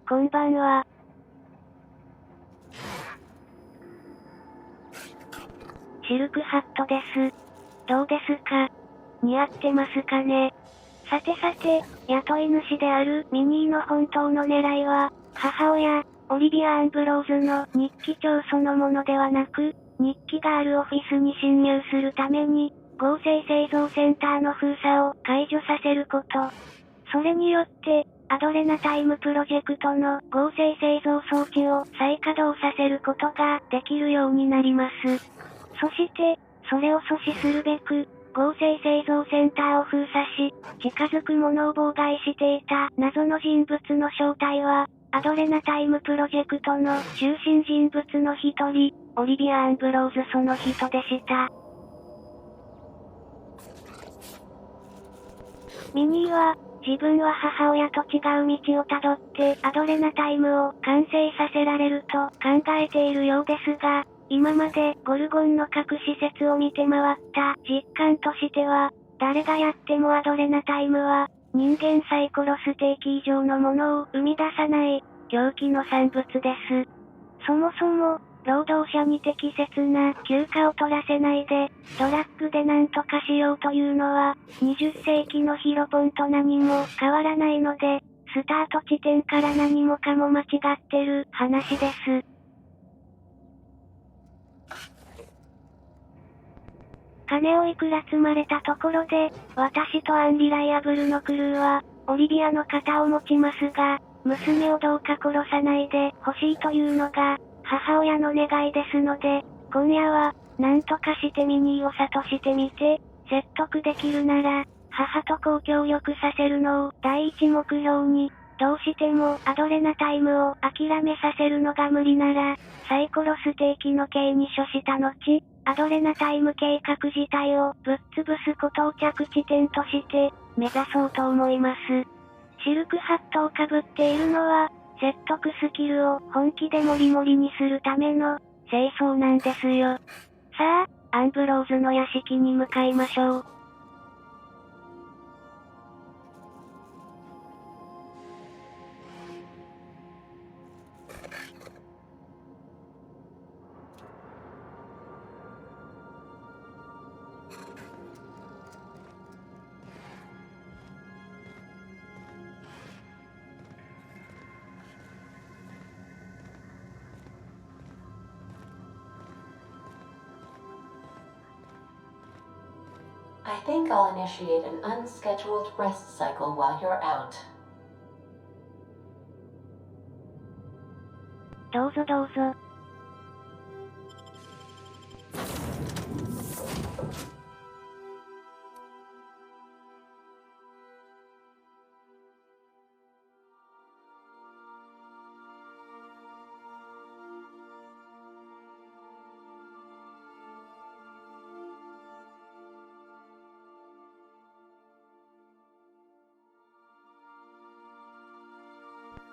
こんばんは。シルクハットです。どうですか？似合ってますかね？さてさて、雇い主であるミニーの本当の狙いは、母親、オリビア・アンブローズの日記帳そのものではなく、日記があるオフィスに侵入するために、合成製造センターの封鎖を解除させること。それによって、アドレナタイムプロジェクトの合成製造装置を再稼働させることができるようになります。そして、それを阻止するべく、合成製造センターを封鎖し、近づく者を妨害していた謎の人物の正体は、アドレナタイムプロジェクトの中心人物の一人、オリビア・アンブローズその人でした。ミニーは、自分は母親と違う道をたどって、アドレナタイムを完成させられると考えているようですが、今までゴルゴンの各施設を見て回った実感としては、誰がやってもアドレナタイムは、人間サイコロステーキ以上のものを生み出さない、狂気の産物です。そもそも、労働者に適切な休暇を取らせないで、ドラッグでなんとかしようというのは、20世紀のヒロポンと何も変わらないので、スタート地点から何もかも間違ってる話です。金をいくら積まれたところで、私とアンリライアブルのクルーは、オリビアの肩を持ちますが、娘をどうか殺さないで欲しいというのが、母親の願いですので、今夜は、なんとかしてミニーを諭してみて、説得できるなら、母とこう協力させるのを第一目標に、どうしてもアドレナタイムを諦めさせるのが無理なら、サイコロステーキの刑に処した後、アドレナタイム計画自体をぶっ潰すことを着地点として、目指そうと思います。シルクハットをかぶっているのは、説得スキルを本気でモリモリにするための、清掃なんですよ。さあ、アンブローズの屋敷に向かいましょう。I think I'll initiate an unscheduled rest cycle while you're out. どうぞどうぞ。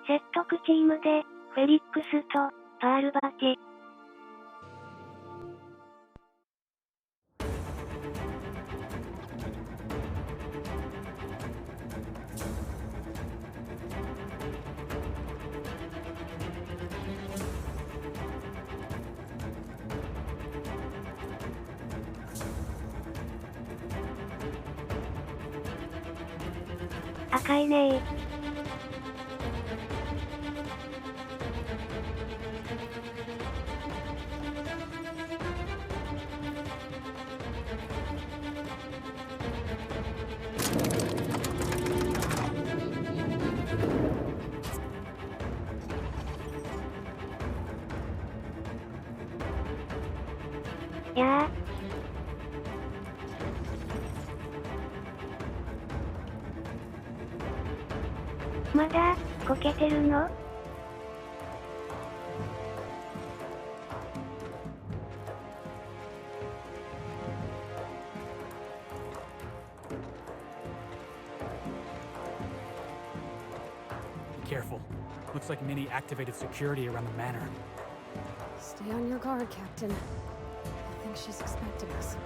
説得チームで、フェリックスと、パールバティ。赤いねー。やあ。まだ、こけてるの？Careful. Looks like Minnie activated security around the manor. Stay on your guard, Captain. I think she's expecting us.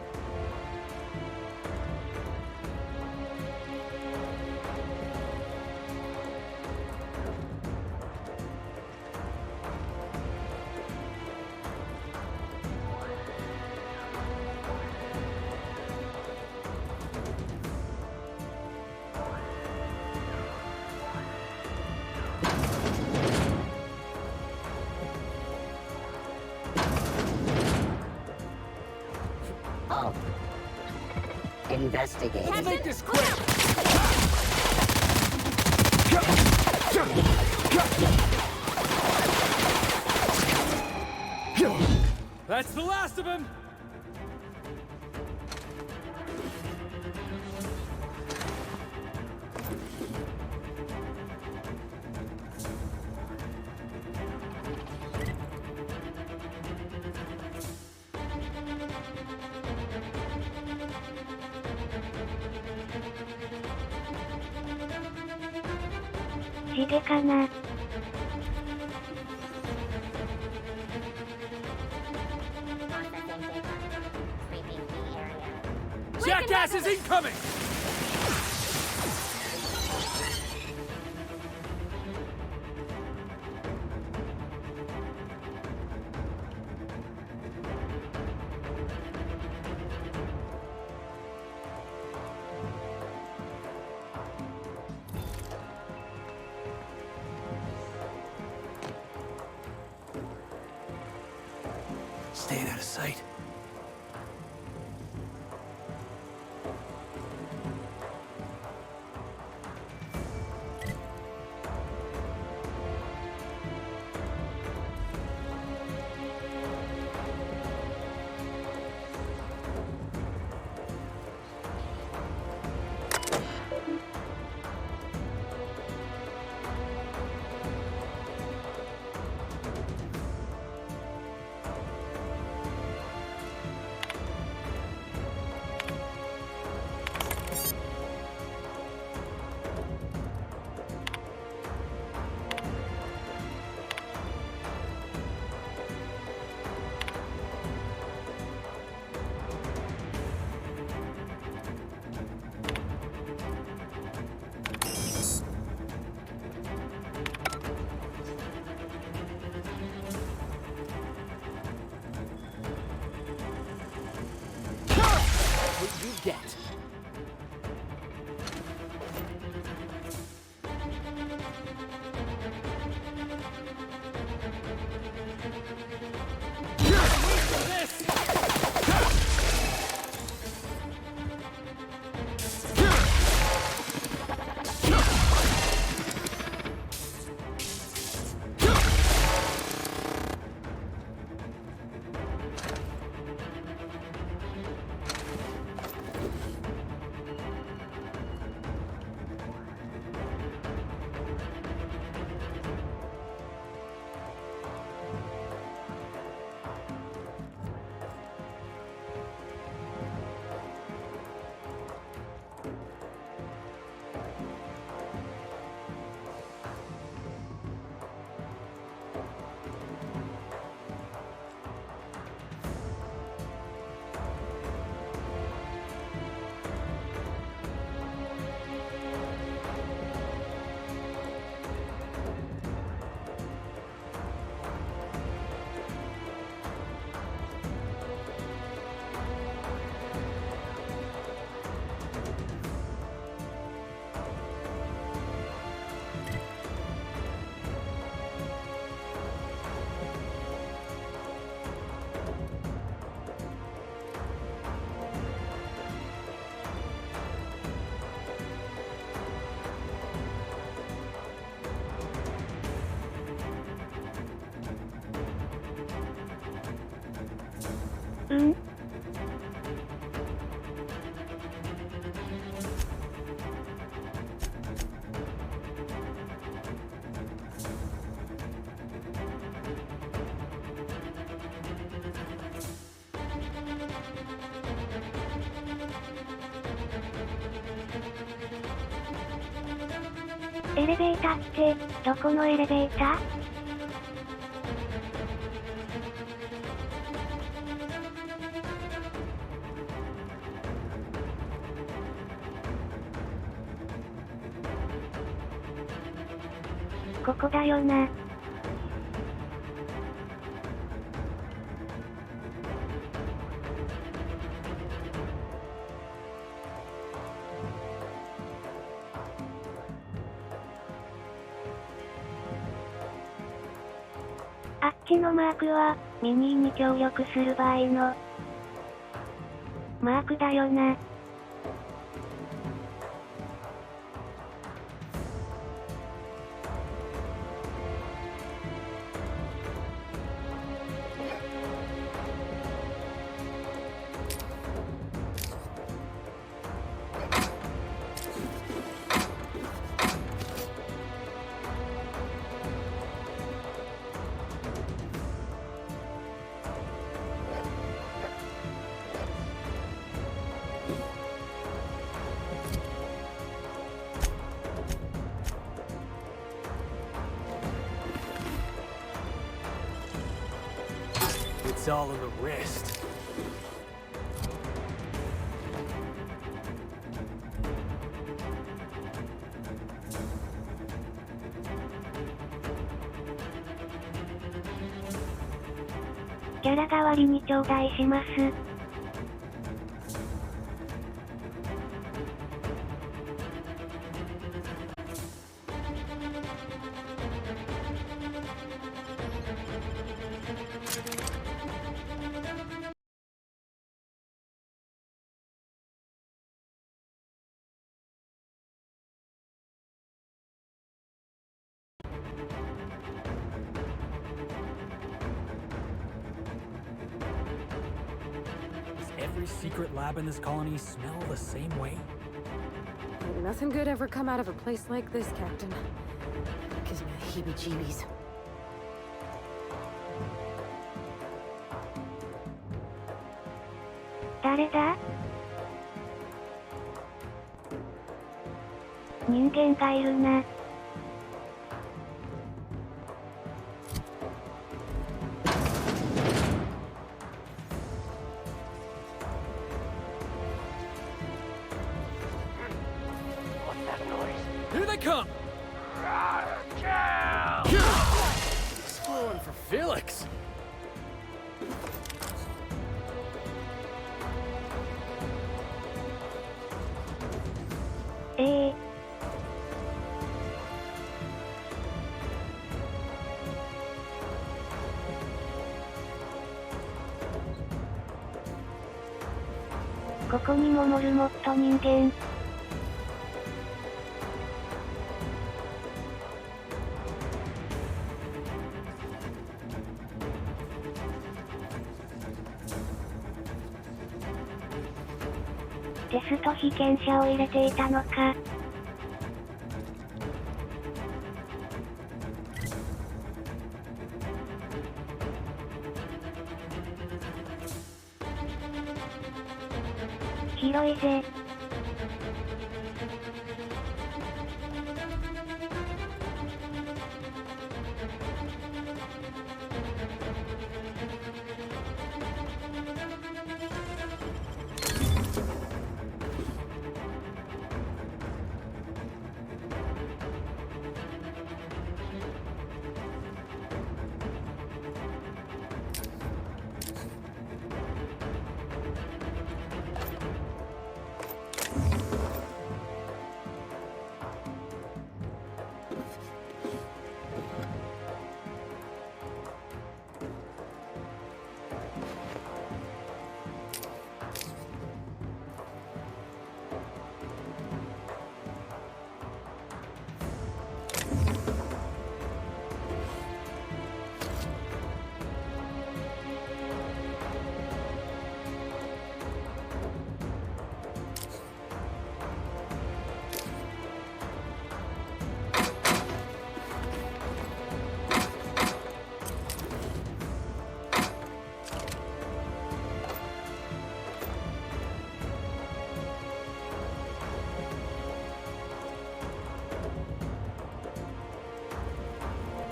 investigate. Let's make this quick! That's the last of him!地毛かな。Jackass is incoming! Staying out of sight. What you get? Mm?エレベーターってどこのエレベーター？ここだよな。あっちのマークは、ミニーに協力する場合のマークだよな。It's all in the wrist. "キャラ代わりに頂戴します。Does every secret lab in this colony smell the same way? Ain't nothing good ever come out of a place like this, Captain. Gives me the heebie-jeebies. 誰だ？人間がいるな。Here they come! Screwing for Felix! ここにもモルモット人間。テスト被験者を入れていたのか。広いぜ。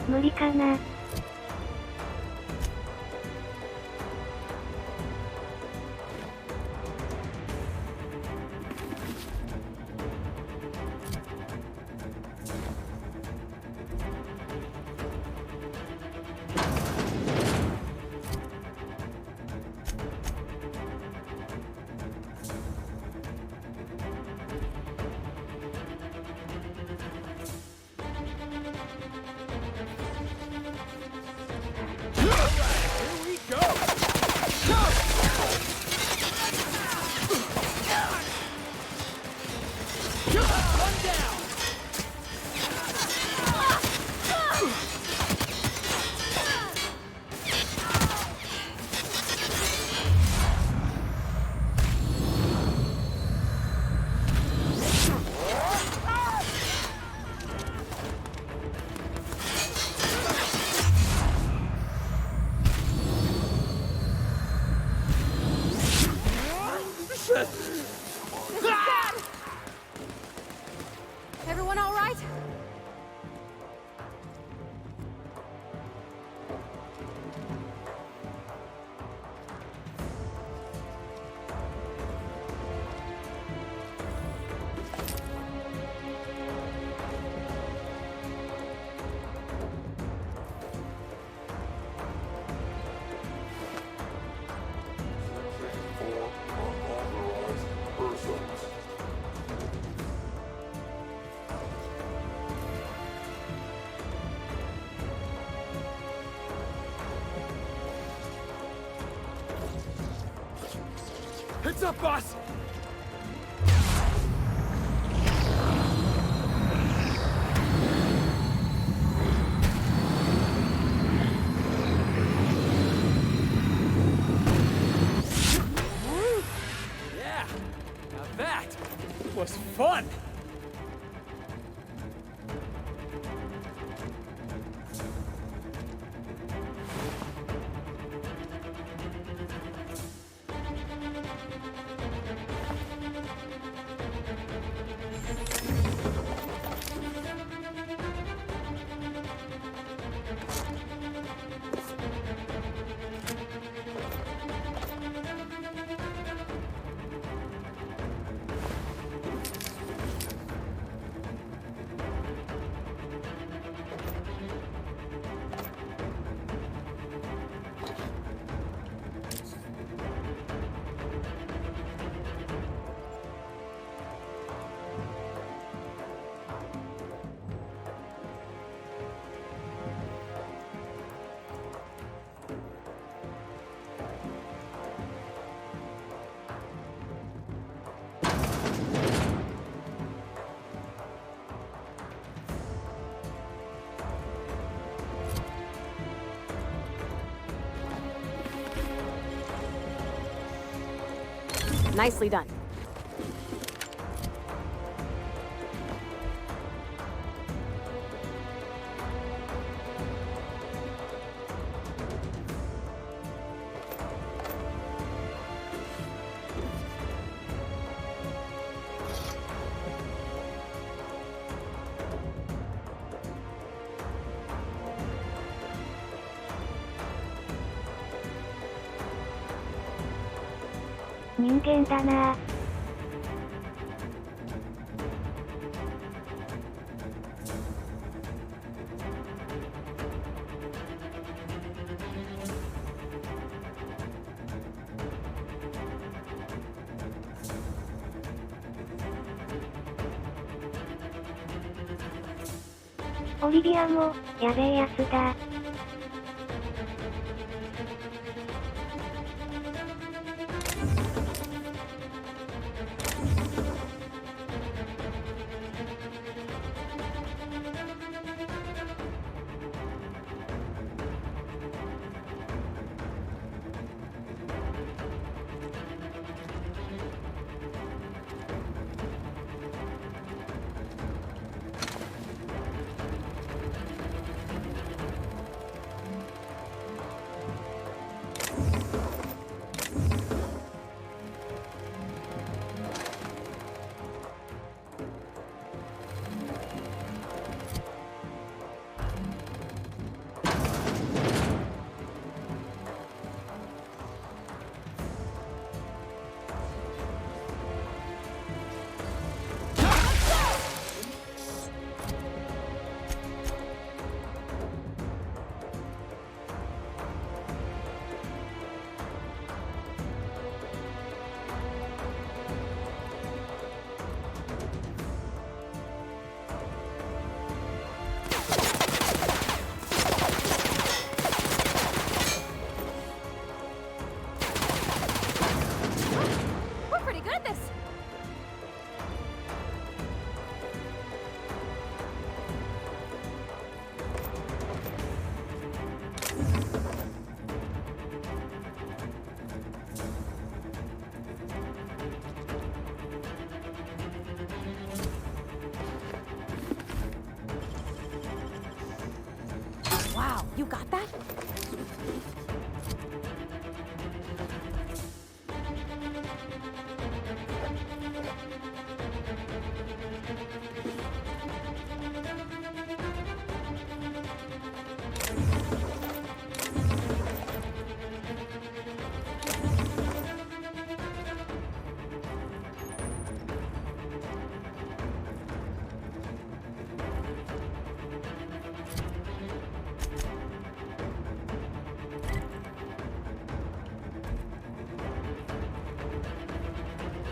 無理かな。Heads up, boss! Yeah, now that was fun! Nicely done. "人間だなぁ。オリビアも、やべえやつだ。Wow, you got that?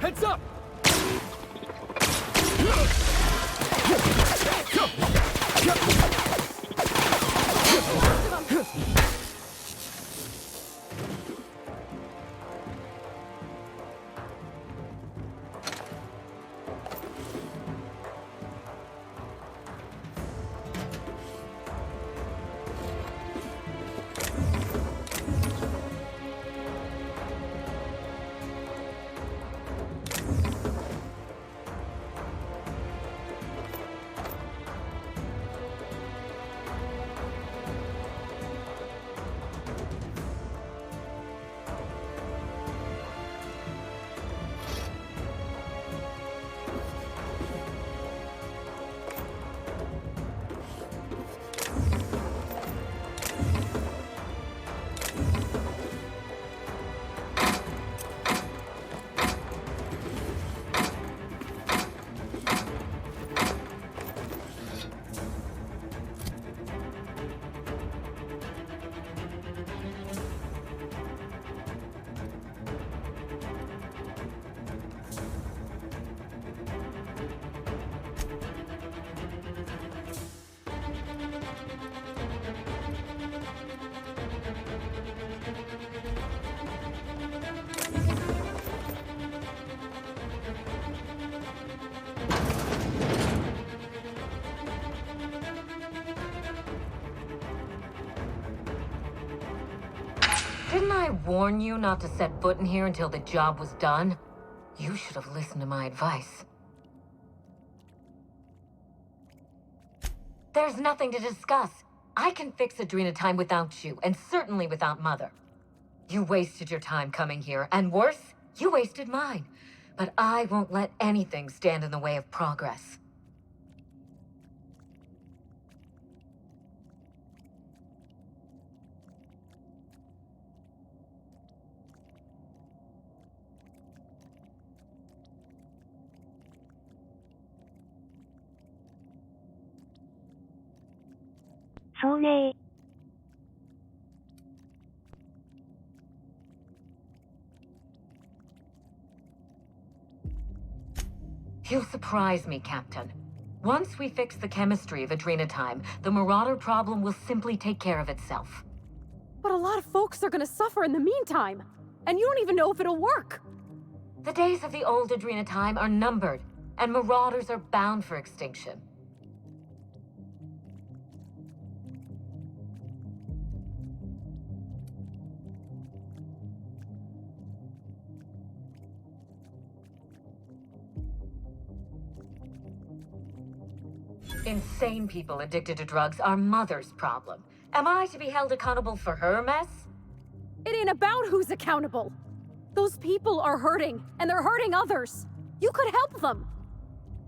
Heads up! Didn't I warn you not to set foot in here until the job was done? You should have listened to my advice. There's nothing to discuss. I can fix Adrena time without you, and certainly without Mother. You wasted your time coming here, and worse, you wasted mine. But I won't let anything stand in the way of progress. Soね。You surprise me, Captain. Once we fix the chemistry of Adrena time, the Marauder problem will simply take care of itself. But a lot of folks are gonna suffer in the meantime. And you don't even know if it'll work. The days of the old Adrena time are numbered, and Marauders are bound for extinction. Insane people addicted to drugs are Mother's problem. Am I to be held accountable for her mess? It ain't about who's accountable. Those people are hurting, and they're hurting others. You could help them.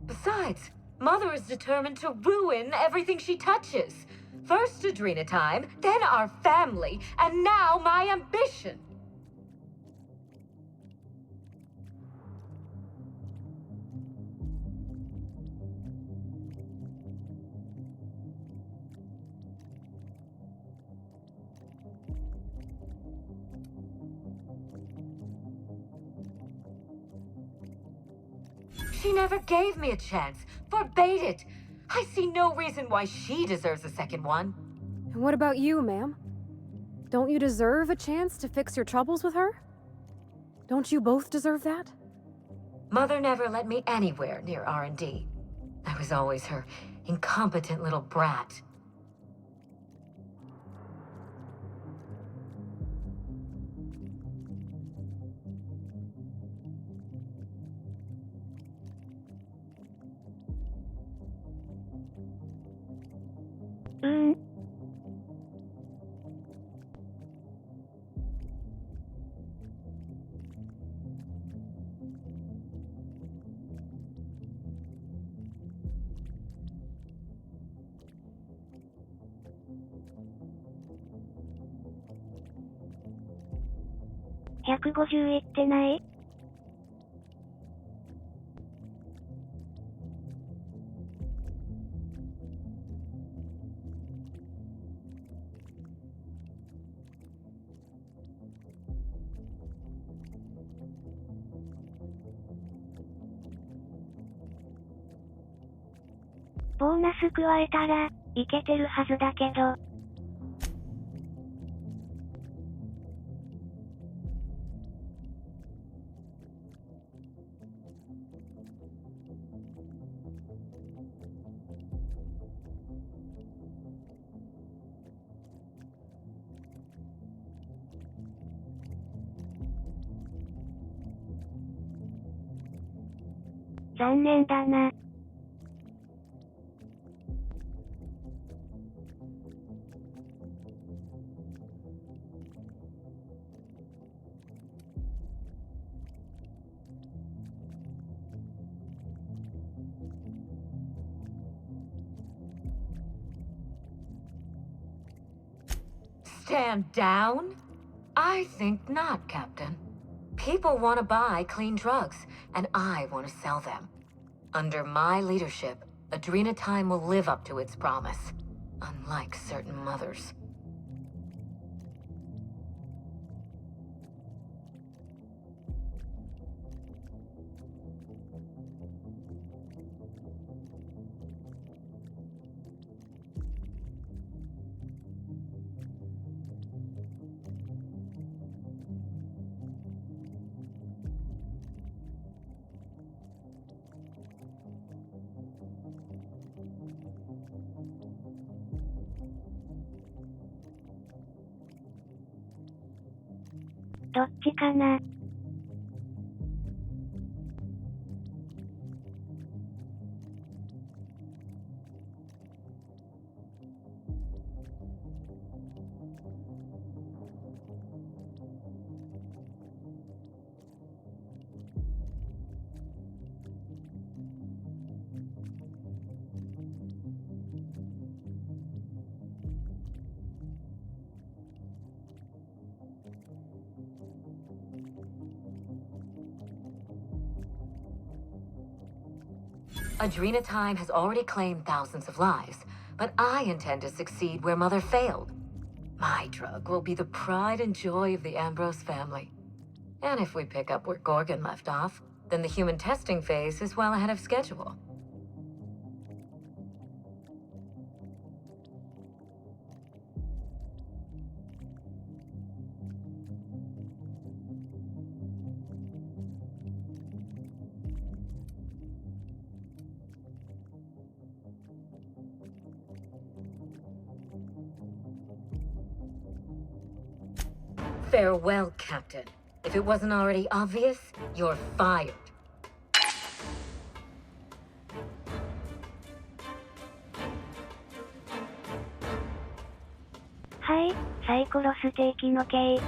Besides, Mother is determined to ruin everything she touches. First Adrena time, then our family, and now my ambition. She never gave me a chance, forbade it. I see no reason why she deserves a second one. And what about you, ma'am? Don't you deserve a chance to fix your troubles with her? Don't you both deserve that? Mother never let me anywhere near R&D. I was always her incompetent little brat.150いってない？ボーナス加えたら、いけてるはずだけど。残念だな。Stand down? I think not, Captain. People want to buy clean drugs, and I want to sell them. Under my leadership, Adrena time will live up to its promise, unlike certain mothers. どっちかな。Adrena Time has already claimed thousands of lives, but I intend to succeed where Mother failed. My drug will be the pride and joy of the Ambrose family. And if we pick up where Gorgon left off, then the human testing phase is well ahead of schedule. Farewell, Captain. If it wasn't already obvious, you're fired. はい、サイコロステーキの刑。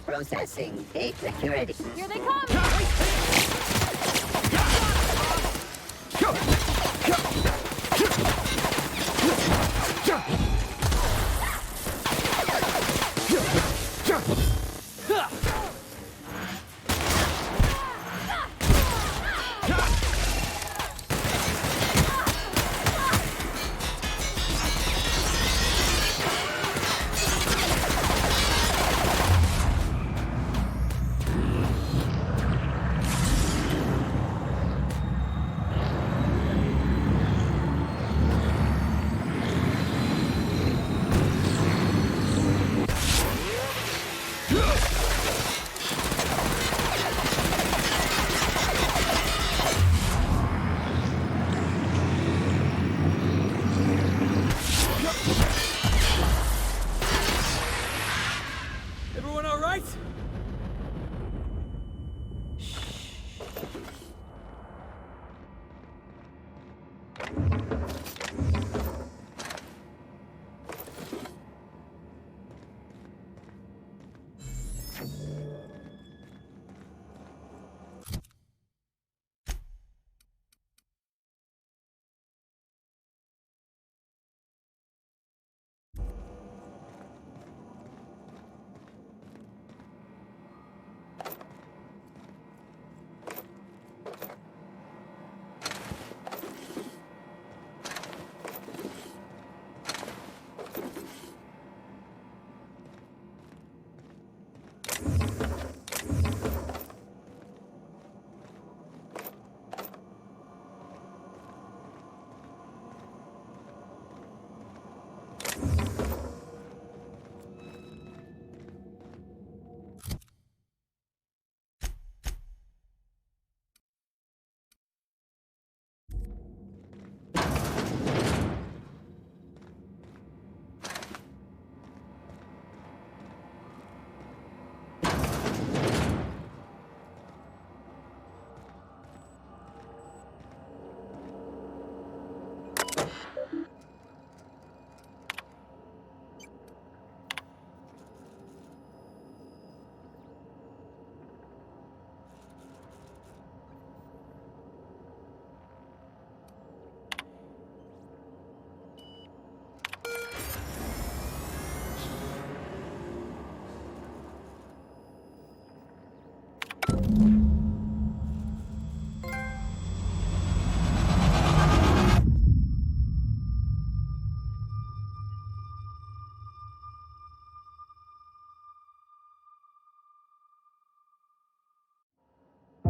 Processing gate security. Here they come! Everyone all right?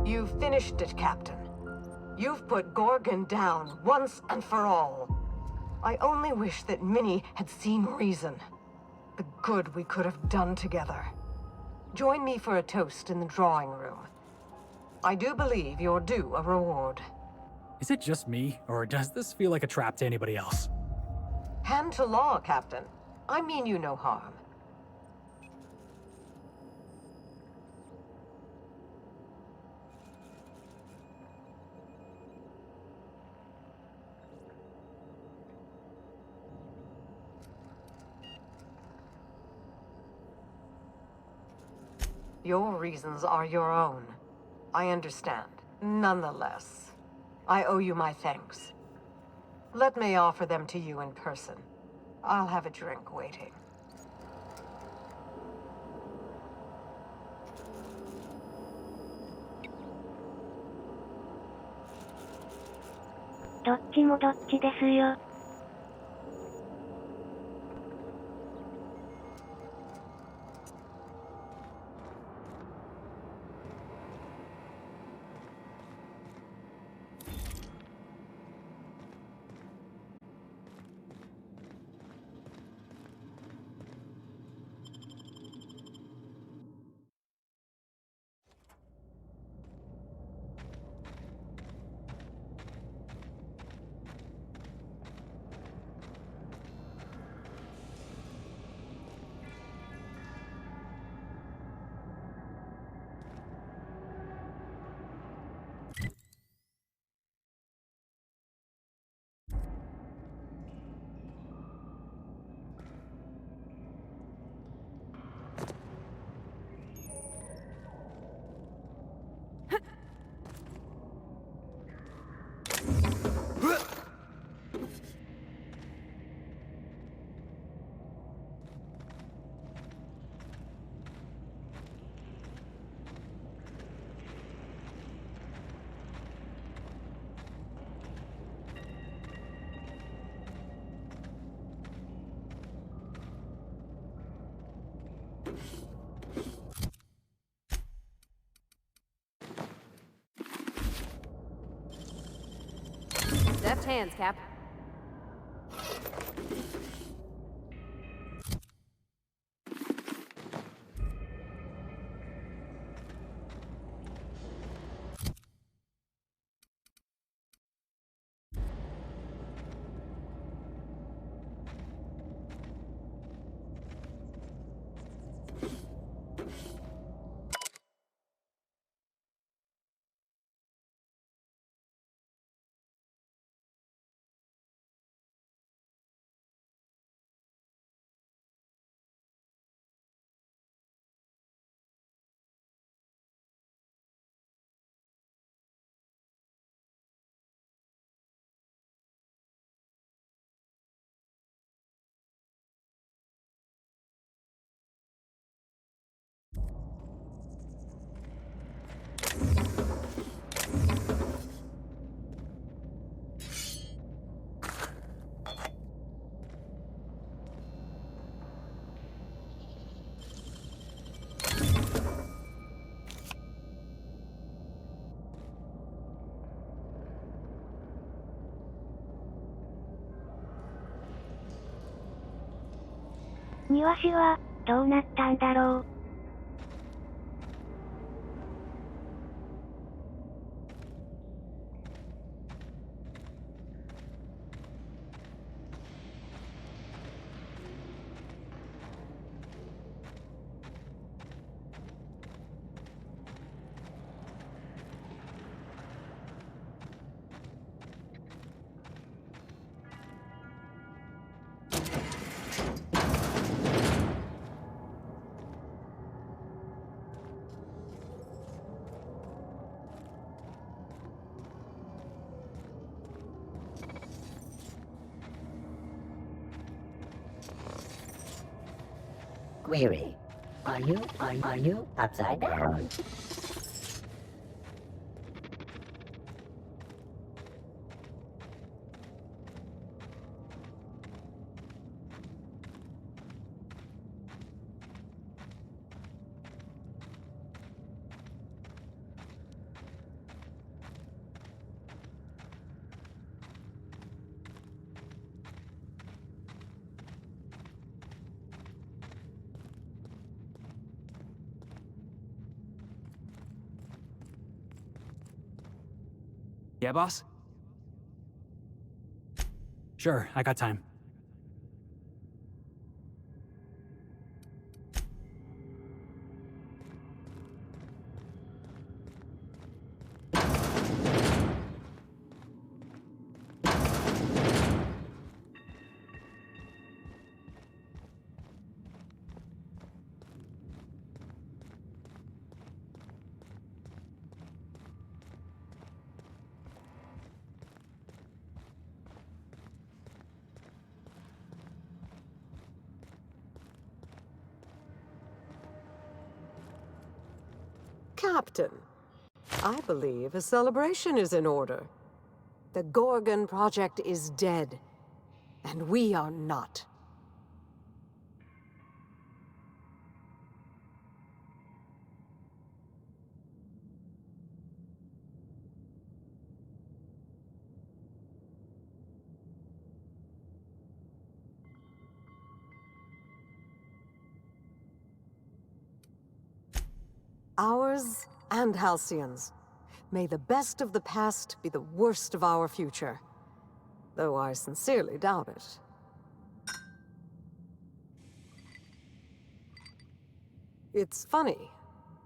You've finished it, Captain. You've put Gorgon down once and for all. I only wish that Minnie had seen reason. The good we could have done together. Join me for a toast in the drawing room. I do believe you're due a reward. Is it just me, or does this feel like a trap to anybody else? Hand to law, Captain. I mean you no harm. Your reasons are your own. I understand. Nonetheless, I owe you my thanks. Let me offer them to you in person. I'll have a drink waiting.どっちもどっちですよ。Deft hands, Cap.庭師は、どうなったんだろう。Query. Are you upside down? Yeah, boss? Sure, I got time. Captain, I believe a celebration is in order. The Gorgon project is dead, and we are not. Ours and Halcyon's. May the best of the past be the worst of our future. Though I sincerely doubt it. It's funny.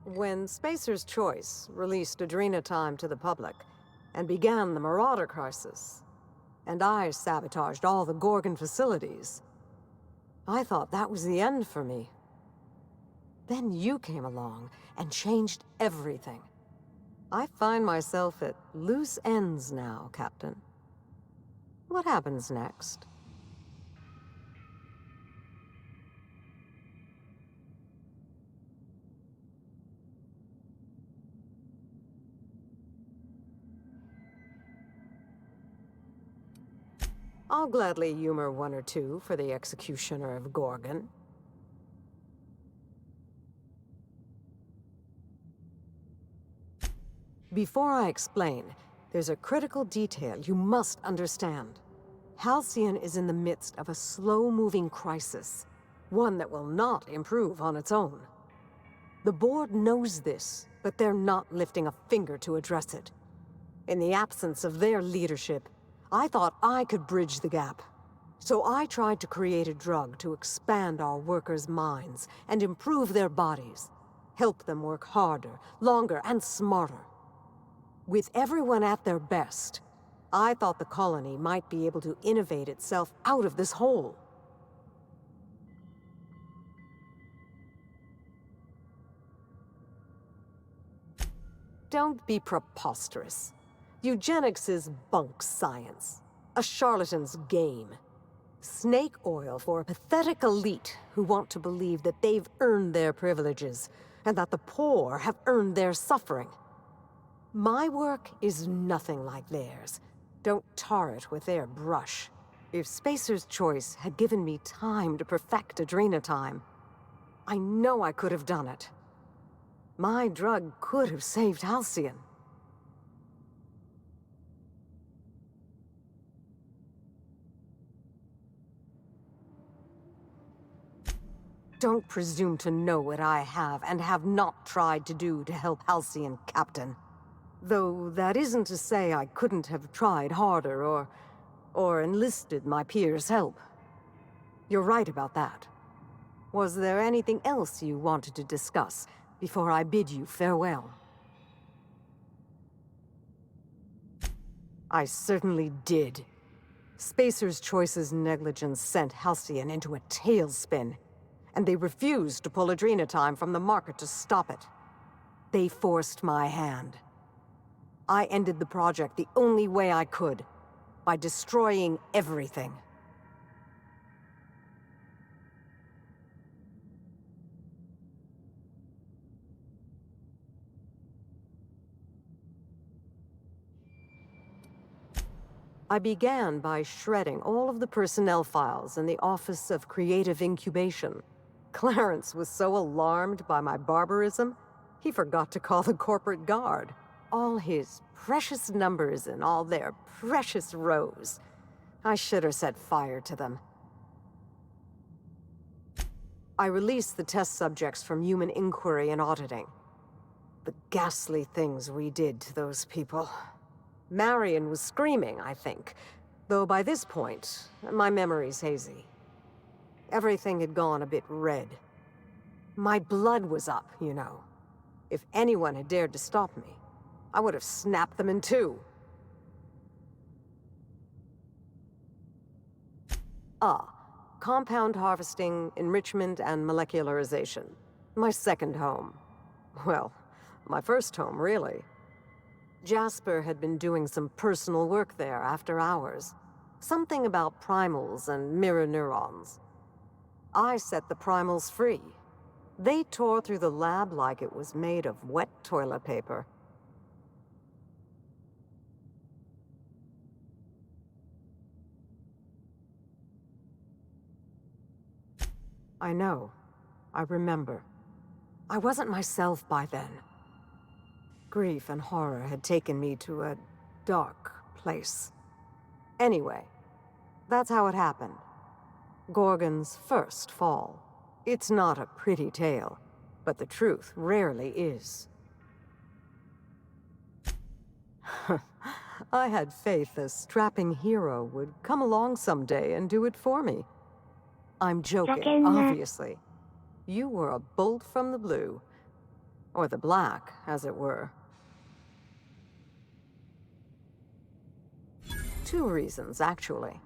When Spacer's Choice released Adrena Time to the public and began the Marauder Crisis, and I sabotaged all the Gorgon facilities, I thought that was the end for me. Then you came along and changed everything. I find myself at loose ends now, Captain. What happens next? I'll gladly humor one or two for the executioner of Gorgon. Before I explain, there's a critical detail you must understand. Halcyon is in the midst of a slow-moving crisis, one that will not improve on its own. The board knows this, but they're not lifting a finger to address it. In the absence of their leadership, I thought I could bridge the gap. So I tried to create a drug to expand our workers' minds and improve their bodies, help them work harder, longer, and smarter. With everyone at their best, I thought the colony might be able to innovate itself out of this hole. Don't be preposterous. Eugenics is bunk science, a charlatan's game. Snake oil for a pathetic elite who want to believe that they've earned their privileges and that the poor have earned their suffering. My work is nothing like theirs. Don't tar it with their brush. If Spacer's Choice had given me time to perfect Adrena Time, I know I could have done it. My drug could have saved Halcyon. Don't presume to know what I have and have not tried to do to help Halcyon, Captain. Though that isn't to say I couldn't have tried harder or enlisted my peers' help. You're right about that. Was there anything else you wanted to discuss before I bid you farewell? I certainly did. Spacer's Choice's negligence sent Halcyon into a tailspin, and they refused to pull Adrena Time from the market to stop it. They forced my hand. I ended the project the only way I could, by destroying everything. I began by shredding all of the personnel files in the Office of Creative Incubation. Clarence was so alarmed by my barbarism, he forgot to call the corporate guard. All his precious numbers and all their precious rows. I should have set fire to them. I released the test subjects from human inquiry and auditing. The ghastly things we did to those people. Marion was screaming, I think. Though by this point, my memory's hazy. Everything had gone a bit red. My blood was up, you know. If anyone had dared to stop me, I would have snapped them in two. Compound harvesting, enrichment, and molecularization. My second home. Well, my first home, really. Jasper had been doing some personal work there after hours. Something about primals and mirror neurons. I set the primals free. They tore through the lab like it was made of wet toilet paper. I know. I remember. I wasn't myself by then. Grief and horror had taken me to a dark place. Anyway, that's how it happened. Gorgon's first fall. It's not a pretty tale, but the truth rarely is. I had faith a strapping hero would come along someday and do it for me. I'm joking, obviously. You were a bolt from the blue. Or the black, as it were. 2 reasons, actually.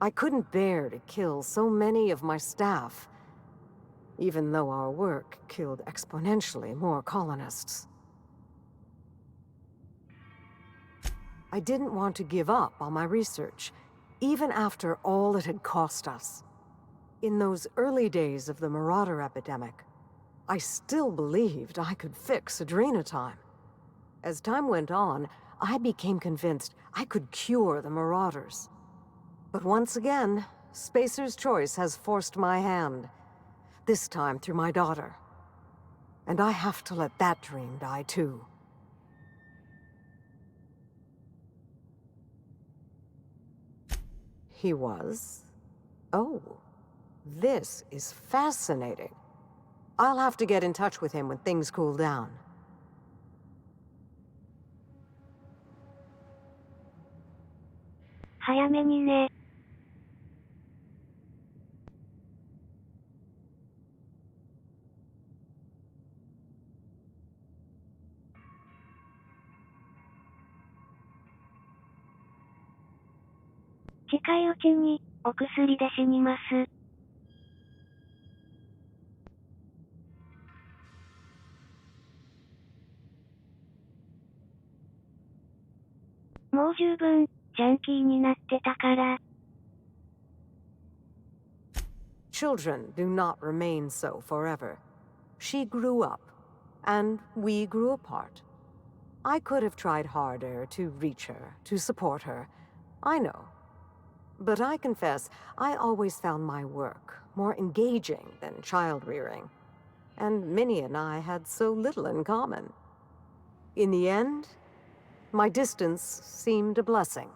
I couldn't bear to kill so many of my staff, even though our work killed exponentially more colonists. I didn't want to give up on my research, even after all it had cost us. In those early days of the Marauder epidemic, I still believed I could fix Adrenatime. As time went on, I became convinced I could cure the Marauders. But once again, Spacer's choice has forced my hand. This time through my daughter. And I have to let that dream die too. He was? Oh. This is fascinating. I'll have to get in touch with him when things cool down. Hayame ne. Chikai uchi ni, o kusuri de shinimasu. Mo十分、ジャンキーになってたから。Children do not remain so forever. She grew up, and we grew apart. I could have tried harder to reach her, to support her. I know. But I confess, I always found my work more engaging than child-rearing. And Minnie and I had so little in common. In the end, my distance seemed a blessing.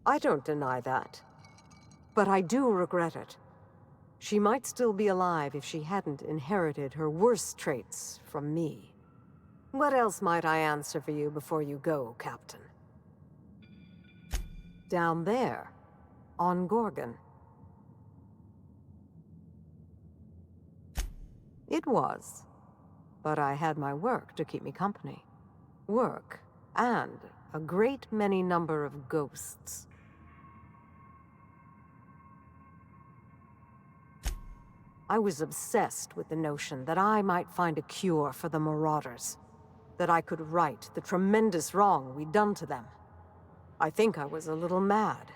I don't deny that. But I do regret it. She might still be alive if she hadn't inherited her worst traits from me. What else might I answer for you before you go, Captain? Down there, on Gorgon. It was. But I had my work to keep me company. Work, and a great many number of ghosts. I was obsessed with the notion that I might find a cure for the Marauders. That I could right the tremendous wrong we'd done to them. I think I was a little mad.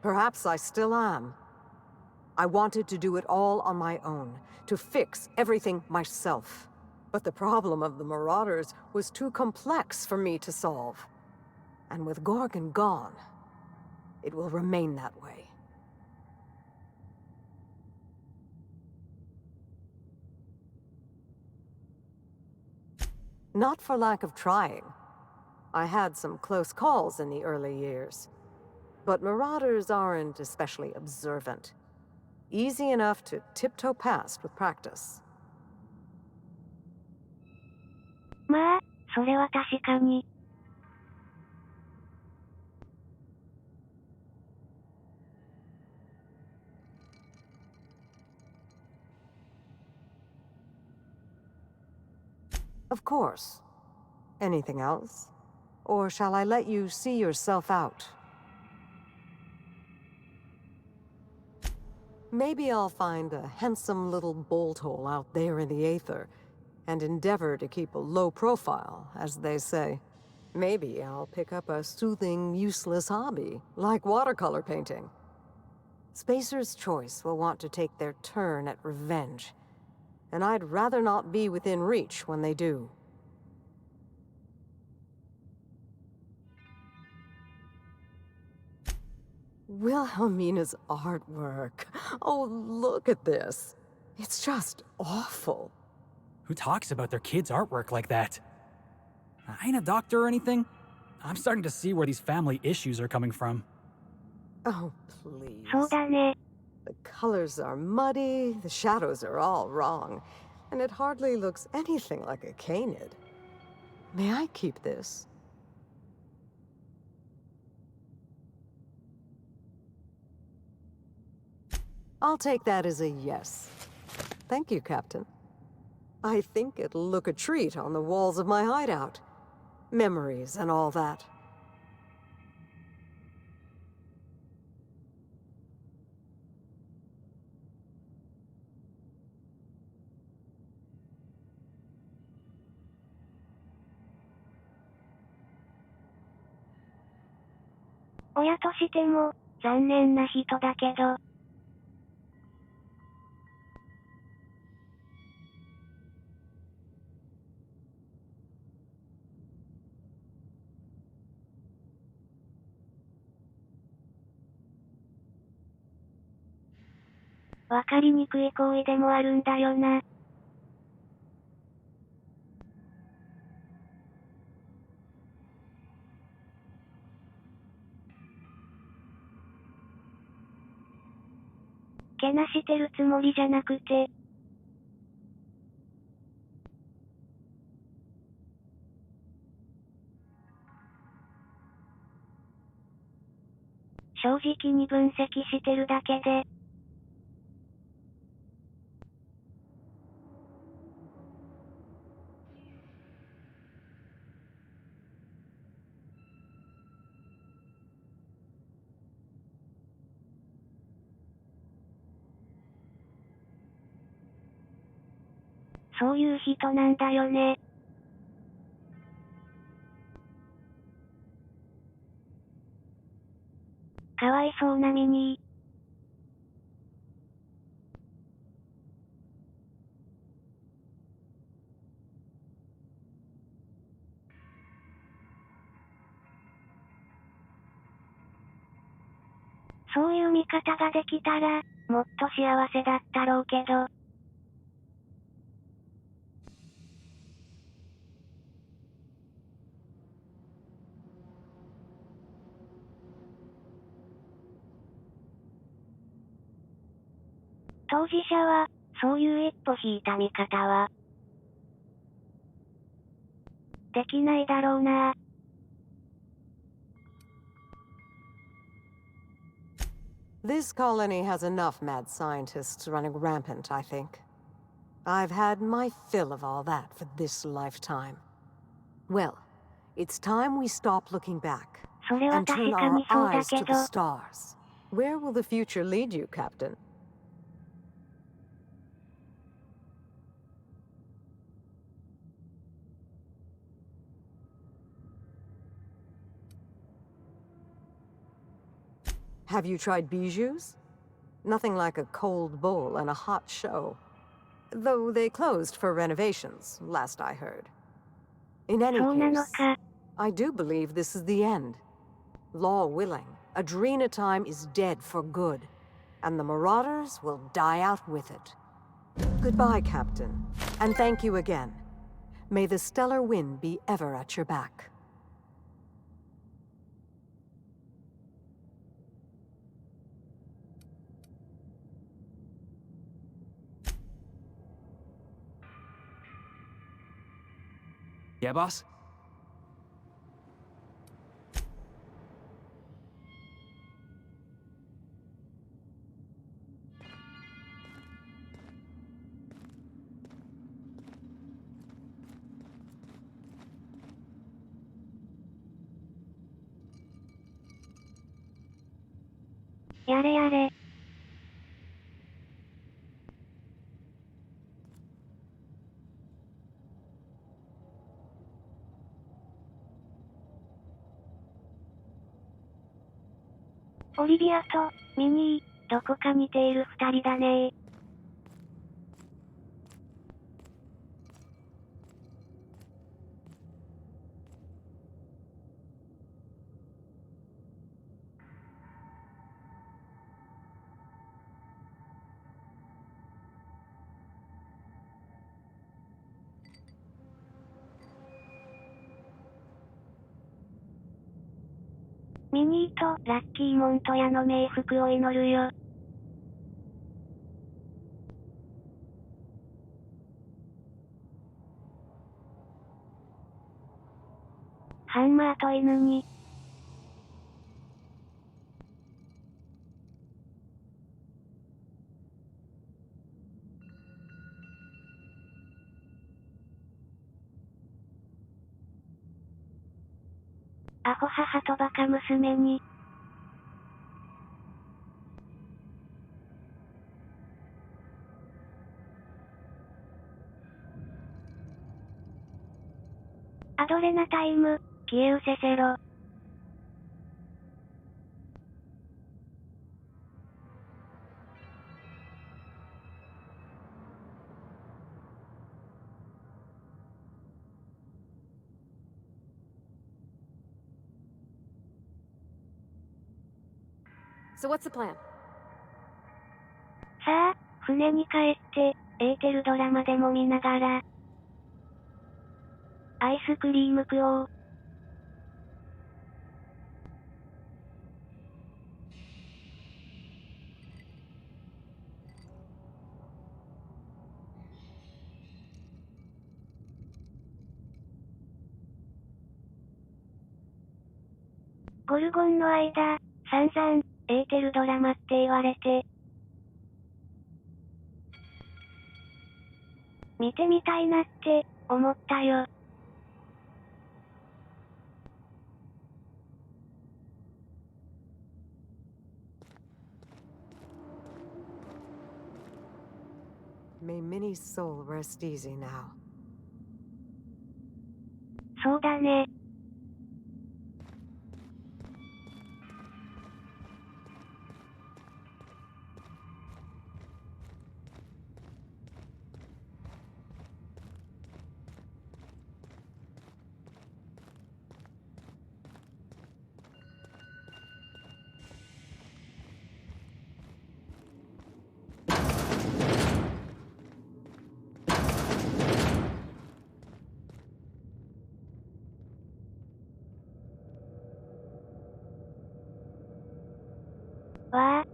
Perhaps I still am. I wanted to do it all on my own, to fix everything myself. But the problem of the Marauders was too complex for me to solve. And with Gorgon gone, it will remain that way. Not for lack of trying. I had some close calls in the early years. But marauders aren't especially observant. Easy enough to tiptoe past with practice. まあ、それは確かに。Of course. Anything else? Or shall I let you see yourself out? Maybe I'll find a handsome little bolt hole out there in the aether, and endeavor to keep a low profile, as they say. Maybe I'll pick up a soothing, useless hobby, like watercolor painting. Spacer's Choice will want to take their turn at revenge, and I'd rather not be within reach when they do. Wilhelmina's artwork. Oh, look at this. It's just awful. Who talks about their kids' artwork like that? I ain't a doctor or anything. I'm starting to see where these family issues are coming from. Oh, please. そうだね。 The colors are muddy, the shadows are all wrong, and it hardly looks anything like a canid. May I keep this? I'll take that as a yes. Thank you, Captain. I think it'll look a treat on the walls of my hideout. Memories and all that. "親としても、残念な人だけど。わかりにくい行為でもあるんだよな。けなしてるつもりじゃなくて。正直に分析してるだけで。そういう人なんだよね。かわいそうなミニー。そういう見方ができたら、もっと幸せだったろうけど。当事者は、そういう一歩引いた見方は、できないだろうな。This colony has enough mad scientists running rampant, I think. I've had my fill of all that for this lifetime. Well, it's time we stop looking back それは and 確 turn か our にそうだ eyes け to ど、 the stars. Where will the future lead you, Captain? Have you tried bijous? Nothing like a cold bowl and a hot show. Though they closed for renovations, last I heard. In any そうなの case, か。 I do believe this is the end. Law willing, Adrena time is dead for good, and the Marauders will die out with it. Goodbye, Captain, and thank you again. May the stellar wind be ever at your back. Yeah, boss?やれやれ。オリビアとミニー、どこか似ている二人だね。ミニーとラッキーモントヤの冥福を祈るよ。ハンマーと犬に。アホ母とバカ娘に。アドレナタイム、消え失せろ。So what's the plan? さあ、船に帰って、エーテルドラマでも見ながら、アイスクリーム食おう。ゴルゴンの間、散々、エーテルドラマって言われて。見てみたいなって、思ったよ。May Minnie's soul rest easy now. そうだね。わあ。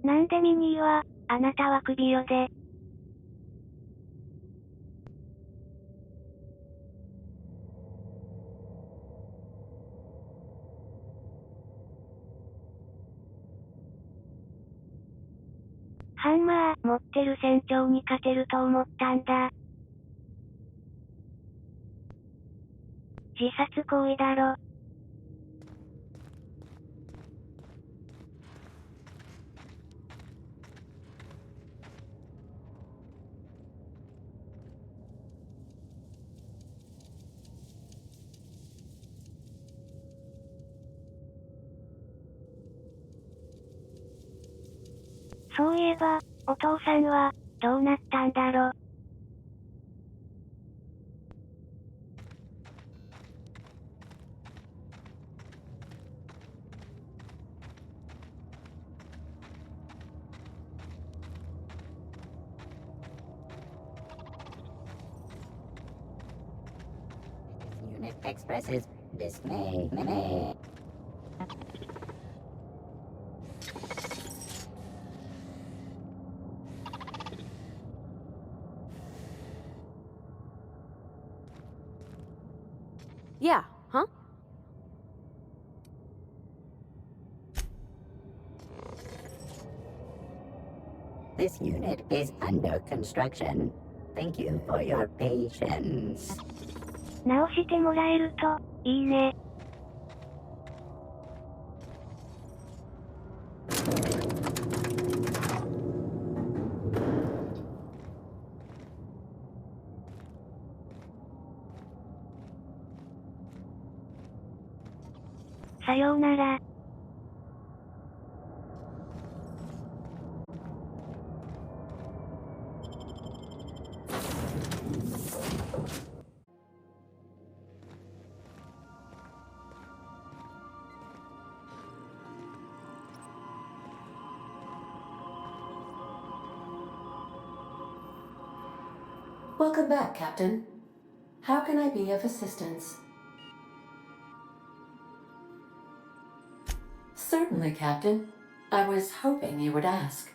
なんでミニーは、あなたは首よで。ハンマー持ってる船長に勝てると思ったんだ。自殺行為だろ。そういえば、お父さんは、どうなったんだろ。Unit expresses dismay. Yeah, huh? This unit is under construction. Thank you for your patience. 直してもらえると、いいね。さようなら。Welcome back, Captain. How can I be of assistance? Certainly, Captain. I was hoping you would ask.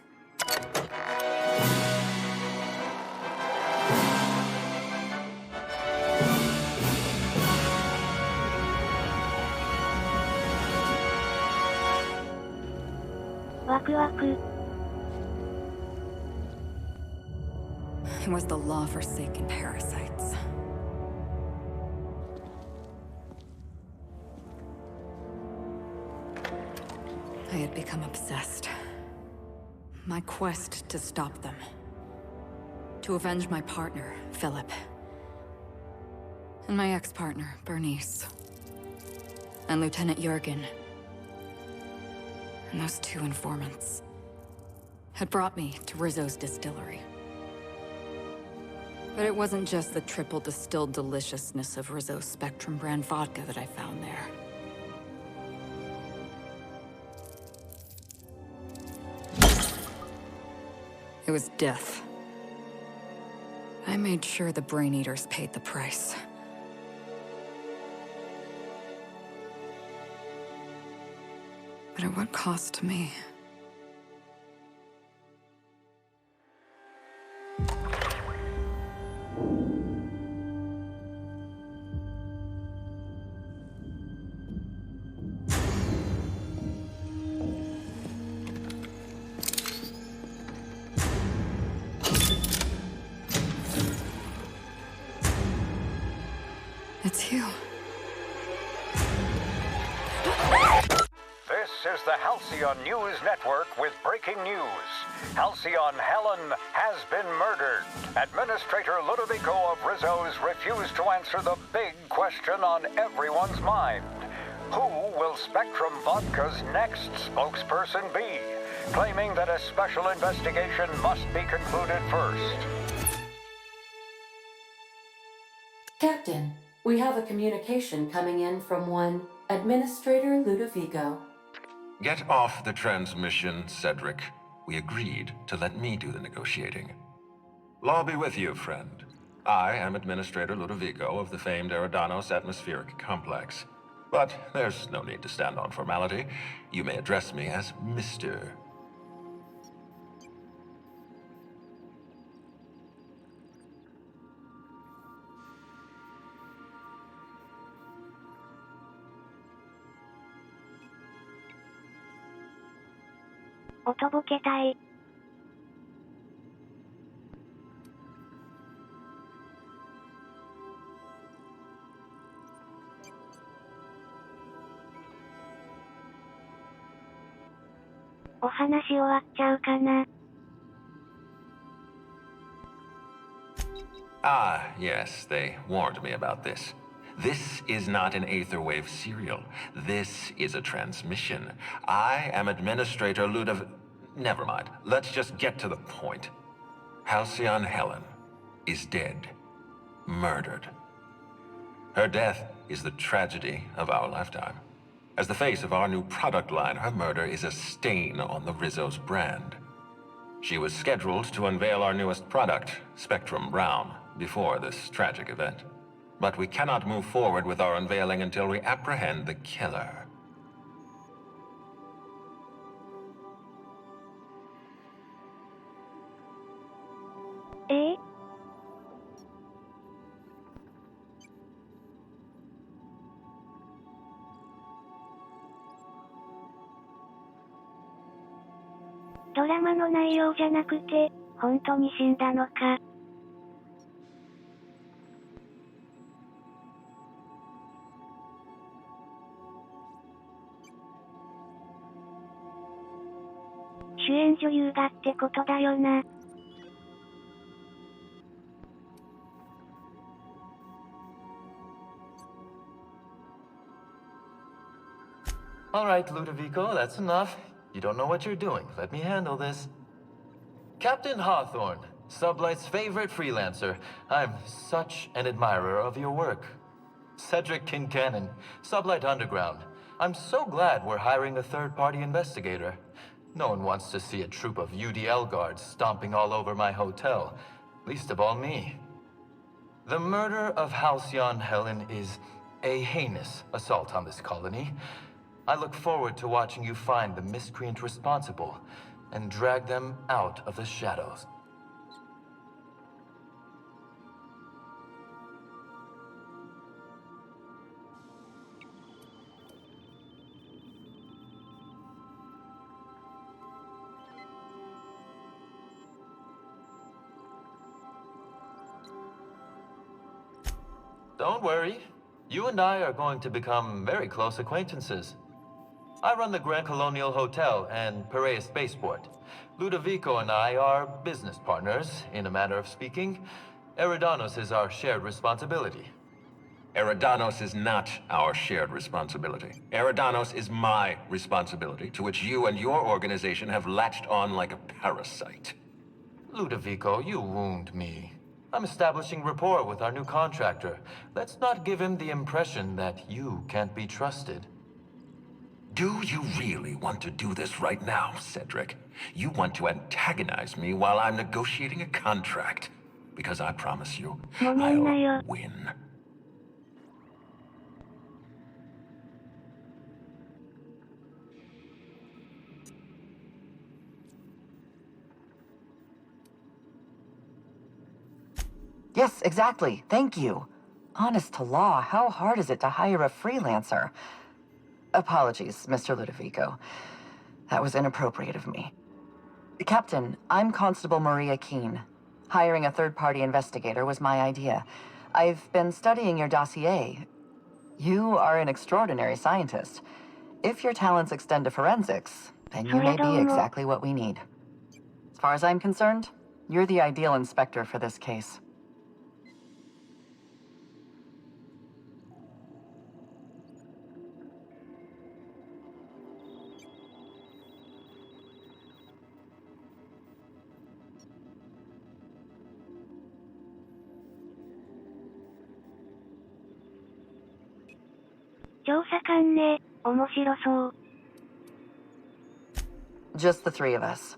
It was the law-forsaken parasites. I had become obsessed. My quest to stop them. To avenge my partner, Philip. And my ex-partner, Bernice. And Lieutenant Jurgen. And those two informants had brought me to Rizzo's distillery. But it wasn't just the triple distilled deliciousness of Rizzo's Spectrum brand vodka that I found there. It was death. I made sure the Brain Eaters paid the price. But at what cost to me? It's you. This is the Halcyon News Network with breaking news. Halcyon Helen has been murdered. Administrator Ludovico of Rizzo's refused to answer the big question on everyone's mind. Who will Spectrum Vodka's next spokesperson be? Claiming that a special investigation must be concluded first. Captain, we have a communication coming in from one Administrator Ludovico. Get off the transmission, Cedric. We agreed to let me do the negotiating. Law be with you, friend. I am Administrator Ludovico of the famed Eridanos Atmospheric Complex. But there's no need to stand on formality. You may address me as Mr. お話終わっちゃうかな。Ah, yes, they warned me about this. This is not an Aetherwave serial. This is a transmission. I am Administrator Never mind. Let's just get to the point. Halcyon Helen is dead. Murdered. Her death is the tragedy of our lifetime. As the face of our new product line, her murder is a stain on the Rizzo's brand. She was scheduled to unveil our newest product, Spectrum Brown, before this tragic event. But we cannot move forward with our unveiling until we apprehend the killer. Eh? ドラマの内容じゃなくて、本当に死んだのか。主演女優がってことだよな。All right, Ludovico, that's enough. You don't know what you're doing. Let me handle this. Captain Hawthorne, Sublight's favorite freelancer. I'm such an admirer of your work. Cedric Kincannon, Sublight Underground. I'm so glad we're hiring a third-party investigator. No one wants to see a troop of UDL guards stomping all over my hotel. Least of all me. The murder of Halcyon Helen is a heinous assault on this colony. I look forward to watching you find the miscreant responsible and drag them out of the shadows. Don't worry. You and I are going to become very close acquaintances. I run the Grand Colonial Hotel and Perea Spaceport. Ludovico and I are business partners, in a manner of speaking. Eridanos is our shared responsibility. Eridanos is not our shared responsibility. Eridanos is my responsibility, to which you and your organization have latched on like a parasite. Ludovico, you wound me. I'm establishing rapport with our new contractor. Let's not give him the impression that you can't be trusted. Do you really want to do this right now, Cedric? You want to antagonize me while I'm negotiating a contract. Because I promise you, I'll win. Yes, exactly. Thank you. Honest to law, how hard is it to hire a freelancer? Apologies, Mr. Ludovico. That was inappropriate of me. Captain, I'm Constable Maria Keene. Hiring a third-party investigator was my idea. I've been studying your dossier. You are an extraordinary scientist. If your talents extend to forensics, then you may be exactly what we need. As far as I'm concerned, you're the ideal inspector for this case. Just the three of us.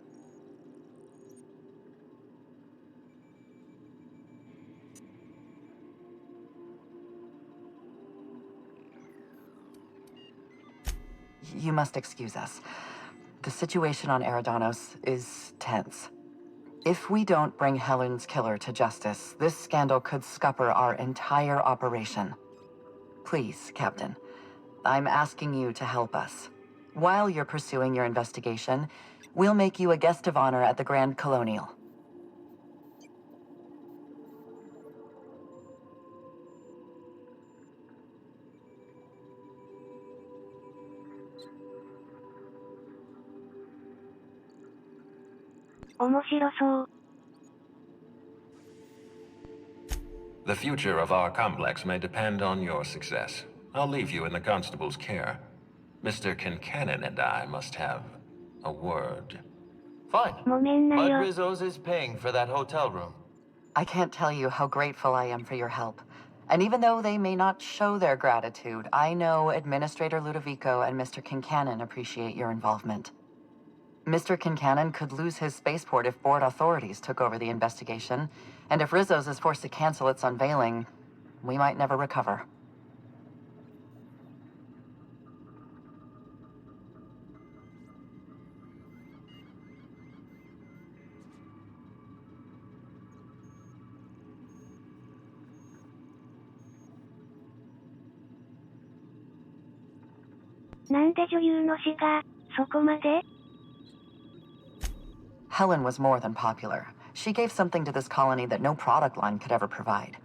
You must excuse us. The situation on Eridanos is tense. If we don't bring Helen's killer to justice, this scandal could scupper our entire operation. Please, Captain, I'm asking you to help us. While you're pursuing your investigation, we'll make you a guest of honor at the Grand Colonial. 面白そう。The future of our complex may depend on your success. I'll leave you in the constable's care. Mr. Kincannon and I must have a word. Fine. もめんな Bud よ。 Rizzo's is paying for that hotel room. I can't tell you how grateful I am for your help. And even though they may not show their gratitude, I know Administrator Ludovico and Mr. Kincannon appreciate your involvement. Mr. Kincannon could lose his spaceport if board authorities took over the investigation, and if Rizzo's is forced to cancel its unveiling, we might never recover. "なんで女優の死が、そこまで?" Helen was more than popular. She gave something to this colony that no product line could ever provide.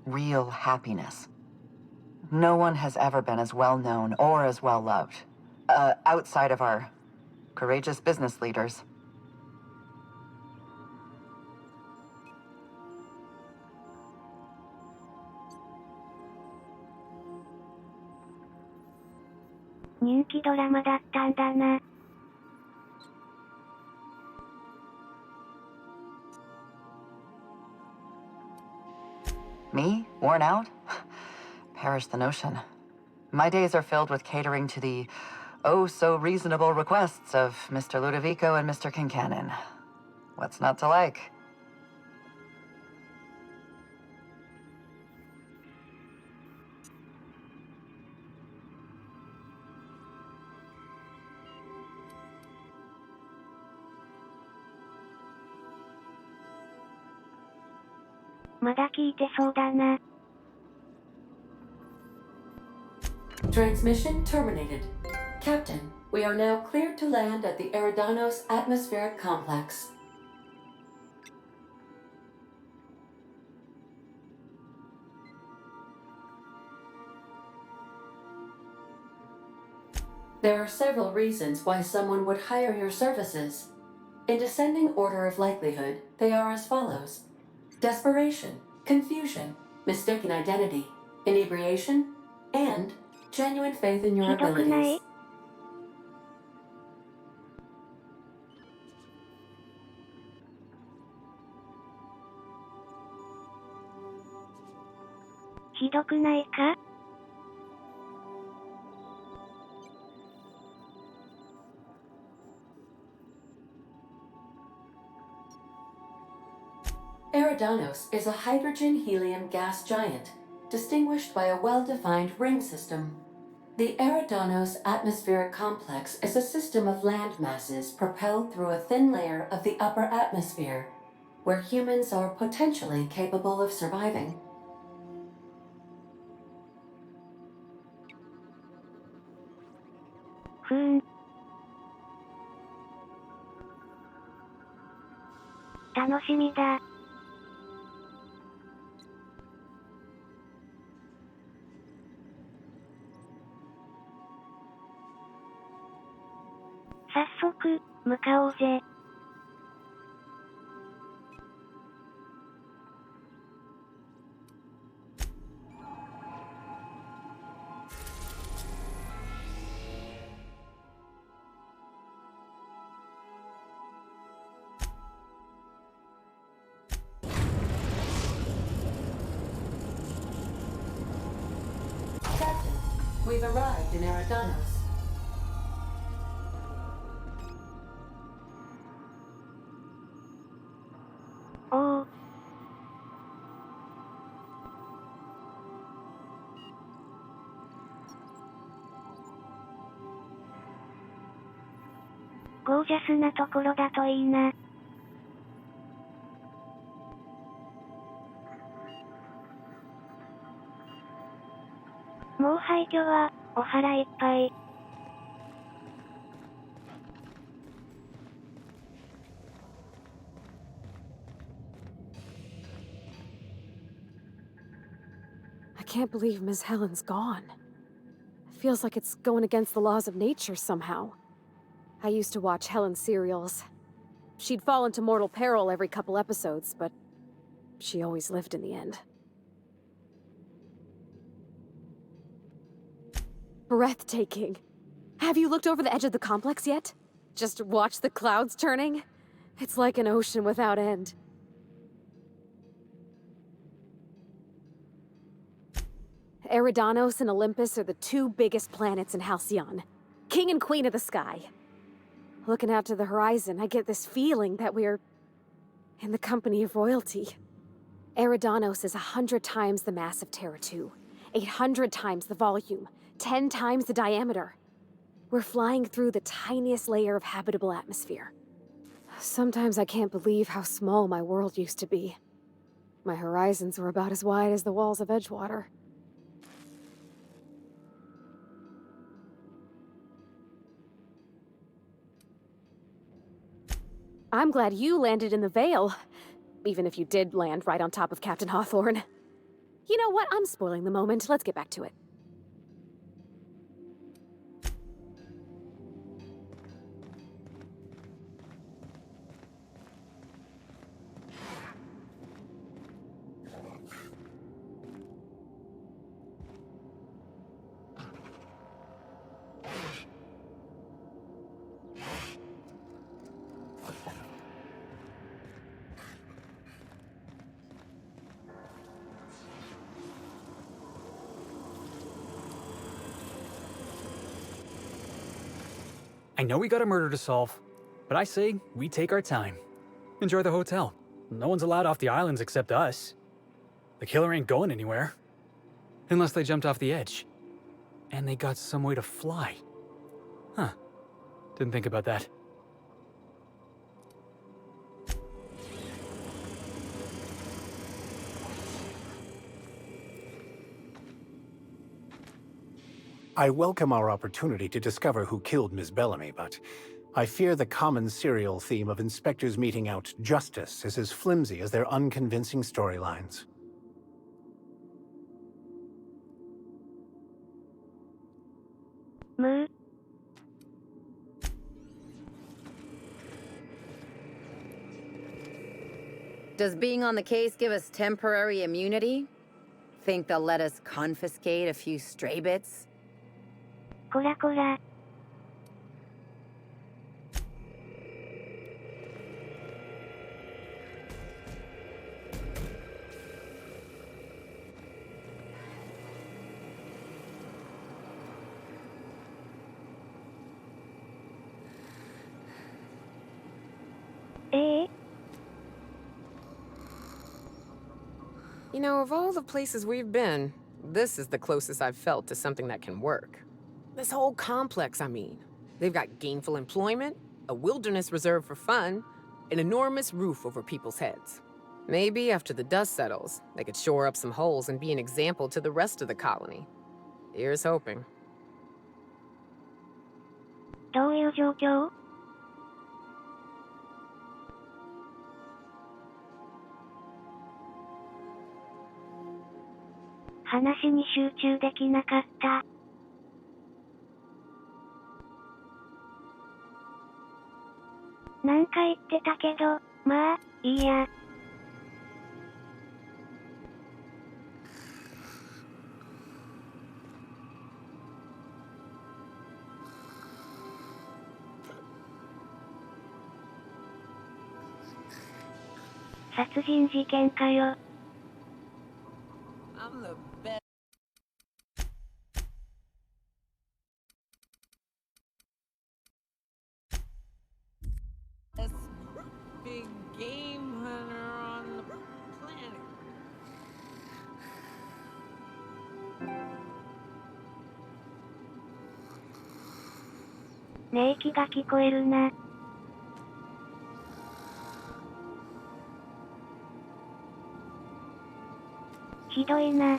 Real happiness. No one has ever been as well known or as well loved. Outside of our courageous business leaders. "人気ドラマだったんだな." Me? Worn out? Perish the notion. My days are filled with catering to the oh-so-reasonable requests of Mr. Ludovico and Mr. Kincannon. What's not to like? "まだ聞いてそうだな." Transmission terminated. Captain, we are now cleared to land at the Eridanos atmospheric complex. There are several reasons why someone would hire your services. In descending order of likelihood, they are as follows: desperation, confusion, mistaken identity, inebriation, and genuine faith in your ひどくない? abilities. "ひどくないか?" Eridanos is a hydrogen-helium gas giant, distinguished by a well-defined ring system. The Eridanos atmospheric complex is a system of land masses propelled through a thin layer of the upper atmosphere, where humans are potentially capable of surviving. "楽しみだ." "早速、向かおうぜ." Captain, we've arrived in Eridanos. "おお." "ゴージャスなところだといいな." もう廃墟は、お腹いっぱい。I can't believe Miss Helen's gone. It feels like it's going against the laws of nature somehow. I used to watch Helen serials. she'd fall into mortal peril every couple episodes, but she always lived in the end. Breathtaking. Have you looked over the edge of the complex yet? Just watch the clouds turning? It's like an ocean without end. Eridanos and Olympus are the two biggest planets in Halcyon. King and Queen of the sky. Looking out to the horizon, I get this feeling that we're in the company of royalty. Eridanos is 100 times the mass of Terra 2, 800 times the volume, 10 times the diameter. We're flying through the tiniest layer of habitable atmosphere. Sometimes I can't believe how small my world used to be. My horizons were about as wide as the walls of Edgewater. I'm glad you landed in the Vale, even if you did land right on top of Captain Hawthorne. You know what? I'm spoiling the moment. Let's get back to it. I know we got a murder to solve, but I say we take our time. Enjoy the hotel. No one's allowed off the islands except us. The killer ain't going anywhere. Unless they jumped off the edge. And they got some way to fly. Huh. Didn't think about that. I welcome our opportunity to discover who killed Miss Bellamy, but I fear the common serial theme of inspectors meting out justice is as flimsy as their unconvincing storylines. Moo. Does being on the case give us temporary immunity? Think they'll let us confiscate a few stray bits? こらこら。You know, of all the places we've been, this is the closest I've felt to something that can work. This whole complex, I mean. They've got gainful employment, a wilderness reserve for fun, an enormous roof over people's heads. Maybe after the dust settles, they could shore up some holes and be an example to the rest of the colony. Here's hoping. どういう状況？話に集中できなかった。なんか言ってたけど、まあ、いいや。殺人事件かよ。Big game hunter on the planet. 寝息が聞こえるな。ひどいな。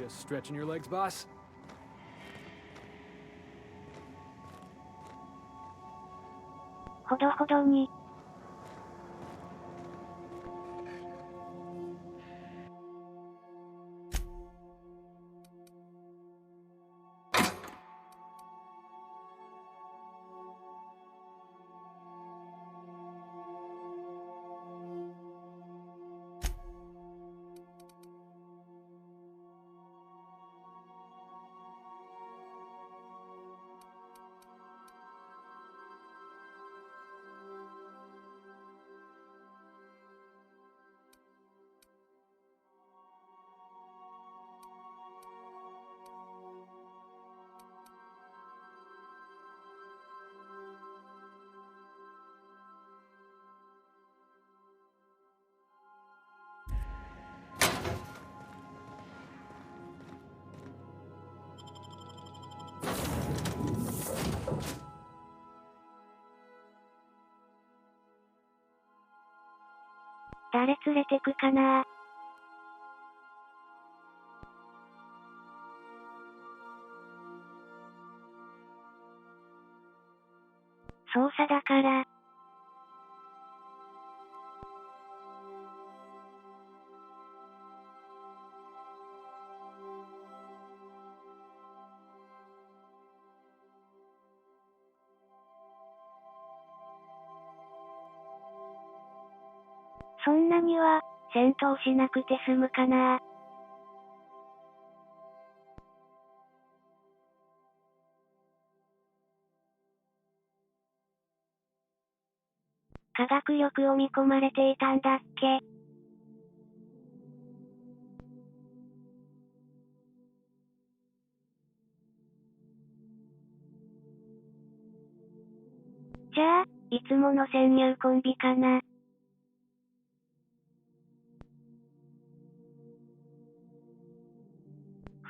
Just stretching your legs, boss? ほどほどに。誰連れてくかな。捜査だから。そんなには、戦闘しなくて済むかな。科学力を見込まれていたんだっけ。じゃあ、いつもの潜入コンビかな。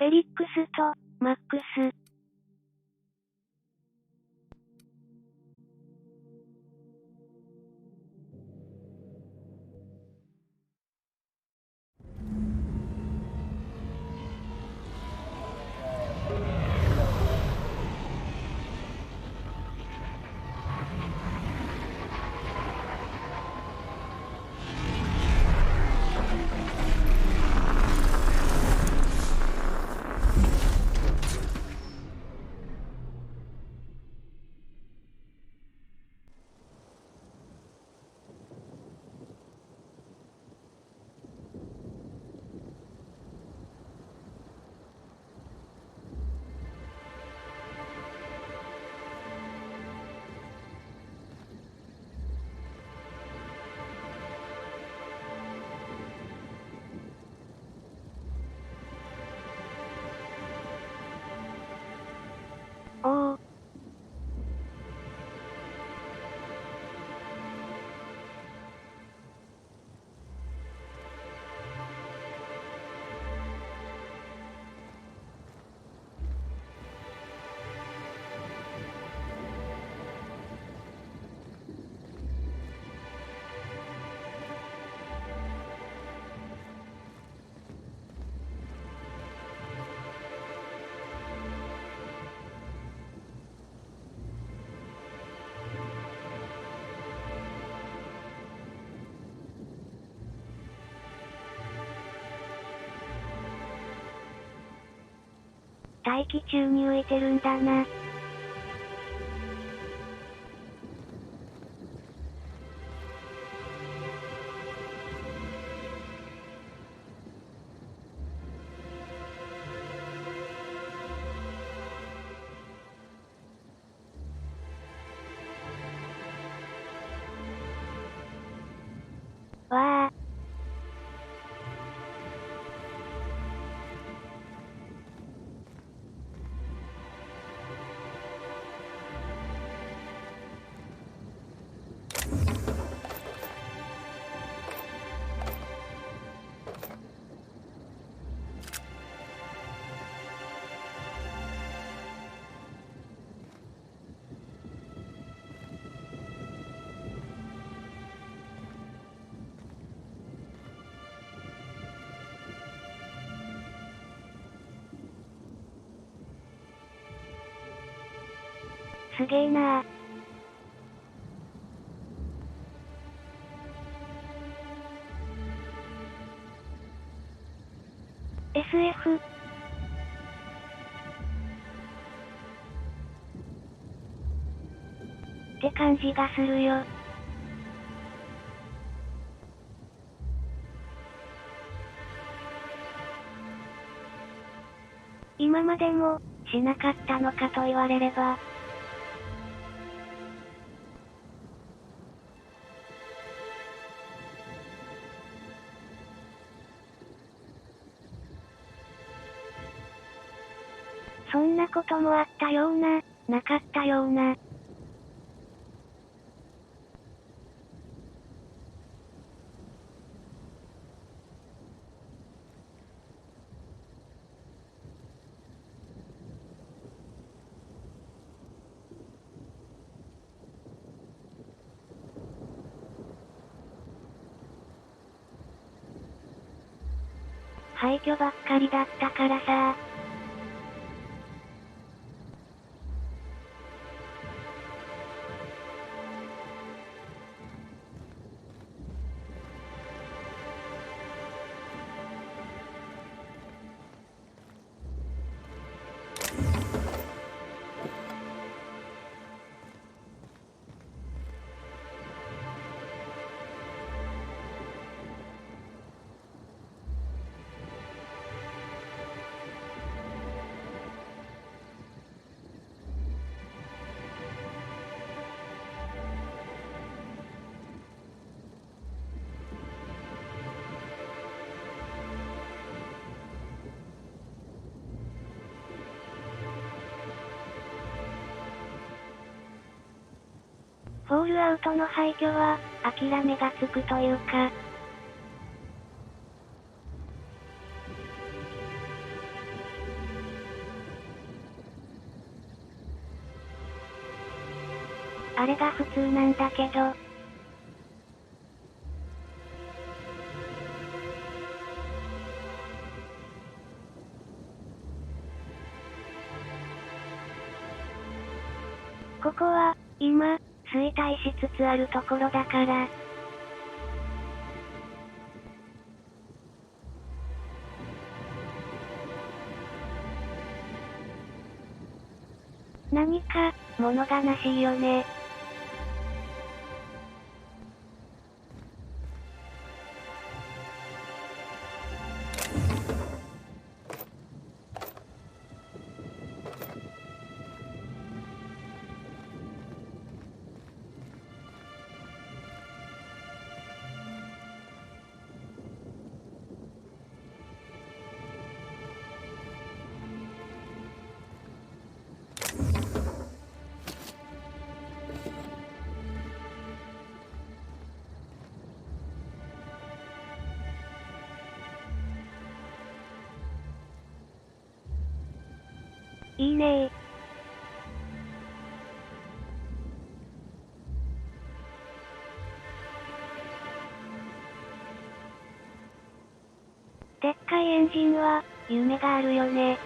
フェリックスと、マックス。おお。大気中に浮いてるんだな。わあ。すげーなー。SF。って感じがするよ。今までも、しなかったのかと言われれば。そんなこともあったような、なかったような。廃墟ばっかりだったからさ。フォールアウトの廃墟は、諦めがつくというか。あれが普通なんだけど。ここは、今、衰退しつつあるところだから。何か、物悲しいよね。いいねー。でっかいエンジンは、夢があるよね。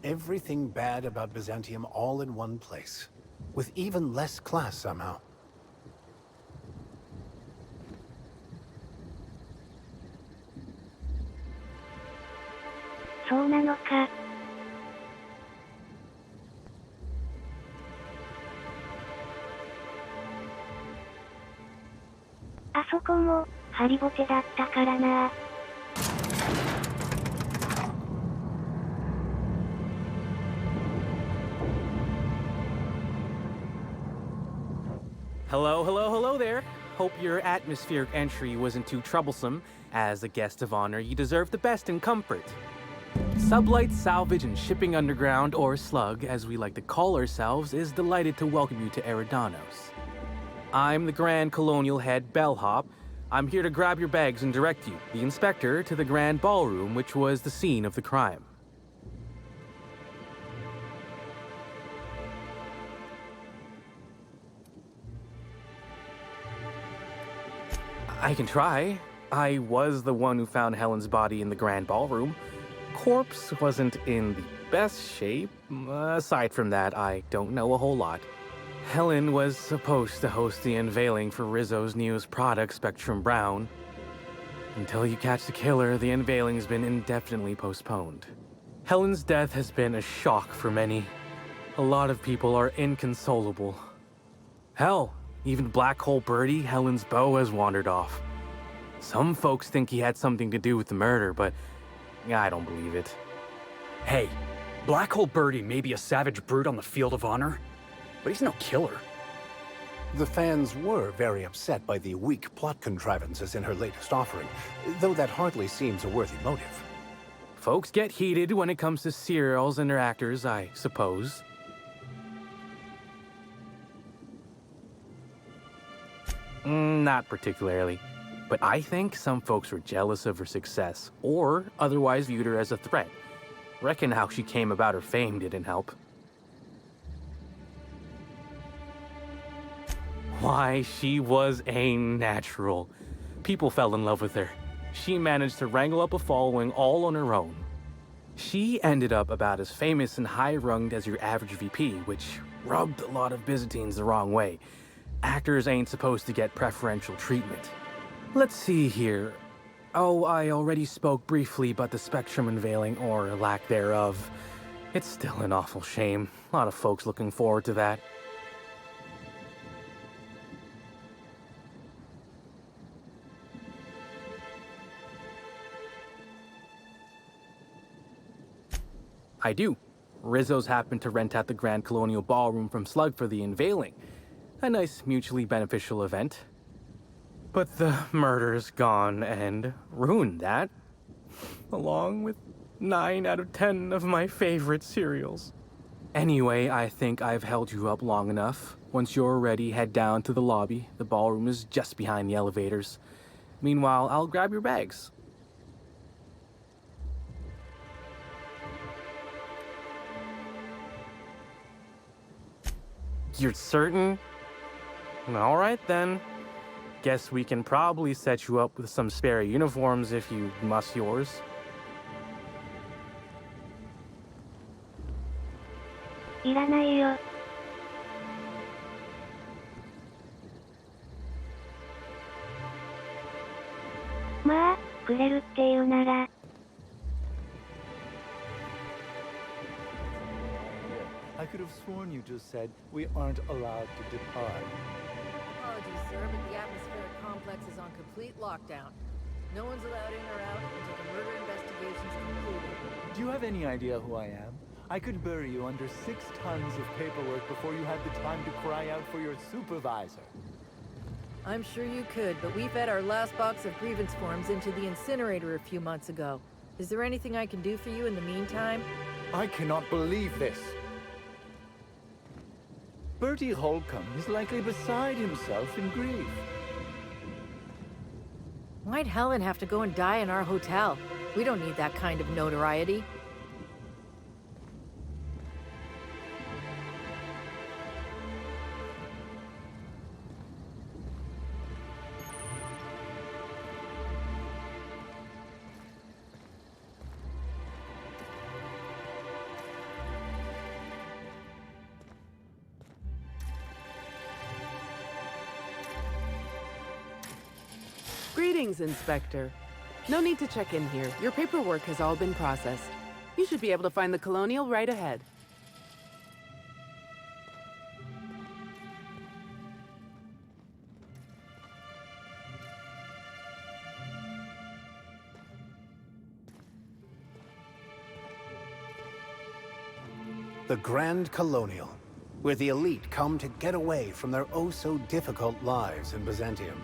Everything bad about Byzantium all in one place, with even less class somehow. そうなのか。あそこも、ハリボテだったからな。Hello, hello, hello there. Hope your atmospheric entry wasn't too troublesome. As a guest of honor, you deserve the best in comfort. Sublight Salvage and Shipping Underground, or Slug, as we like to call ourselves, is delighted to welcome you to Eridanos. I'm the Grand Colonial Head Bellhop. I'm here to grab your bags and direct you, the inspector, to the Grand Ballroom, which was the scene of the crime. I can try. I was the one who found Helen's body in the Grand Ballroom. Corpse wasn't in the best shape. Aside from that, I don't know a whole lot. Helen was supposed to host the unveiling for Rizzo's newest product, Spectrum Brown. Until you catch the killer, the unveiling's been indefinitely postponed. Helen's death has been a shock for many. A lot of people are inconsolable. Hell, even Black Hole Birdie, Helen's beau, has wandered off. Some folks think he had something to do with the murder, but I don't believe it. Hey, Black Hole Birdie may be a savage brute on the field of honor, but he's no killer. The fans were very upset by the weak plot contrivances in her latest offering, though that hardly seems a worthy motive. Folks get heated when it comes to serials and their actors, I suppose. Not particularly. But I think some folks were jealous of her success, or otherwise viewed her as a threat. Reckon how she came about her fame didn't help. Why, she was a natural. People fell in love with her. She managed to wrangle up a following all on her own. She ended up about as famous and high-runged as your average VP, which rubbed a lot of Byzantines the wrong way. Actors ain't supposed to get preferential treatment. Let's see here. Oh, I already spoke briefly about the Spectrum unveiling, or lack thereof. It's still an awful shame. A lot of folks looking forward to that. I do. Rizzo's happened to rent out the Grand Colonial Ballroom from Slug for the unveiling. A nice mutually beneficial event. But the murder's gone and ruined that, along with 9 out of 10 of my favorite cereals. Anyway, I think I've held you up long enough. Once you're ready, head down to the lobby. The ballroom is just behind the elevators. Meanwhile, I'll grab your bags. You're certain? All right then. Guess we can probably set you up with some spare uniforms if you must yours. いらないよ。まあ、くれるっていうなら。I could have sworn you just said we aren't allowed to depart. Apologies, sir, but the atmospheric complex is on complete lockdown. No one's allowed in or out until the murder investigation's concluded. Do you have any idea who I am? I could bury you under 6 tons of paperwork before you had the time to cry out for your supervisor. I'm sure you could, but we fed our last box of grievance forms into the incinerator a few months ago. Is there anything I can do for you in the meantime? I cannot believe this. Bertie Holcomb is likely beside himself in grief. Why'd Helen have to go and die in our hotel? We don't need that kind of notoriety. Greetings, Inspector. No need to check in here. Your paperwork has all been processed. You should be able to find the Colonial right ahead. The Grand Colonial, where the elite come to get away from their oh-so-difficult lives in Byzantium.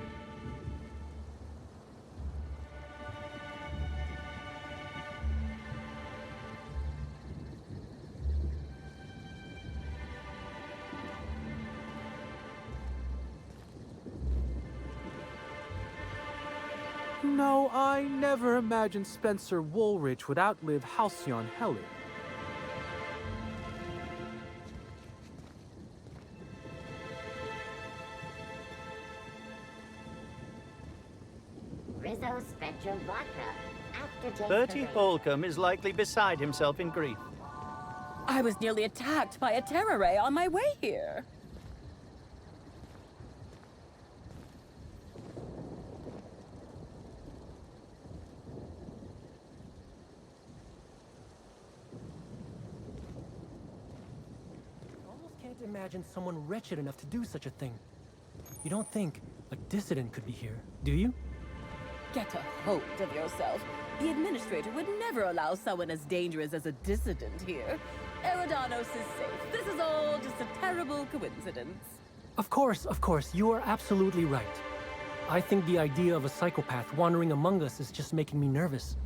No, I never imagined Spencer Woolridge would outlive Halcyon Helen. Rizzo Spectrum Vodka. Aftertaste. Bertie Holcomb is likely beside himself in grief. I was nearly attacked by a terror ray on my way here. Can't imagine someone wretched enough to do such a thing. You don't think a dissident could be here, do you? Get a hold of yourself. The administrator would never allow someone as dangerous as a dissident here. Eridanos is safe. This is all just a terrible coincidence. Of course, you are absolutely right. I think the idea of a psychopath wandering among us is just making me nervous.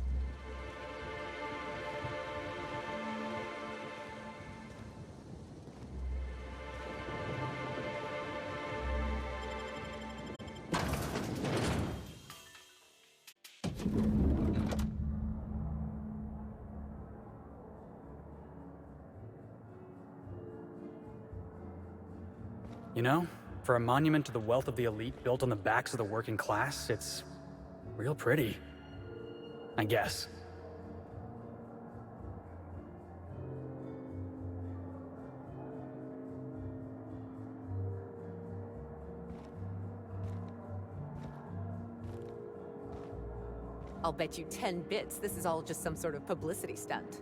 You know, for a monument to the wealth of the elite built on the backs of the working class, it's real pretty. I guess. I'll bet you 10 bits this is all just some sort of publicity stunt.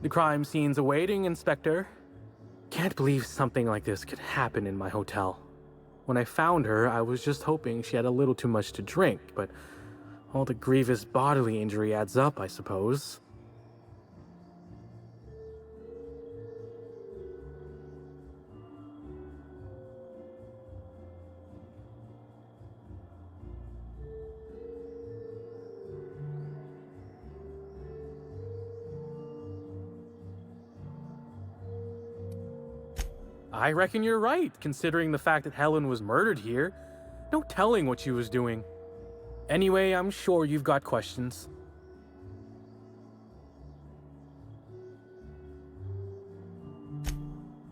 The crime scene's awaiting, Inspector. Can't believe something like this could happen in my hotel. When I found her, I was just hoping she had a little too much to drink, but all the grievous bodily injury adds up, I suppose. I reckon you're right, considering the fact that Helen was murdered here. No telling what she was doing. Anyway, I'm sure you've got questions.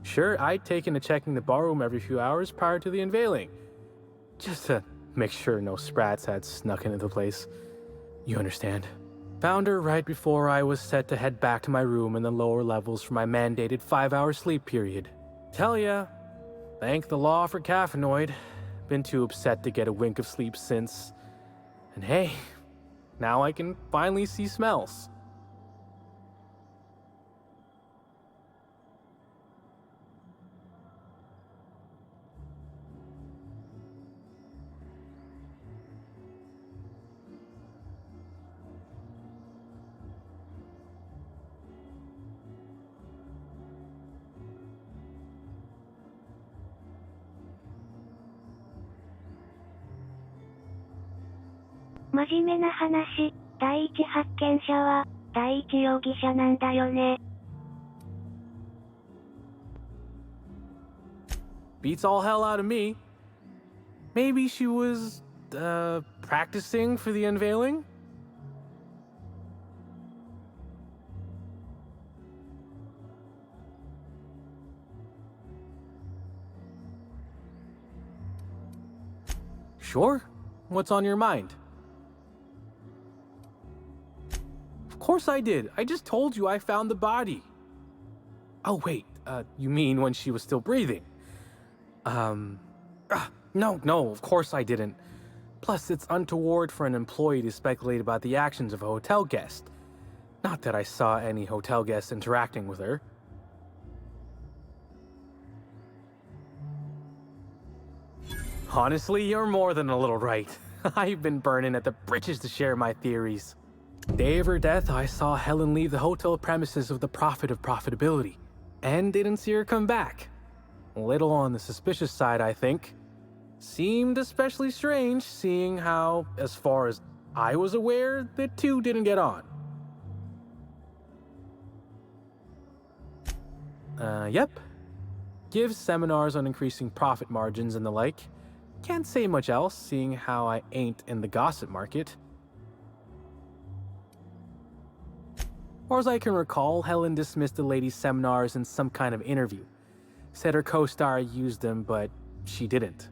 Sure, I'd taken to checking the ballroom every few hours prior to the unveiling. Just to make sure no sprats had snuck into the place. You understand. Found her right before I was set to head back to my room in the lower levels for my mandated 5-hour sleep period. Tell ya, thank the law for caffeinoid. Been too upset to get a wink of sleep since. And hey, now I can finally see smells.真面目な話、第一発見者は、第一容疑者なんだよね。Beats all hell out of me. Maybe she was, practicing for the unveiling? Sure. What's on your mind? Of course I did. I just told you I found the body. Oh, wait. You mean when she was still breathing? No, of course I didn't. Plus, it's untoward for an employee to speculate about the actions of a hotel guest. Not that I saw any hotel guests interacting with her. Honestly, you're more than a little right. I've been burning at the britches to share my theories. Day of her death, I saw Helen leave the hotel premises with the profit of profitability, and didn't see her come back. A little on the suspicious side, I think. Seemed especially strange, seeing how, as far as I was aware, the two didn't get on. Yep. Gives seminars on increasing profit margins and the like. Can't say much else, seeing how I ain't in the gossip market. Or as I can recall, Helen dismissed the lady's seminars in some kind of interview. Said her co-star used them, but she didn't.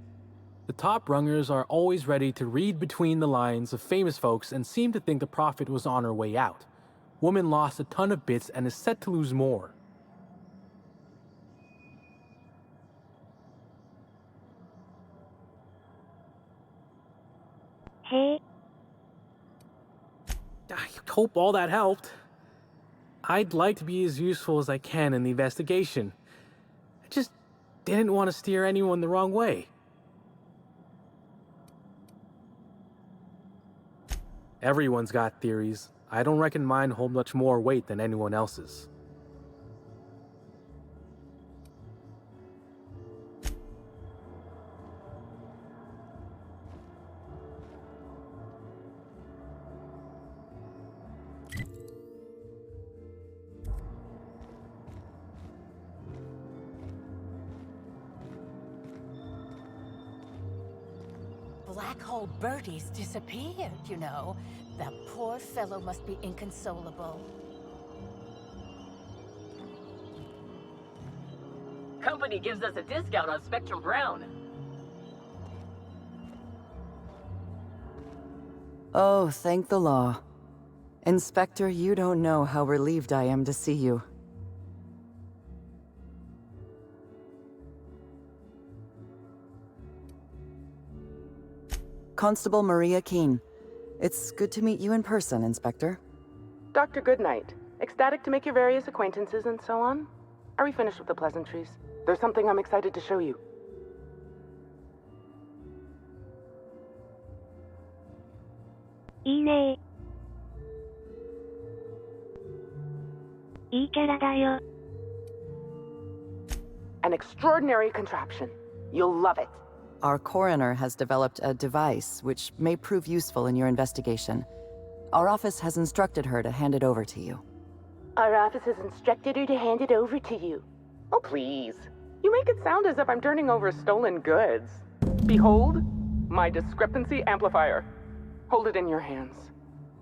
The top rungers are always ready to read between the lines of famous folks and seem to think the prophet was on her way out. Woman lost a ton of bits and is set to lose more. Hey. I hope all that helped. I'd like to be as useful as I can in the investigation. I just didn't want to steer anyone the wrong way. Everyone's got theories. I don't reckon mine hold much more weight than anyone else's. Black hole Bertie's disappeared, you know. That poor fellow must be inconsolable. Company gives us a discount on Spectrum Brown. Oh, thank the law. Inspector, you don't know how relieved I am to see you. Constable Maria Keene. It's good to meet you in person, Inspector. Dr. Goodnight. Ecstatic to make your various acquaintances and so on. Are we finished with the pleasantries? There's something I'm excited to show you.いいね。いいキャラだよ。 An extraordinary contraption. You'll love it. Our coroner has developed a device which may prove useful in your investigation. Our office has instructed her to hand it over to you. Our office has instructed her to hand it over to you. Oh, please. You make it sound as if I'm turning over stolen goods. Behold, my discrepancy amplifier. Hold it in your hands.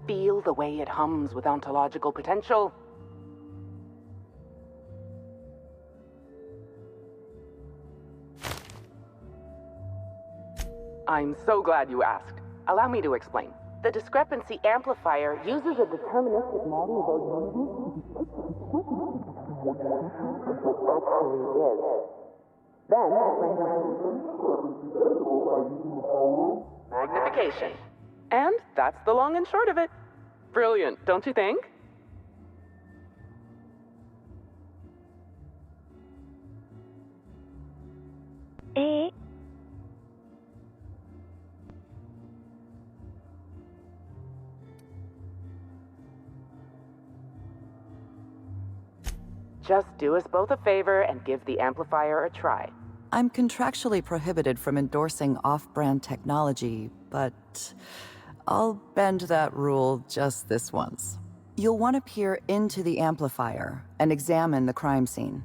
Feel the way it hums with ontological potential. I'm so glad you asked. Allow me to explain. The discrepancy amplifier uses a deterministic model of our universe actually is. Then, magnification. And that's the long and short of it. Brilliant, don't you think? Just do us both a favor and give the amplifier a try. I'm contractually prohibited from endorsing off-brand technology, but I'll bend that rule just this once. You'll want to peer into the amplifier and examine the crime scene.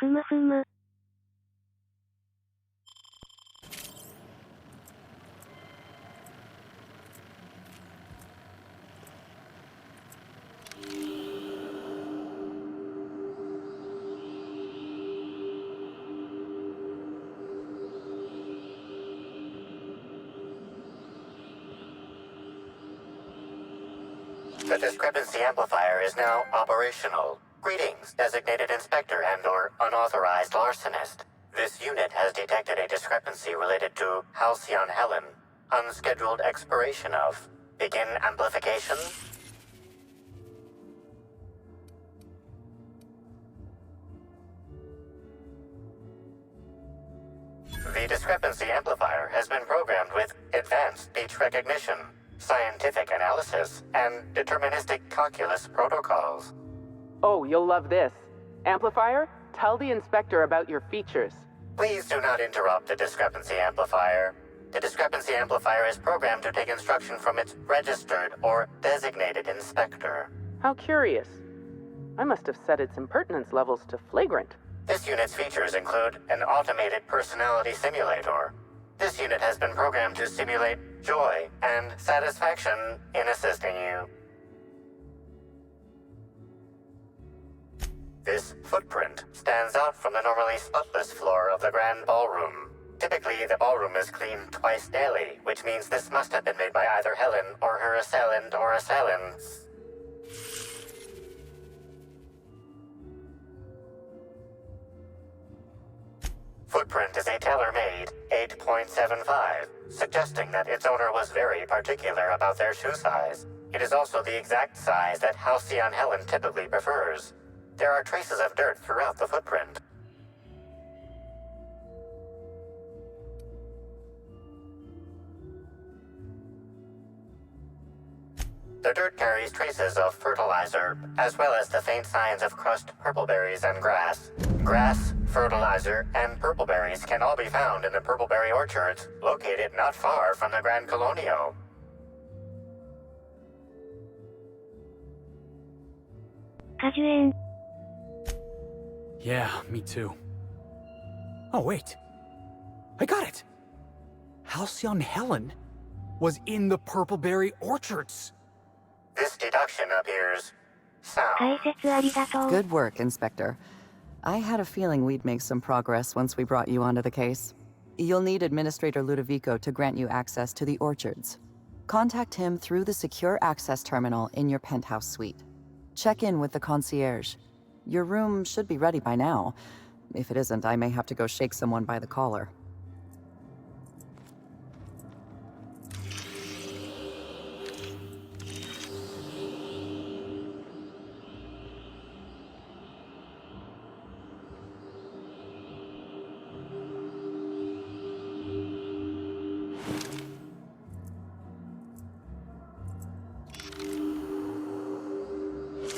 ふむふむ。The discrepancy amplifier is now operational. Greetings, designated inspector and/or unauthorized larcenist. This unit has detected a discrepancy related to Halcyon Helen. Unscheduled expiration of. Begin amplification. The discrepancy amplifier has been programmed with advanced speech recognition, scientific analysis, and deterministic calculus protocols. Oh, you'll love this. Amplifier, tell the inspector about your features. Please do not interrupt the discrepancy amplifier. The discrepancy amplifier is programmed to take instruction from its registered or designated inspector. How curious. I must have set its impertinence levels to flagrant. This unit's features include an automated personality simulator. This unit has been programmed to simulate joy and satisfaction in assisting you. This footprint stands out from the normally spotless floor of the grand ballroom. Typically, the ballroom is cleaned twice daily, which means this must have been made by either Helen or her assailant or assailants. Footprint is a tailor-made 8.75, suggesting that its owner was very particular about their shoe size. It is also the exact size that Halcyon Helen typically prefers. There are traces of dirt throughout the footprint. The dirt carries traces of fertilizer, as well as the faint signs of crushed purpleberries and grass. Grass, fertilizer, and purpleberries can all be found in the purpleberry orchards, located not far from the Grand Colonio. Kajuin. Yeah, me too. Oh, wait. I got it! Halcyon Helen was in the purpleberry orchards. This deduction appears sound. Good work, Inspector. I had a feeling we'd make some progress once we brought you onto the case. You'll need Administrator Ludovico to grant you access to the orchards. Contact him through the secure access terminal in your penthouse suite. Check in with the concierge. Your room should be ready by now. If it isn't, I may have to go shake someone by the collar.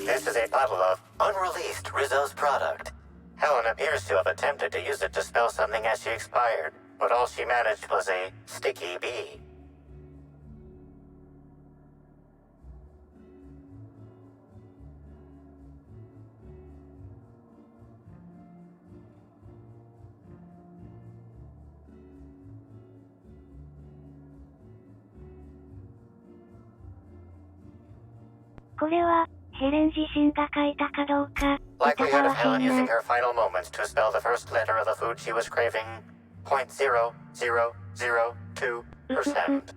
This is a bottle of unreleased Rizzo's product. Helen appears to have attempted to use it to spell something as she expired, but all she managed was a sticky bee. Likelihood of Helen using her final moments to spell the first letter of the food she was craving, 0.0002%.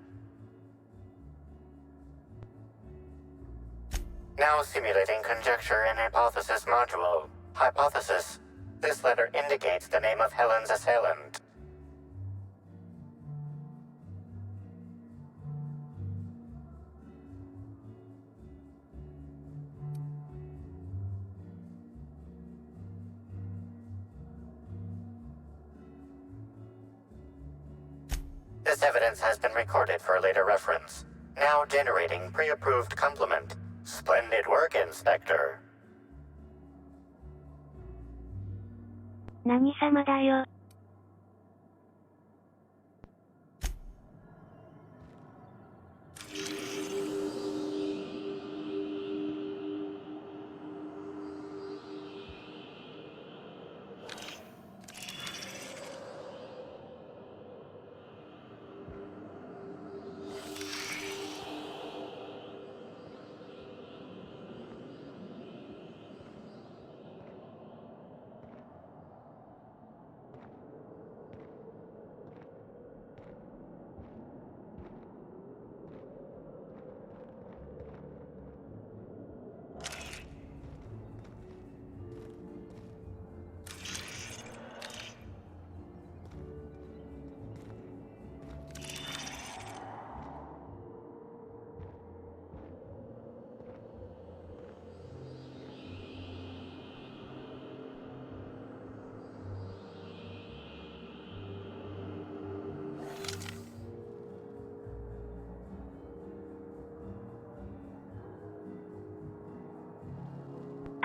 Now simulating conjecture and hypothesis module. Hypothesis. This letter indicates the name of Helen's assailant. This evidence has been recorded for later reference. Now generating pre-approved complement. Splendid work, Inspector. 何様だよ。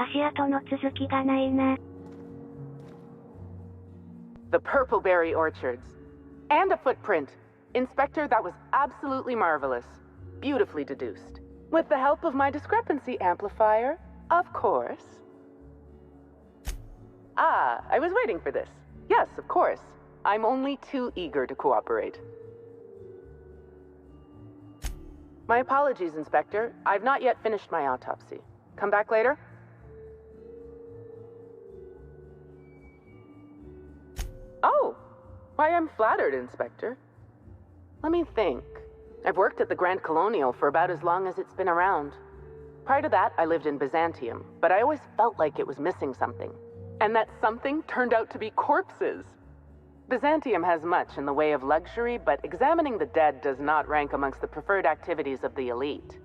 足跡の続きがないな。The Purpleberry Orchards. And a footprint. Inspector, that was absolutely marvelous. Beautifully deduced. With the help of my discrepancy amplifier, of course. Ah, I was waiting for this. Yes, of course. I'm only too eager to cooperate. My apologies, Inspector. I've not yet finished my autopsy. Come back later? Oh! Why, I'm flattered, Inspector. Let me think. I've worked at the Grand Colonial for about as long as it's been around. Prior to that, I lived in Byzantium, but I always felt like it was missing something. And that something turned out to be corpses. Byzantium has much in the way of luxury, but examining the dead does not rank amongst the preferred activities of the elite.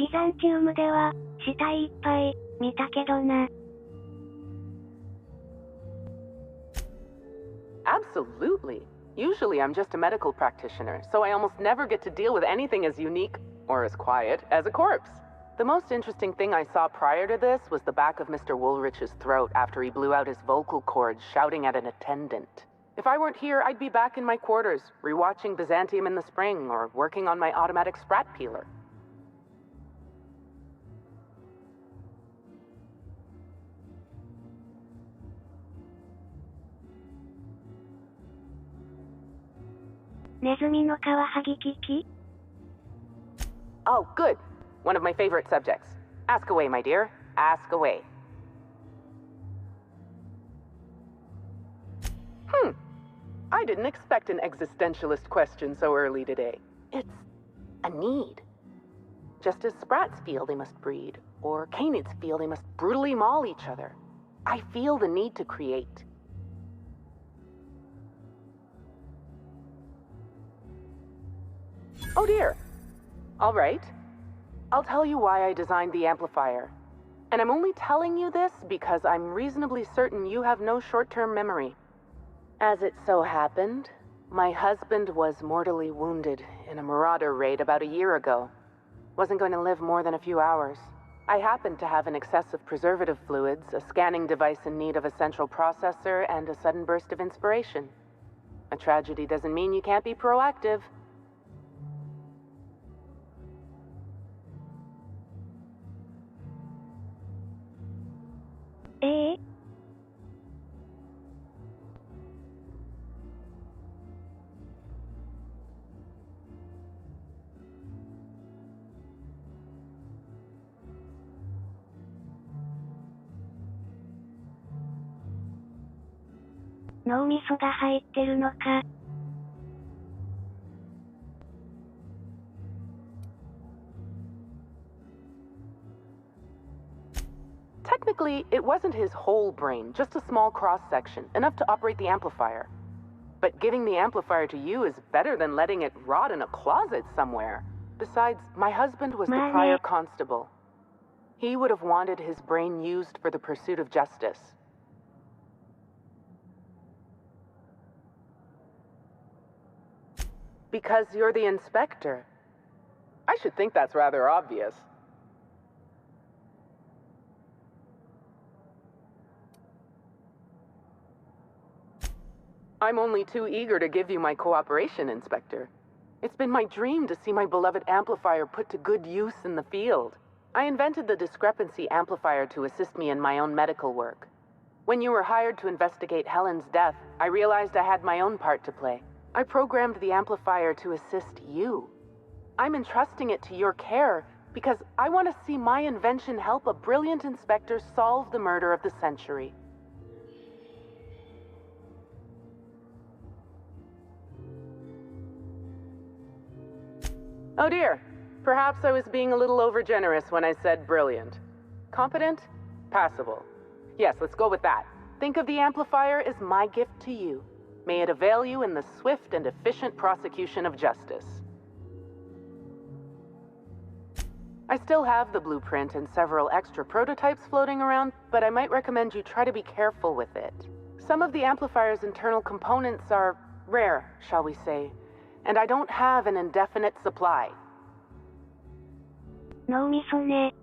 Byzantium では死体いっぱい見たけどな。Absolutely. Usually I'm just a medical practitioner, so I almost never get to deal with anything as unique, or as quiet, as a corpse. The most interesting thing I saw prior to this was the back of Mr. Woolrich's throat after he blew out his vocal cords shouting at an attendant. If I weren't here, I'd be back in my quarters, rewatching Byzantium in the spring, or working on my automatic sprat peeler. Oh, good. One of my favorite subjects. Ask away, my dear. Ask away. I didn't expect an existentialist question so early today. It's a need. Just as sprats feel they must breed, or canids feel they must brutally maul each other, I feel the need to create. Oh dear. All right. I'll tell you why I designed the amplifier. And I'm only telling you this because I'm reasonably certain you have no short-term memory. As it so happened, my husband was mortally wounded in a marauder raid about a year ago. Wasn't going to live more than a few hours. I happened to have an excess of preservative fluids, a scanning device in need of a central processor, and a sudden burst of inspiration. A tragedy doesn't mean you can't be proactive. Eh?脳みそが入ってるのか。Technically, it wasn't his whole brain, just a small cross-section, enough to operate the amplifier. But giving the amplifier to you is better than letting it rot in a closet somewhere. Besides, my husband was the prior constable. He would have wanted his brain used for the pursuit of justice. Because you're the inspector. I should think that's rather obvious. I'm only too eager to give you my cooperation, Inspector. It's been my dream to see my beloved amplifier put to good use in the field. I invented the discrepancy amplifier to assist me in my own medical work. When you were hired to investigate Helen's death, I realized I had my own part to play. I programmed the amplifier to assist you. I'm entrusting it to your care because I want to see my invention help a brilliant inspector solve the murder of the century. Oh dear. Perhaps I was being a little overgenerous when I said brilliant. Competent? Passable. Yes, let's go with that. Think of the amplifier as my gift to you. May it avail you in the swift and efficient prosecution of justice. I still have the blueprint and several extra prototypes floating around, but I might recommend you try to be careful with it. Some of the amplifier's internal components are rare, shall we say, and I don't have an indefinite supply. 脳みそね。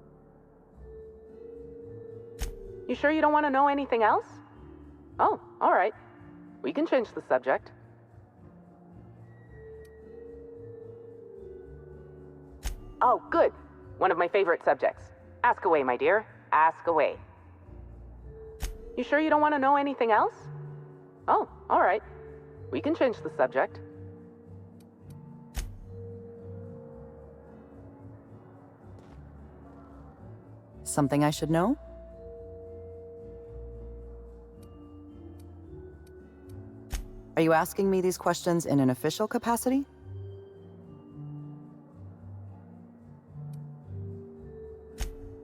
You sure you don't want to know anything else? Oh, all right. We can change the subject. Oh, good. One of my favorite subjects. Ask away, my dear. Ask away. You sure you don't want to know anything else? Oh, all right. We can change the subject. Something I should know? Are you asking me these questions in an official capacity?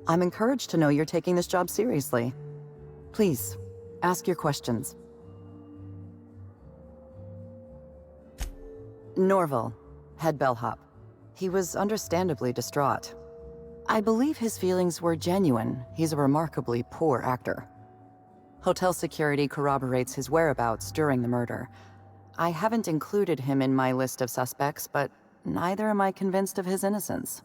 I'm encouraged to know you're taking this job seriously. Please, ask your questions. Norval, head bellhop. He was understandably distraught. I believe his feelings were genuine. He's a remarkably poor actor. Hotel security corroborates his whereabouts during the murder. I haven't included him in my list of suspects, but neither am I convinced of his innocence.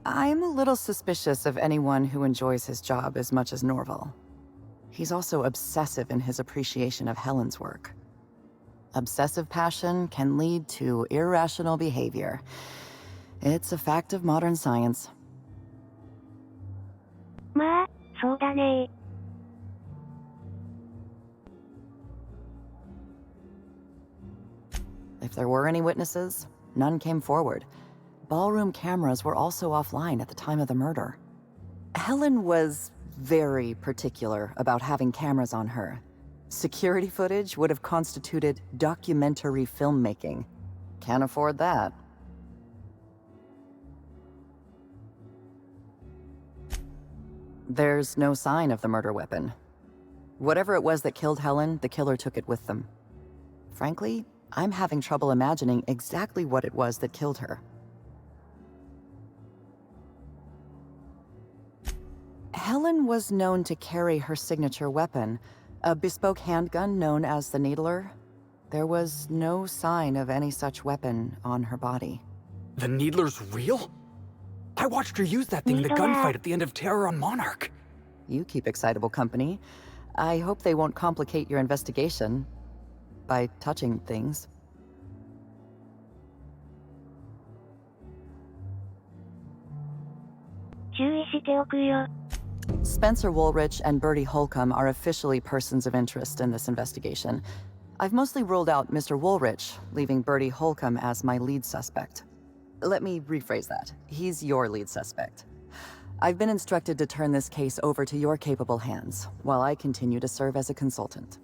I'm a little suspicious of anyone who enjoys his job as much as Norval. He's also obsessive in his appreciation of Helen's work. Obsessive passion can lead to irrational behavior. It's a fact of modern science. まあ、そうだね。 If there were any witnesses, none came forward. Ballroom cameras were also offline at the time of the murder. Helen was very particular about having cameras on her. Security footage would have constituted documentary filmmaking. Can't afford that. There's no sign of the murder weapon. Whatever it was that killed Helen, the killer took it with them. Frankly, I'm having trouble imagining exactly what it was that killed her. Helen was known to carry her signature weapon, a bespoke handgun known as the Needler. There was no sign of any such weapon on her body. The Needler's real? I watched her use that thing in the gunfight at the end of Terror on Monarch. You keep excitable company. I hope they won't complicate your investigation by touching things. Spencer Woolrich and Bertie Holcomb are officially persons of interest in this investigation. I've mostly ruled out Mr. Woolrich, leaving Bertie Holcomb as my lead suspect. Let me rephrase that. He's your lead suspect. I've been instructed to turn this case over to your capable hands, while I continue to serve as a consultant.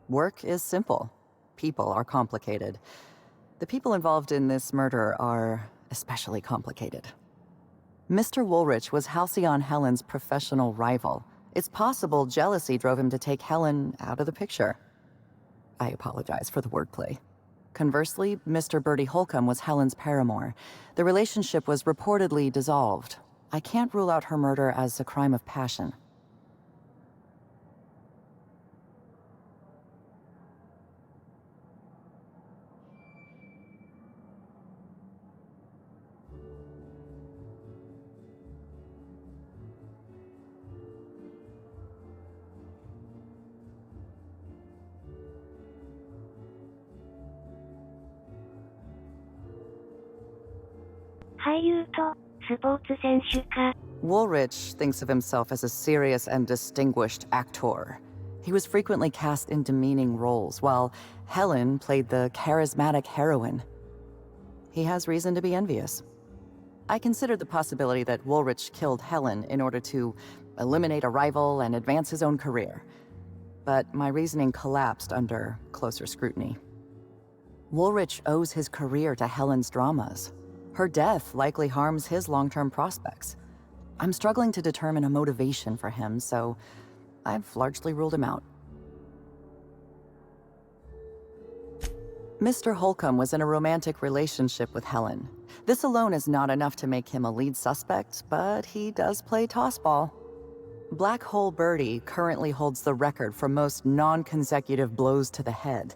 Work is simple. People are complicated. The people involved in this murder are especially complicated. Mr. Woolrich was Halcyon Helen's professional rival. It's possible jealousy drove him to take Helen out of the picture. I apologize for the wordplay. Conversely, Mr. Bertie Holcomb was Helen's paramour. The relationship was reportedly dissolved. I can't rule out her murder as a crime of passion. Woolrich thinks of himself as a serious and distinguished actor. He was frequently cast in demeaning roles, while Helen played the charismatic heroine. He has reason to be envious. I considered the possibility that Woolrich killed Helen in order to eliminate a rival and advance his own career. But my reasoning collapsed under closer scrutiny. Woolrich owes his career to Helen's dramas. Her death likely harms his long-term prospects. I'm struggling to determine a motivation for him, so I've largely ruled him out. Mr. Holcomb was in a romantic relationship with Helen. This alone is not enough to make him a lead suspect, but he does play tossball. Black Hole Birdie currently holds the record for most non-consecutive blows to the head.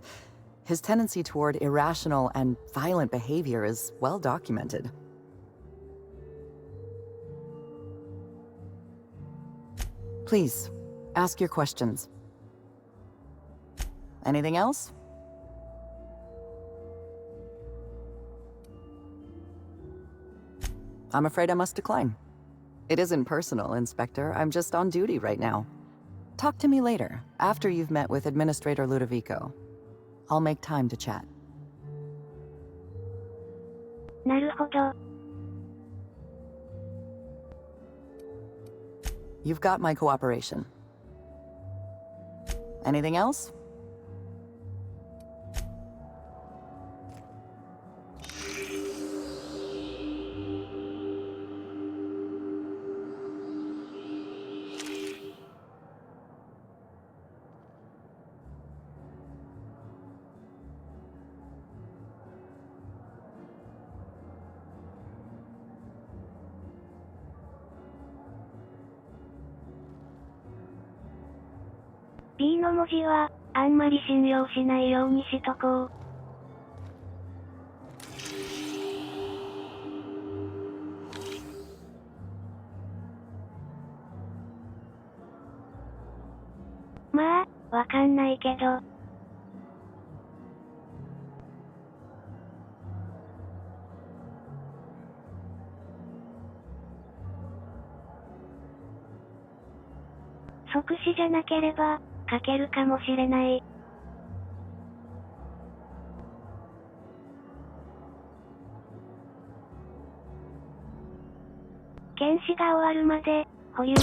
His tendency toward irrational and violent behavior is well documented. Please, ask your questions. Anything else? I'm afraid I must decline. It isn't personal, Inspector. I'm just on duty right now. Talk to me later, after you've met with Administrator Ludovico. I'll make time to chat. なるほど。 You've got my cooperation. Anything else? B の文字は、あんまり信用しないようにしとこう。まあ、わかんないけど。即死じゃなければ、書けるかもしれない。検視が終わるまで、保留。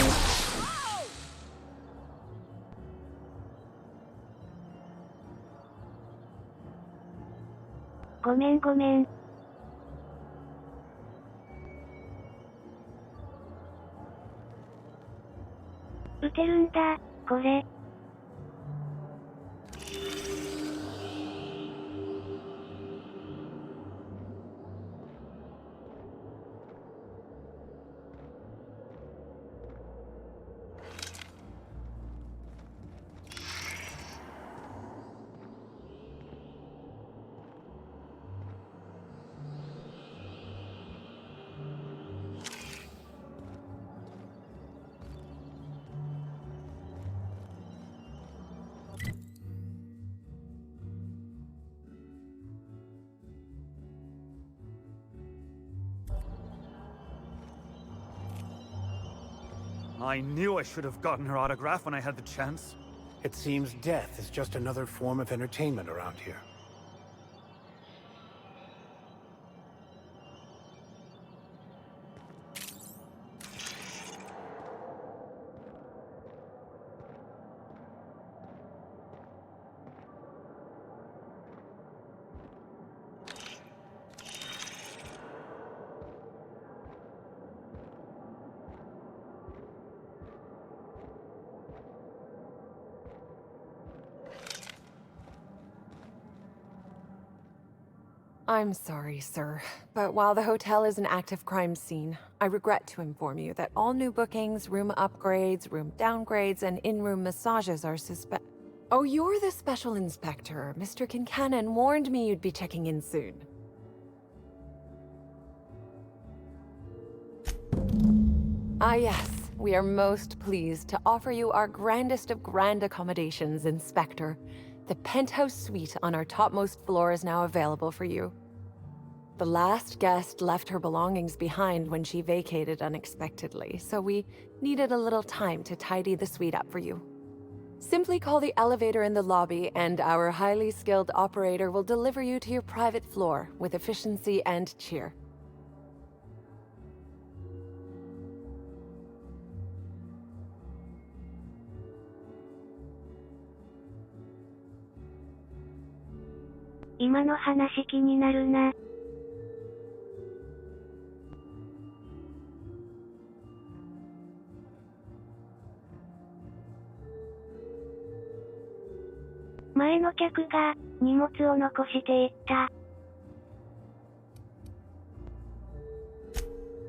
ごめんごめん。撃てるんだ、これ。I knew I should have gotten her autograph when I had the chance. It seems death is just another form of entertainment around here. I'm sorry, sir, but while the hotel is an active crime scene, I regret to inform you that all new bookings, room upgrades, room downgrades, and in-room massages are Oh, you're the special inspector. Mr. Kincannon warned me you'd be checking in soon. Ah, yes. We are most pleased to offer you our grandest of grand accommodations, Inspector. The penthouse suite on our topmost floor is now available for you. The last guest left her belongings behind when she vacated unexpectedly, so we needed a little time to tidy the suite up for you. Simply call the elevator in the lobby and our highly skilled operator will deliver you to your private floor with efficiency and cheer. Ima no hanashi気になるな。前の客が、荷物を残していった。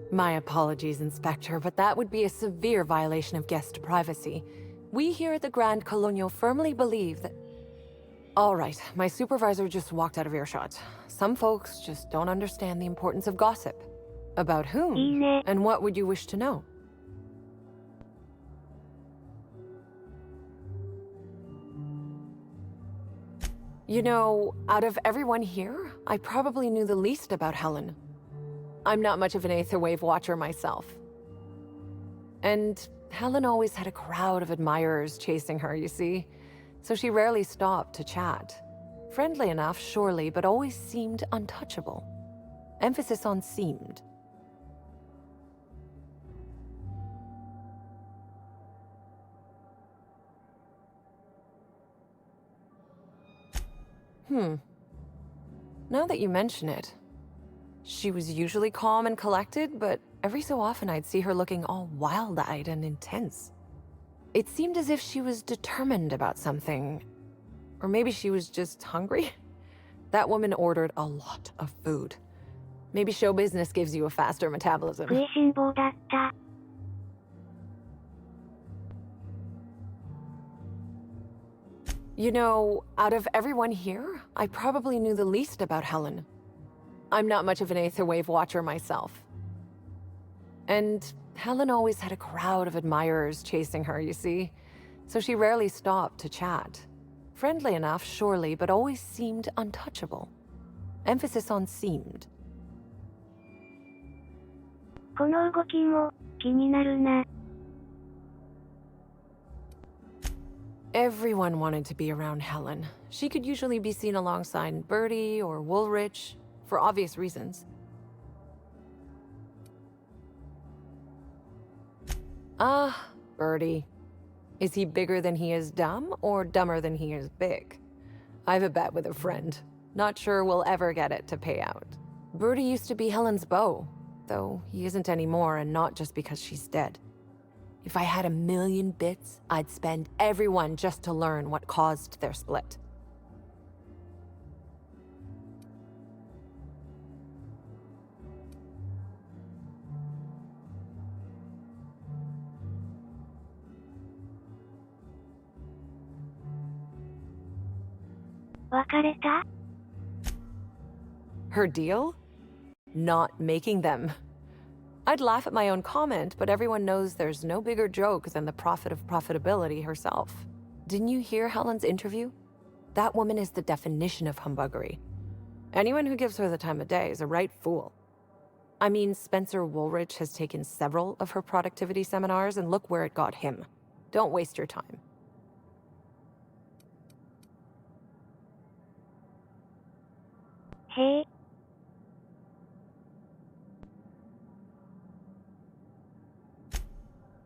My apologies, Inspector, but that would be a severe violation of guest privacy. We here at the Grand Colonial firmly believe that... All right, my supervisor just walked out of earshot. Some folks just don't understand the importance of gossip. About whom? And what would you wish to know? You know, out of everyone here, I probably knew the least about Helen. I'm not much of an Aether Wave watcher myself. And Helen always had a crowd of admirers chasing her, you see, so she rarely stopped to chat. Friendly enough, surely, but always seemed untouchable. Emphasis on seemed. Now that you mention it, she was usually calm and collected, but every so often I'd see her looking all wild-eyed and intense. It seemed as if she was determined about something. Or maybe she was just hungry? That woman ordered a lot of food. Maybe show business gives you a faster metabolism. You know, out of everyone here, I probably knew the least about Helen. I'm not much of an Aether Wave watcher myself. And Helen always had a crowd of admirers chasing her, you see, so she rarely stopped to chat. Friendly enough, surely, but always seemed untouchable. Emphasis on seemed. この動きも気になるな。Everyone wanted to be around Helen. She could usually be seen alongside Bertie or Woolrich, for obvious reasons. Bertie. Is he bigger than he is dumb, or dumber than he is big? I've a bet with a friend. Not sure we'll ever get it to pay out. Bertie used to be Helen's beau, though he isn't anymore, and not just because she's dead. If I had 1,000,000 bits, I'd spend every one just to learn what caused their split. Her deal? Not making them. I'd laugh at my own comment, but everyone knows there's no bigger joke than the prophet of profitability herself. Didn't you hear Helen's interview? That woman is the definition of humbuggery. Anyone who gives her the time of day is a right fool. I mean, Spencer Woolrich has taken several of her productivity seminars, and look where it got him. Don't waste your time. Hey.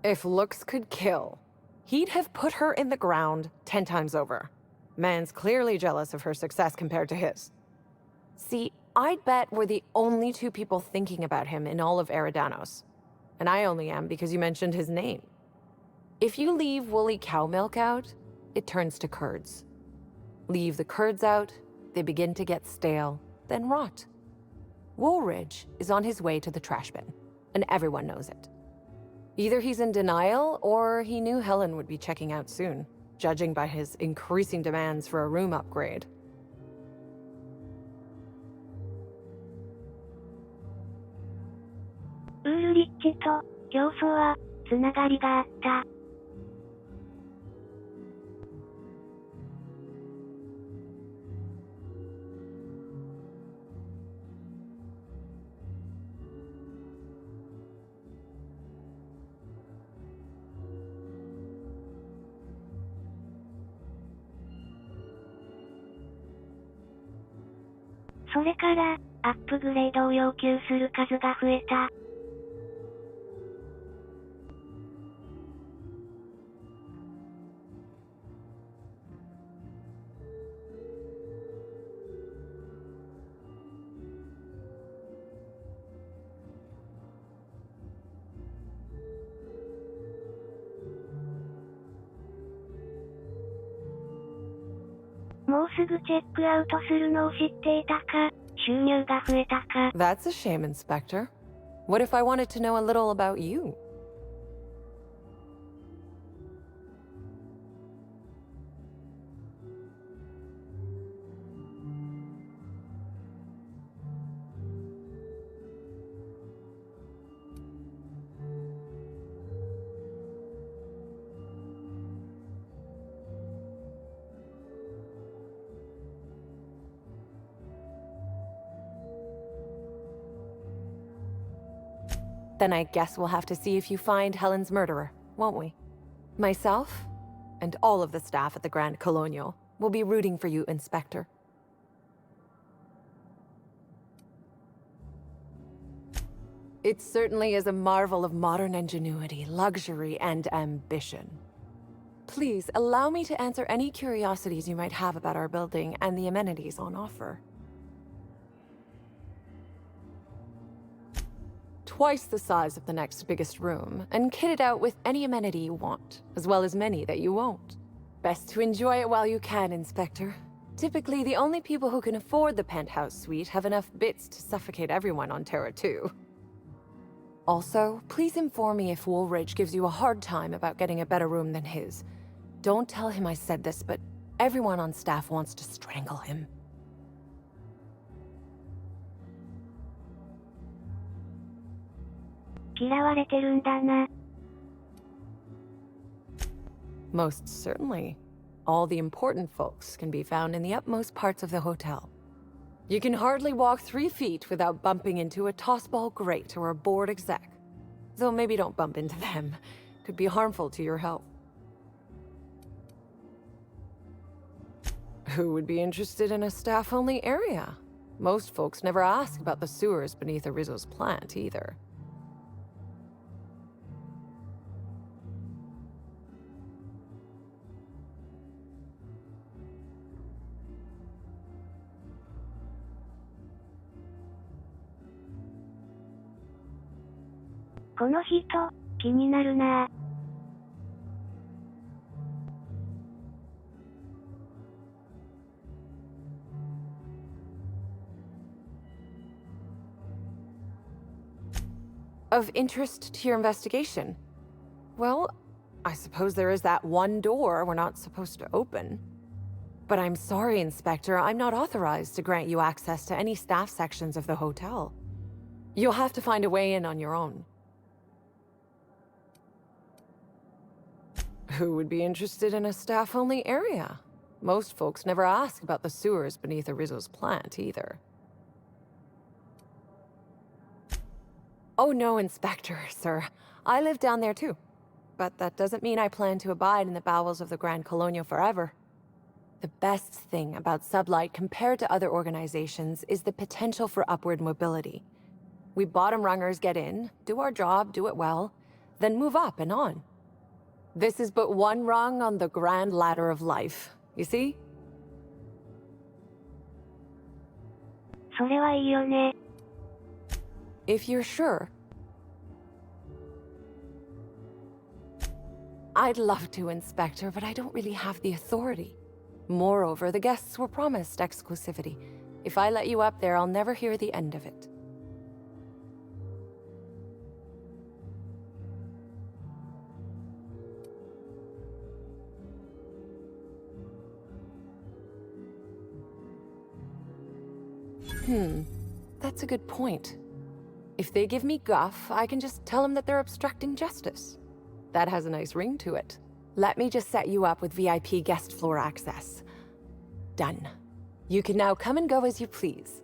If looks could kill, he'd have put her in the ground 10 times over. Man's clearly jealous of her success compared to his. See, I'd bet we're the only two people thinking about him in all of Eridanos. And I only am because you mentioned his name. If you leave woolly cow milk out, it turns to curds. Leave the curds out, they begin to get stale, then rot. Woolridge is on his way to the trash bin, and everyone knows it. Either he's in denial, or he knew Helen would be checking out soon, judging by his increasing demands for a room upgrade. Woolrich と競争はつながりがあった。それから、アップグレードを要求する数が増えた。もうすぐチェックアウトするのを知っていたか、収入が増えたか。That's a shame, Inspector. What if I wanted to know a little about you? Then I guess we'll have to see if you find Helen's murderer, won't we? Myself, and all of the staff at the Grand Colonial, will be rooting for you, Inspector. It certainly is a marvel of modern ingenuity, luxury, and ambition. Please, allow me to answer any curiosities you might have about our building and the amenities on offer. Twice the size of the next biggest room, and kitted out with any amenity you want, as well as many that you won't. Best to enjoy it while you can, Inspector. Typically, the only people who can afford the penthouse suite have enough bits to suffocate everyone on Terra 2. Also, please inform me if Woolridge gives you a hard time about getting a better room than his. Don't tell him I said this, but everyone on staff wants to strangle him. Most certainly. All the important folks can be found in the utmost parts of the hotel. You can hardly walk 3 feet without bumping into a tossball grate or a bored exec. Though maybe don't bump into them. Could be harmful to your health. Who would be interested in a staff-only area? Most folks never ask about the sewers beneath Rizzo's plant, either. Of interest to your investigation? Well, I suppose there is that one door we're not supposed to open. But I'm sorry, Inspector, I'm not authorized to grant you access to any staff sections of the hotel. You'll have to find a way in on your own. Who would be interested in a staff-only area? Most folks never ask about the sewers beneath Rizzo's plant, either. Oh no, Inspector, sir. I live down there too. But that doesn't mean I plan to abide in the bowels of the Grand Colonial forever. The best thing about Sublight compared to other organizations is the potential for upward mobility. We bottom rungers get in, do our job, do it well, then move up and on. This is but one rung on the grand ladder of life, you see? それはいいよね。 If you're sure. I'd love to, Inspector, but I don't really have the authority. Moreover, the guests were promised exclusivity. If I let you up there, I'll never hear the end of it. That's a good point. If they give me guff, I can just tell them that they're obstructing justice. That has a nice ring to it. Let me just set you up with VIP guest floor access. Done. You can now come and go as you please.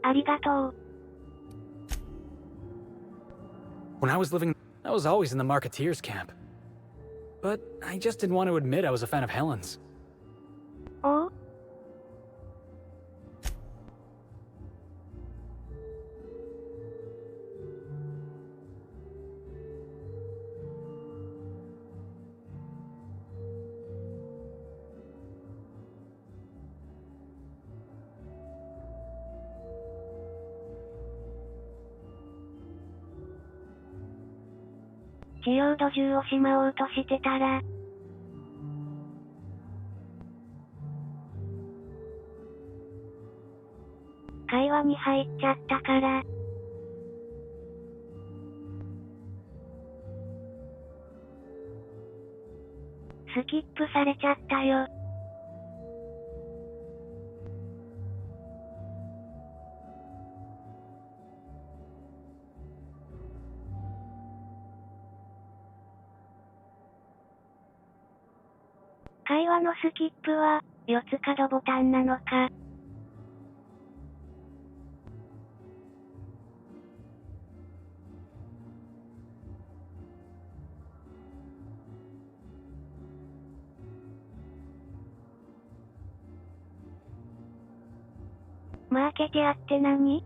Arigatou. When I was living, I was always in the Marketeers camp. But I just didn't want to admit I was a fan of Helen's. Oh? 治療土銃をしまおうとしてたら、会話に入っちゃったから。スキップされちゃったよ。会話のスキップは、四つ角ボタンなのか。マーケティアって何？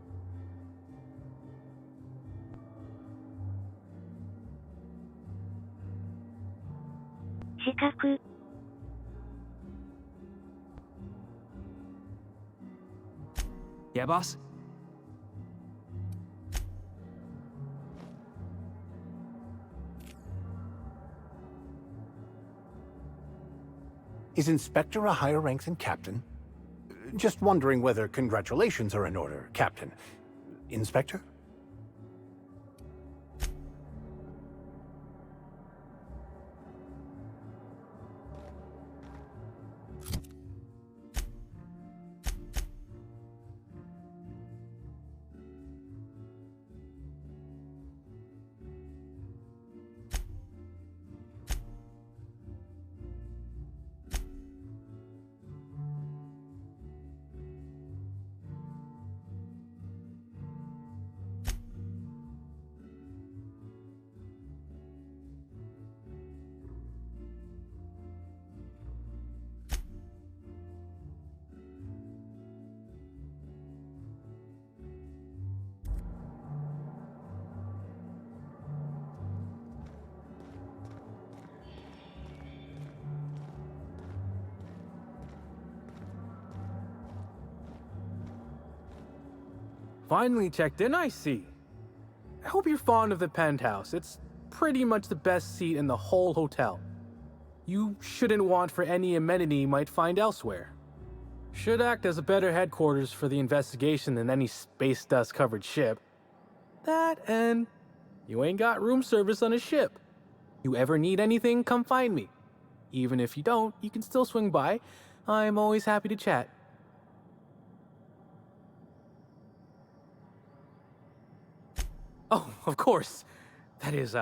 資格。Yeah, boss? Is Inspector a higher rank than Captain? Just wondering whether congratulations are in order, Captain. Inspector? Finally checked in, I see. I hope you're fond of the penthouse. It's pretty much the best seat in the whole hotel. You shouldn't want for any amenity you might find elsewhere. Should act as a better headquarters for the investigation than any space dust covered ship. That and you ain't got room service on a ship. You ever need anything, come find me. Even if you don't, you can still swing by. I'm always happy to chat. Oh, of course. That is,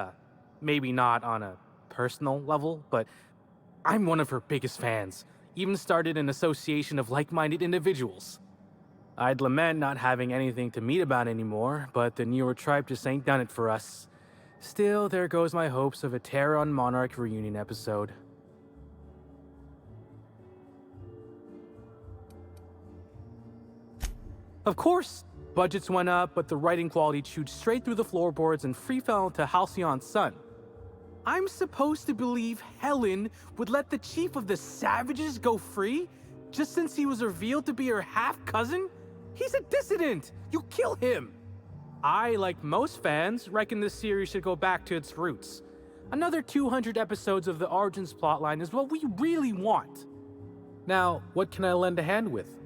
maybe not on a personal level, but I'm one of her biggest fans. Even started an association of like-minded individuals. I'd lament not having anything to meet about anymore, but the newer tribe just ain't done it for us. Still, there goes my hopes of a Terran Monarch reunion episode. Of course! Budgets went up, but the writing quality chewed straight through the floorboards and free fell into Halcyon's son. I'm supposed to believe Helen would let the chief of the savages go free? Just since he was revealed to be her half-cousin? He's a dissident! You kill him! I, like most fans, reckon this series should go back to its roots. Another 200 episodes of the Origins plotline is what we really want. Now, what can I lend a hand with?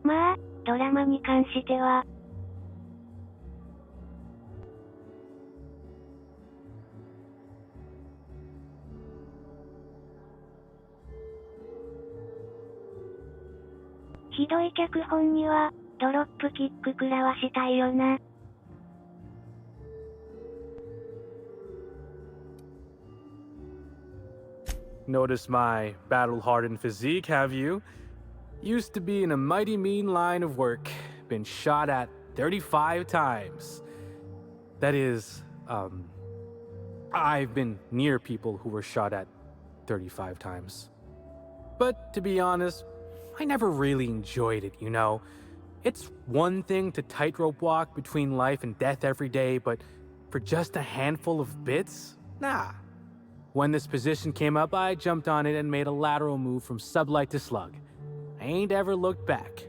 まあ、ドラマに関しては。ひどい脚本には、ドロップキック食らわしたいよな。Notice my battle-hardened physique, have you? Used to be in a mighty mean line of work. Been shot at 35 times. That is, I've been near people who were shot at 35 times. But to be honest, I never really enjoyed it, you know? It's one thing to tightrope walk between life and death every day, but for just a handful of bits? Nah. When this position came up, I jumped on it and made a lateral move from sublight to slug. I ain't ever looked back.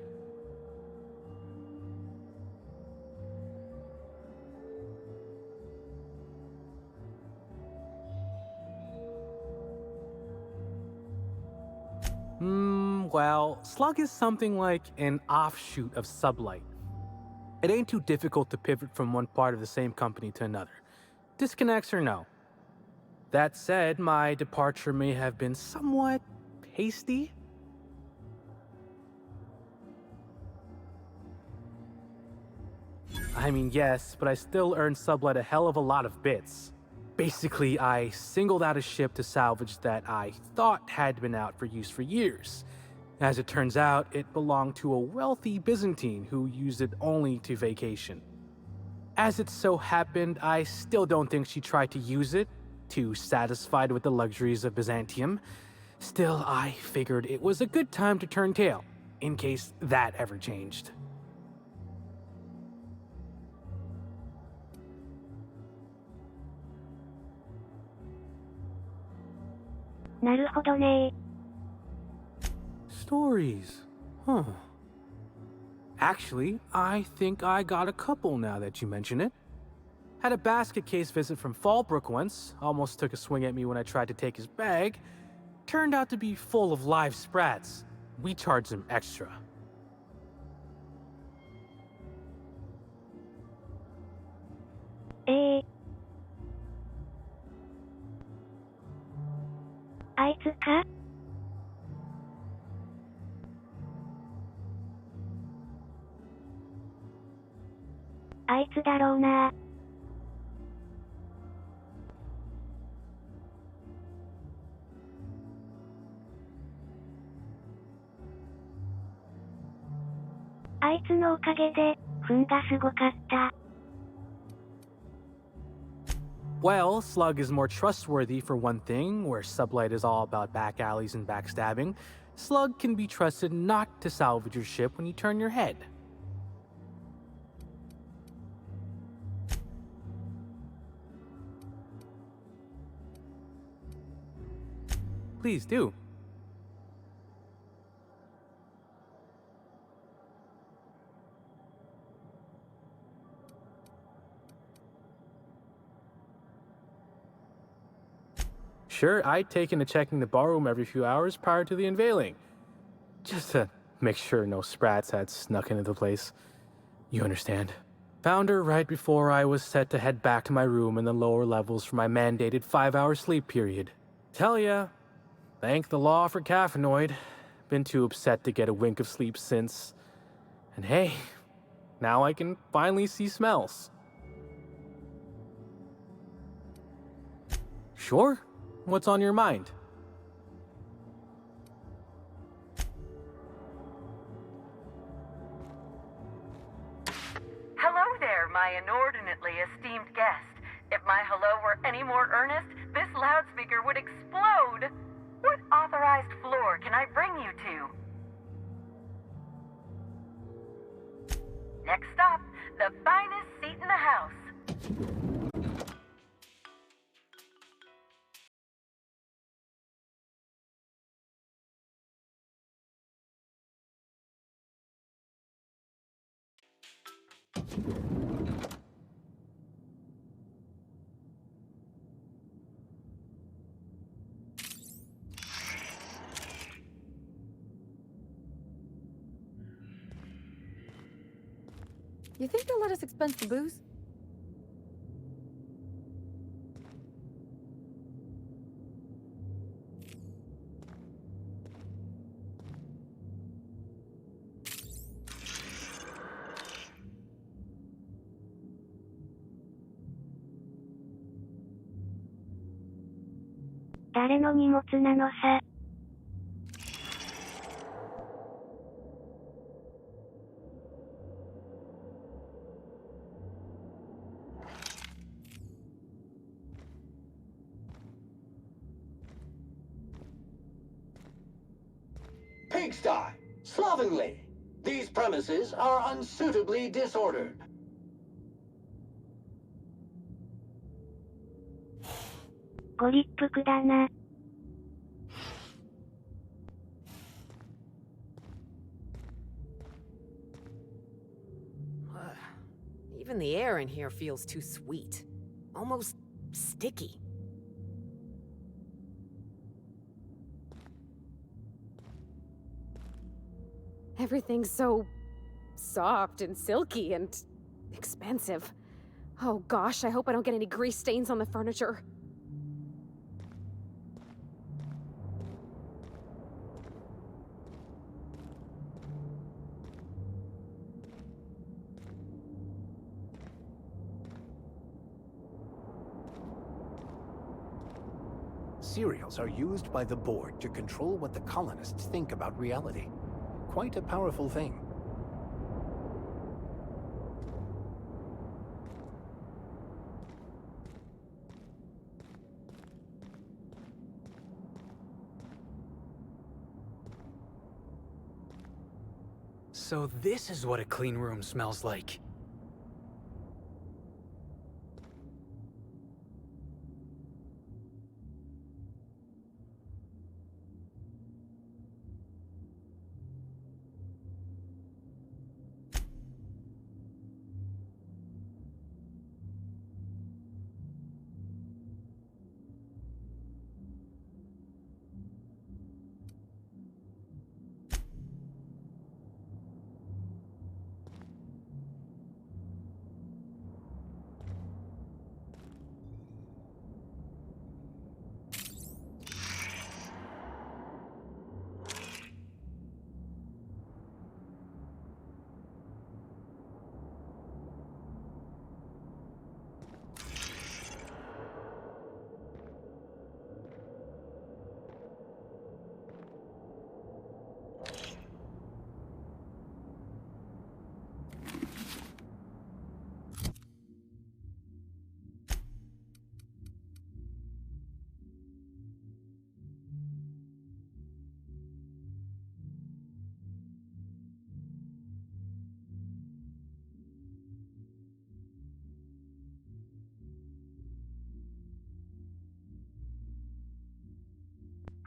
Well, Slug is something like an offshoot of Sublight. It ain't too difficult to pivot from one part of the same company to another. Disconnects or no. That said, my departure may have been somewhat hasty. I mean, yes, but I still earned Sublight a hell of a lot of bits. Basically, I singled out a ship to salvage that I thought had been out for use for years. As it turns out, it belonged to a wealthy Byzantine who used it only to vacation. As it so happened, I still don't think she tried to use it, too satisfied with the luxuries of Byzantium. Still, I figured it was a good time to turn tail, in case that ever changed. Stories. Huh. Actually, I think I got a couple now that you mention it. Had a basket case visit from Fallbrook once, almost took a swing at me when I tried to take his bag. Turned out to be full of live sprats. We charged him extra. Well, Slug is more trustworthy for one thing, where Sublight is all about back alleys and backstabbing. Slug can be trusted not to salvage your ship when you turn your head. Please do. Sure, I'd taken to checking the ballroom every few hours prior to the unveiling. Just to make sure no sprats had snuck into the place. You understand. Found her right before I was set to head back to my room in the lower levels for my mandated 5-hour sleep period. Tell ya, thank the law for caffeinoid. Been too upset to get a wink of sleep since. And hey, now I can finally see smells. Sure. What's on your mind? Hello there, my inordinately esteemed guest. If my hello were any more earnest, this loudspeaker would explode. What authorized floor can I bring you to? Next stop, the finest seat in the house. You think they'll let us expense the booze? Pigsty! Slovenly! These premises are unsuitably disordered. Even the air in here feels too sweet. Almost sticky. Everything's so soft and silky and expensive. Oh gosh, I hope I don't get any grease stains on the furniture. Serials are used by the board to control what the colonists think about reality. Quite a powerful thing. So this is what a clean room smells like.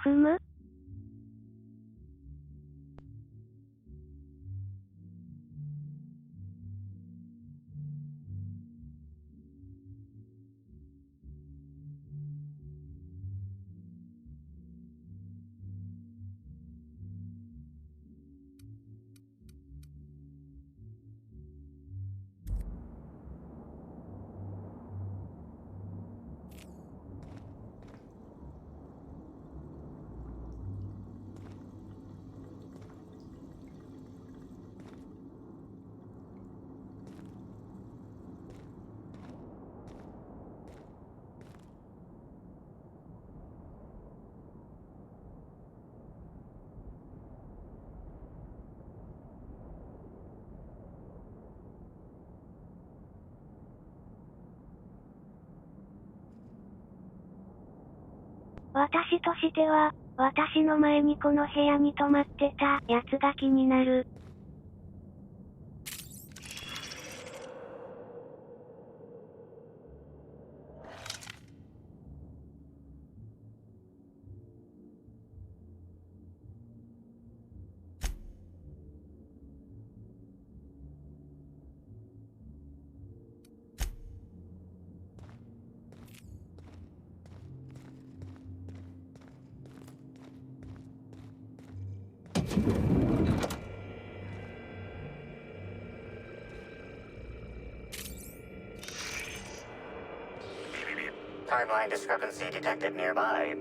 Huh?私としては、私の前にこの部屋に泊まってたやつが気になる。Timeline discrepancy detected nearby.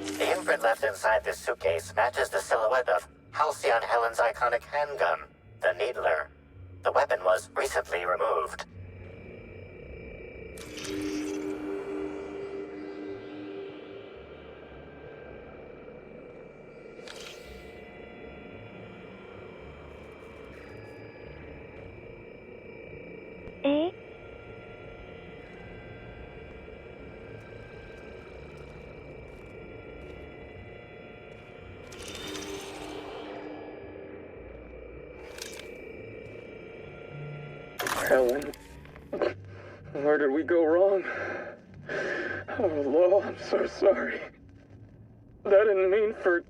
The imprint left inside this suitcase matches the silhouette of Halcyon Helen's iconic handgun, the Needler. The weapon was recently removed. Helen, where did we go wrong? Oh, Lo, I'm so sorry. That didn't mean for...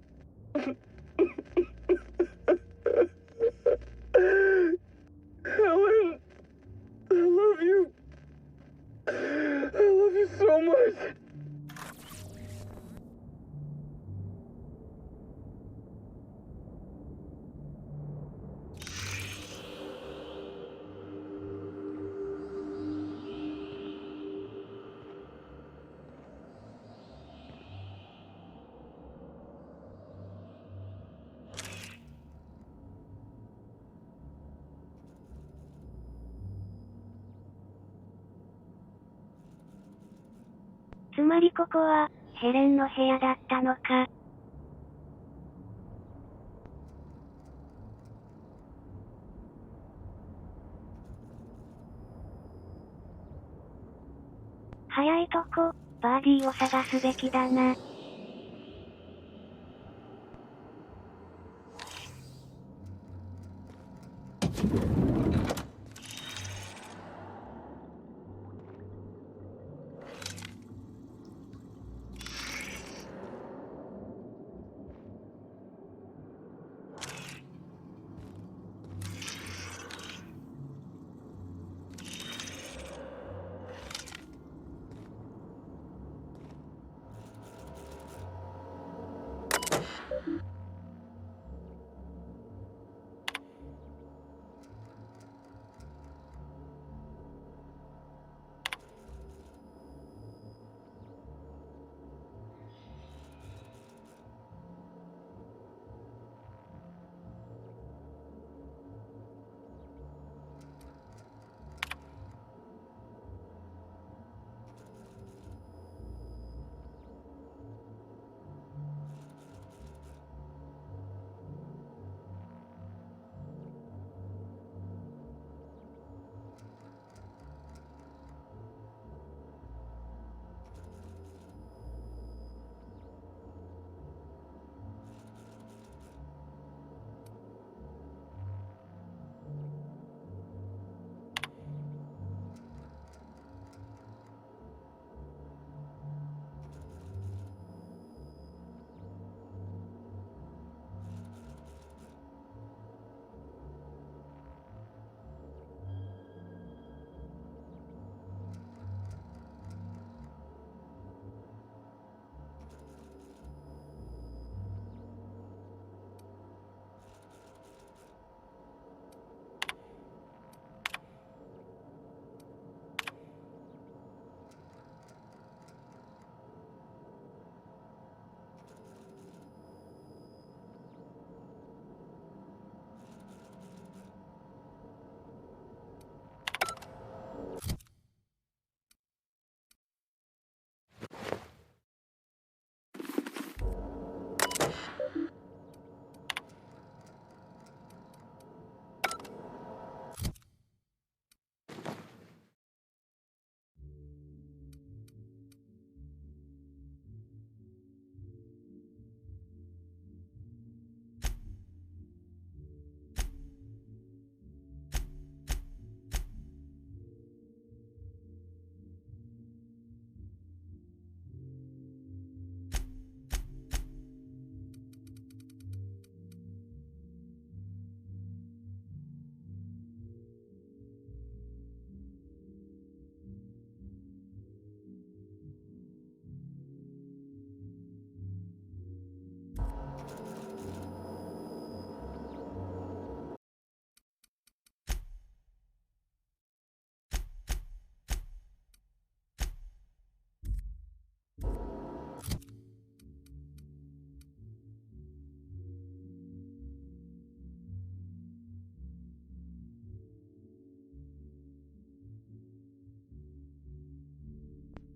Helen, I love you. I love you so much. まりここは、ヘレンの部屋だったのか。早いとこ、バーディーを探すべきだな。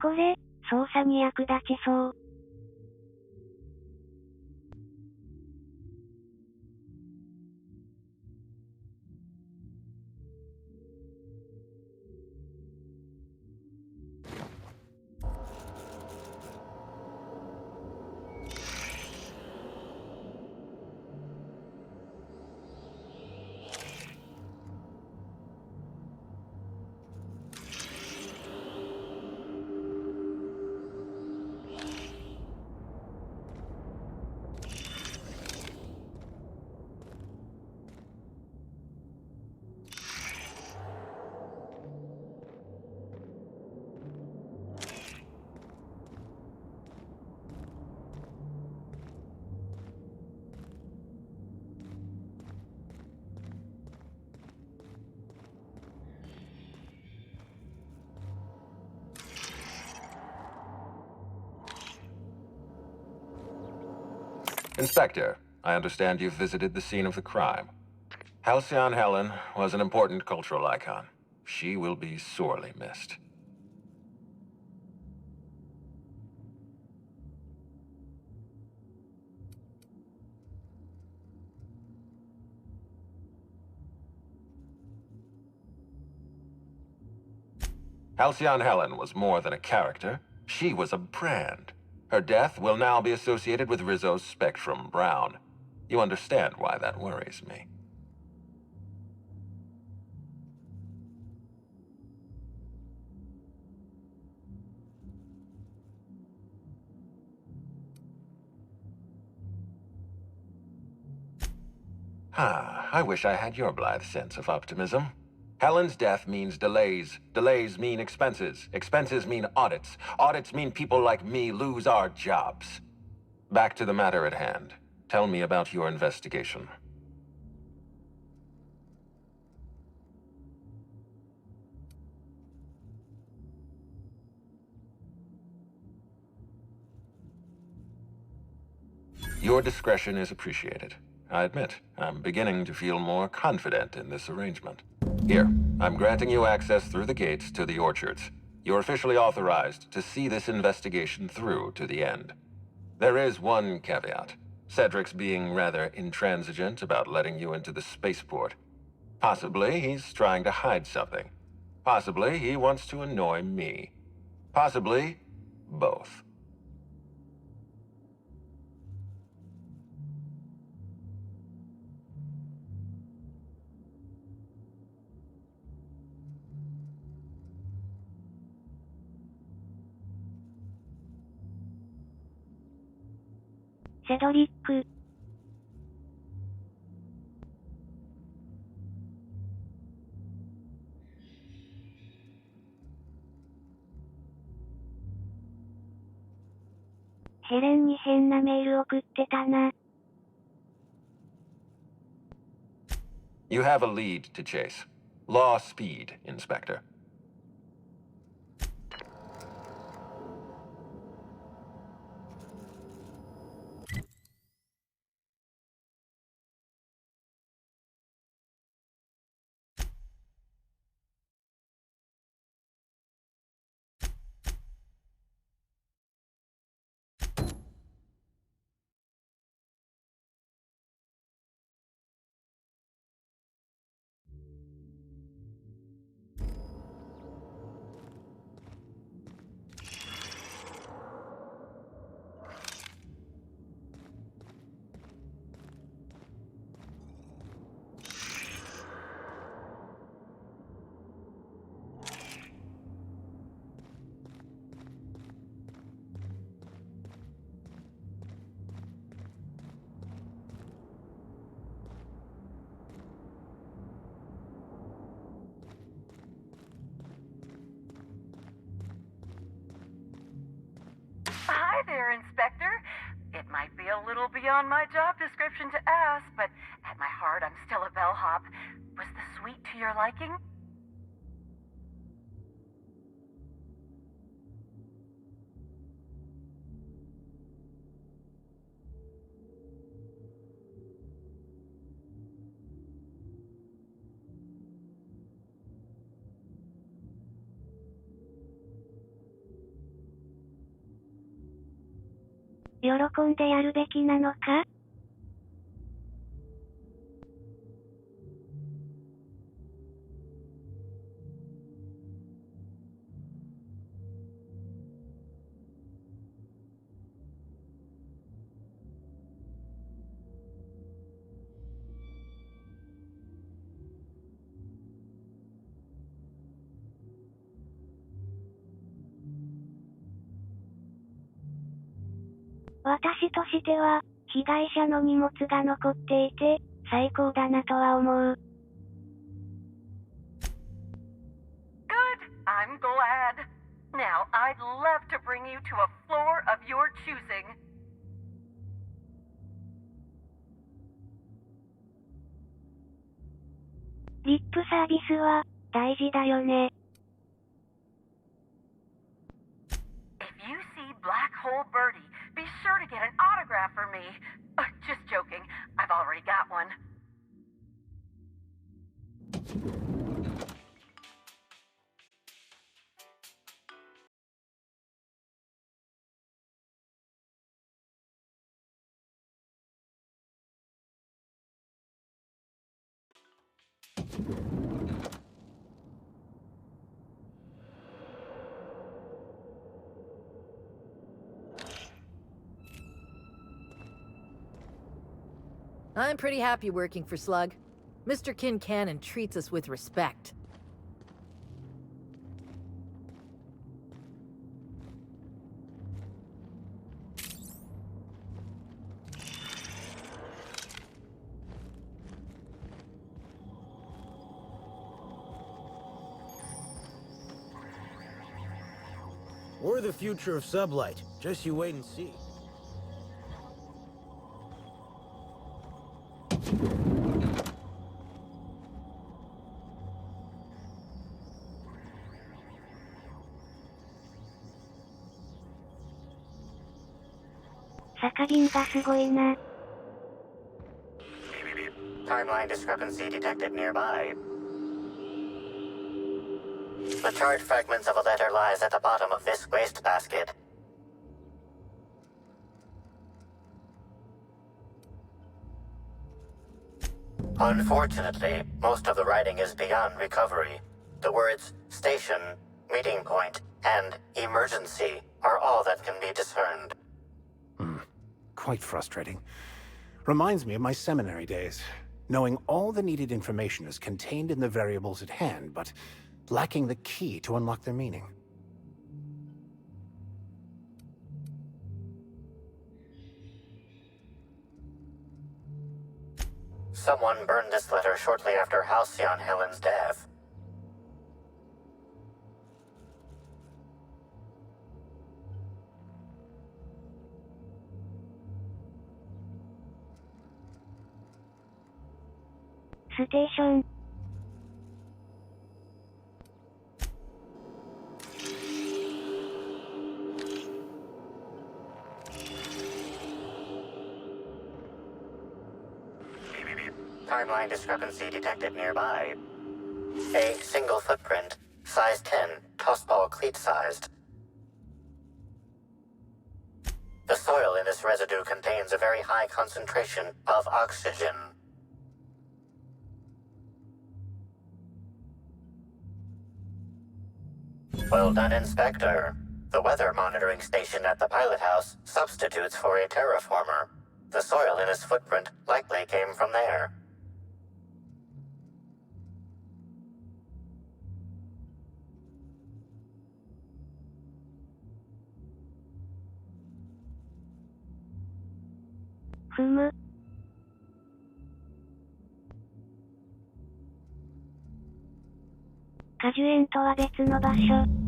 これ、捜査に役立ちそう。Inspector, I understand you've visited the scene of the crime. Halcyon Helen was an important cultural icon. She will be sorely missed. Halcyon Helen was more than a character. She was a brand. Her death will now be associated with Rizzo's Spectrum Brown. You understand why that worries me. I wish I had your blithe sense of optimism. Helen's death means delays. Delays mean expenses. Expenses mean audits. Audits mean people like me lose our jobs. Back to the matter at hand. Tell me about your investigation. Your discretion is appreciated. I admit, I'm beginning to feel more confident in this arrangement. Here, I'm granting you access through the gates to the orchards. You're officially authorized to see this investigation through to the end. There is one caveat. Cedric's being rather intransigent about letting you into the spaceport. Possibly he's trying to hide something. Possibly he wants to annoy me. Possibly both.セドリック。ヘレンに変なメール送ってたな。You have a lead to chase. Law speed, Inspector. Hi there, Inspector. It might be a little beyond my job description to ask, but at my heart, I'm still a bellhop. Was the suite to your liking?喜んでやるべきなのか？私としては、被害者の荷物が残っていて、最高だなとは思う。Good. I'm glad. Now, I'd love to bring you to a floor of your choosing. リップサービスは、大事だよね。If you see Black Hole Birdie, be sure to get an autograph for me. Just joking. I've already got one. I'm pretty happy working for Slug. Mr. Kincannon treats us with respect. We're the future of Sublight. Just you wait and see. Timeline discrepancy detected nearby. The charred fragments of a letter lies at the bottom of this wastebasket. Unfortunately, most of the writing is beyond recovery. The words station, meeting point, and emergency are all that can be discerned. Quite frustrating. Reminds me of my seminary days. Knowing all the needed information is contained in the variables at hand, but lacking the key to unlock their meaning. Someone burned this letter shortly after Halcyon Helen's death. Station. Timeline discrepancy detected nearby. A single footprint, size 10, tossball cleat-sized. The soil in this residue contains a very high concentration of oxygen. Well done, Inspector. The weather monitoring station at the pilot house substitutes for a terraformer. The soil in his footprint likely came from there. Humu. 果樹園とは別の場所。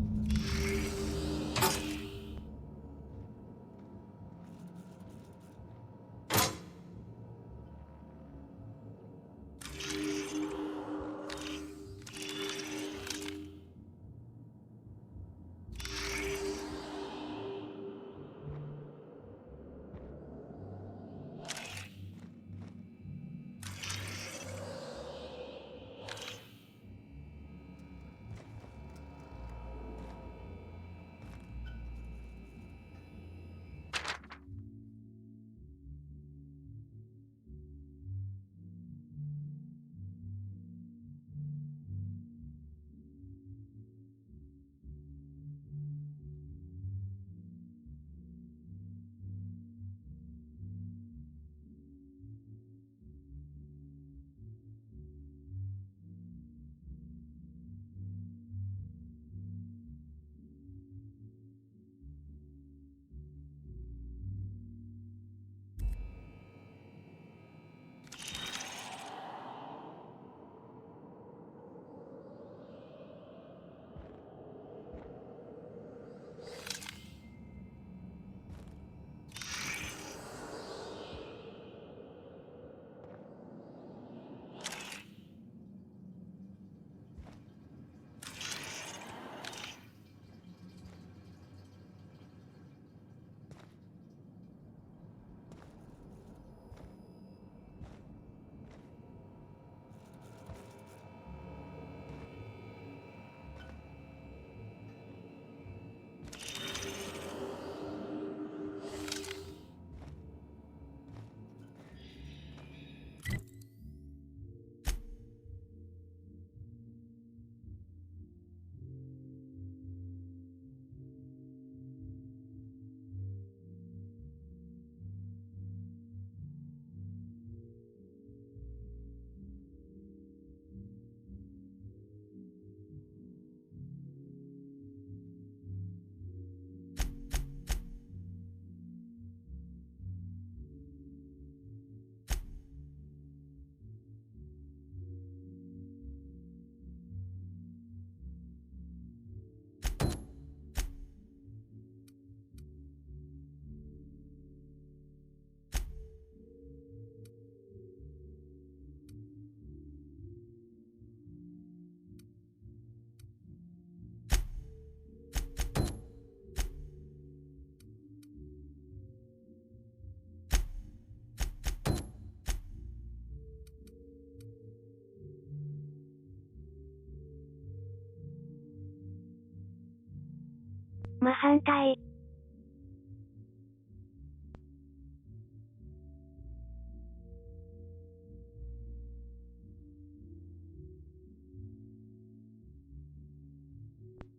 真反対。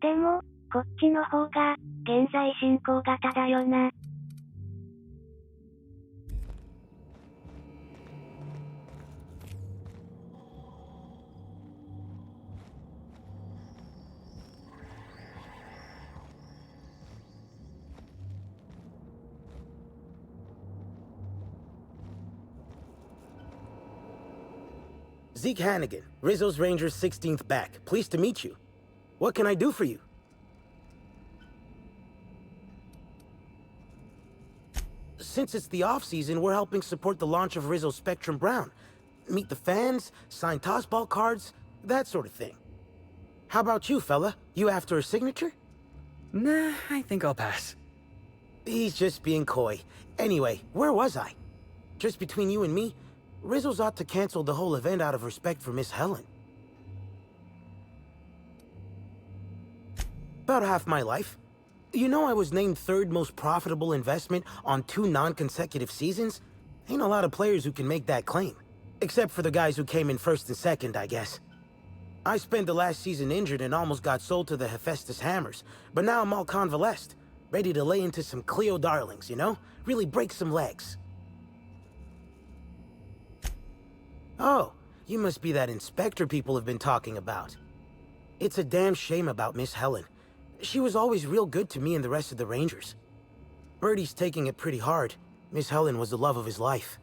でも、こっちの方が、現在進行型だよな。Zeke Hannigan, Rizzo's Rangers 16th back. Pleased to meet you. What can I do for you? Since it's the off-season, we're helping support the launch of Rizzo's Spectrum Brown. Meet the fans, sign tossball cards, that sort of thing. How about you, fella? You after a signature? Nah, I think I'll pass. He's just being coy. Anyway, where was I? Just between you and me, Rizzo's ought to cancel the whole event out of respect for Miss Helen. About half my life. You know I was named 3rd most profitable investment on 2 non-consecutive seasons? Ain't a lot of players who can make that claim. Except for the guys who came in 1st and 2nd, I guess. I spent the last season injured and almost got sold to the Hephaestus Hammers, but now I'm all convalesced. Ready to lay into some Cleo darlings, you know? Really break some legs. Oh, you must be that inspector people have been talking about. It's a damn shame about Miss Helen. She was always real good to me and the rest of the Rangers. Birdie's taking it pretty hard. Miss Helen was the love of his life.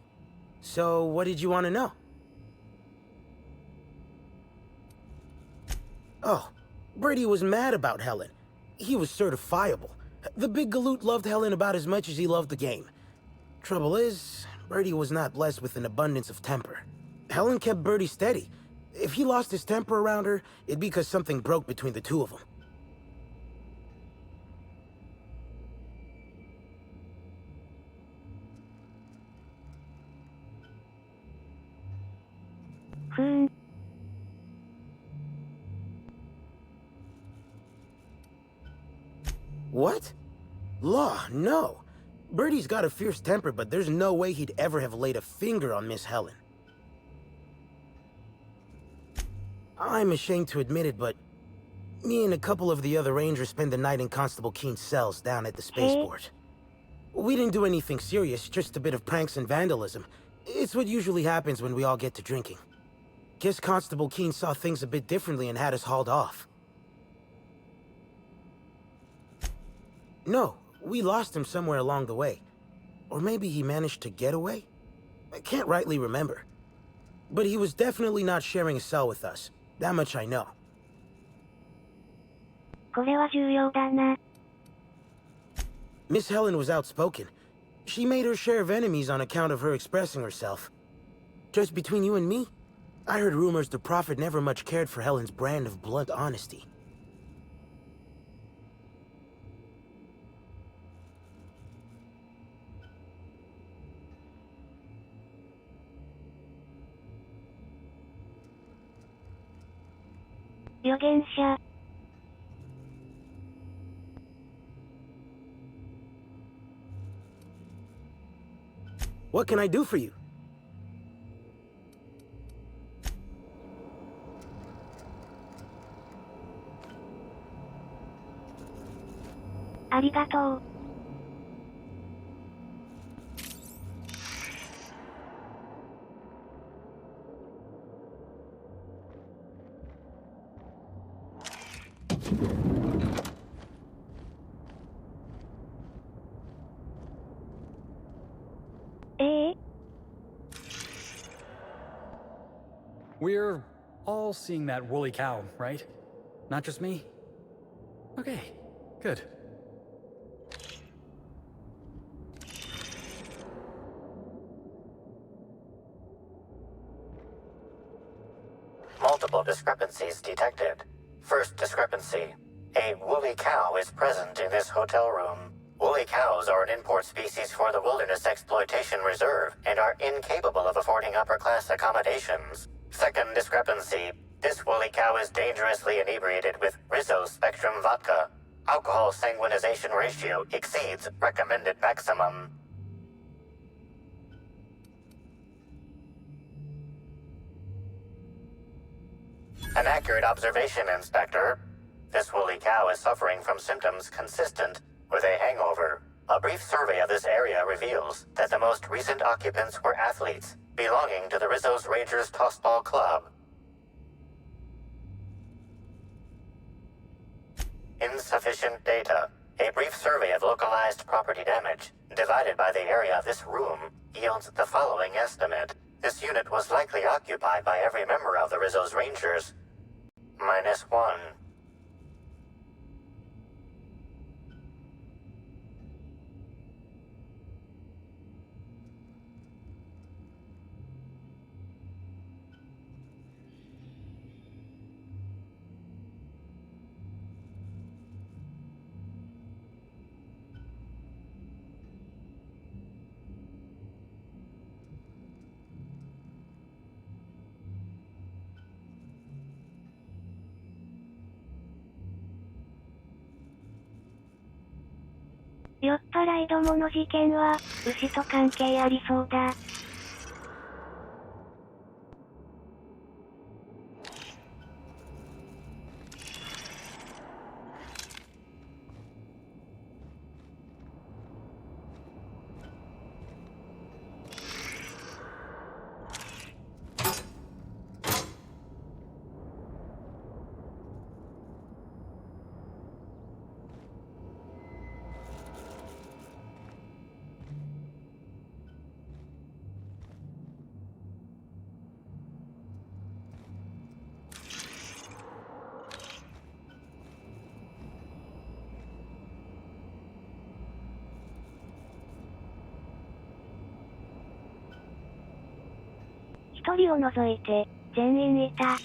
So, what did you want to know? Oh, Birdie was mad about Helen. He was certifiable. The big galoot loved Helen about as much as he loved the game. Trouble is, Birdie was not blessed with an abundance of temper. Helen kept Birdie steady. If he lost his temper around her, it'd be because something broke between the two of them. What? Law, no. Birdie's got a fierce temper, but there's no way he'd ever have laid a finger on Miss Helen. I'm ashamed to admit it, but me and a couple of the other Rangers spent the night in Constable Keen's cells down at the spaceport. We didn't do anything serious, just a bit of pranks and vandalism. It's what usually happens when we all get to drinking. Guess Constable Keen saw things a bit differently and had us hauled off. No, we lost him somewhere along the way. Or maybe he managed to get away? I can't rightly remember. But he was definitely not sharing a cell with us. That much I know. これは重要だな。 Miss Helen was outspoken. She made her share of enemies on account of her expressing herself. Just between you and me, I heard rumors the Prophet never much cared for Helen's brand of blunt honesty. What can I do for you? ありがとう。We're all seeing that woolly cow, right? Not just me? Okay, good. Multiple discrepancies detected. First discrepancy. A woolly cow is present in this hotel room. Woolly cows are an import species for the Wilderness Exploitation Reserve and are incapable of affording upper-class accommodations. Second discrepancy. This woolly cow is dangerously inebriated with Rizzo's Spectrum vodka. Alcohol sanguinization ratio exceeds recommended maximum. An accurate observation, Inspector. This woolly cow is suffering from symptoms consistent with a hangover. A brief survey of this area reveals that the most recent occupants were athletes belonging to the Rizzo's Rangers Tossball Club. Insufficient data. A brief survey of localized property damage, divided by the area of this room, yields the following estimate. This unit was likely occupied by every member of the Rizzo's Rangers. -1.酔っ払いどもの事件は、牛と関係ありそうだ。一人を除いて、全員いた。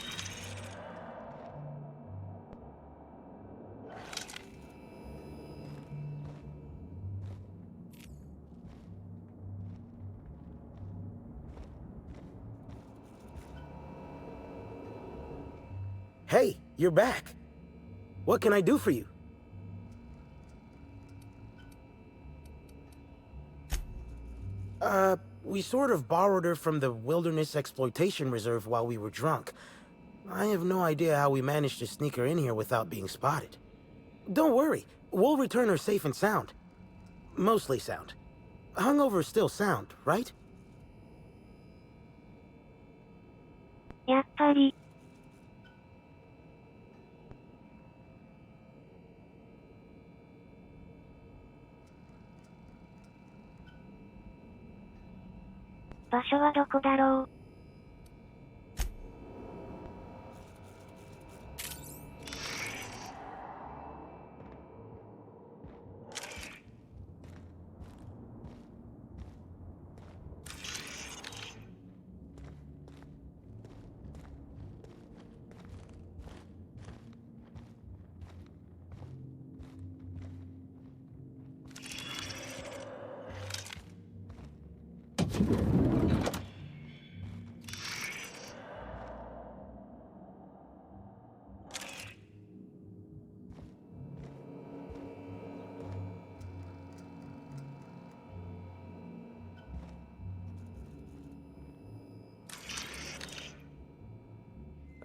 Hey, you're back. What can I do for you? We sort of borrowed her from the Wilderness Exploitation Reserve while we were drunk. I have no idea how we managed to sneak her in here without being spotted. Don't worry, we'll return her safe and sound. Mostly sound. Hungover's still sound, right? やっぱり。場所はどこだろう。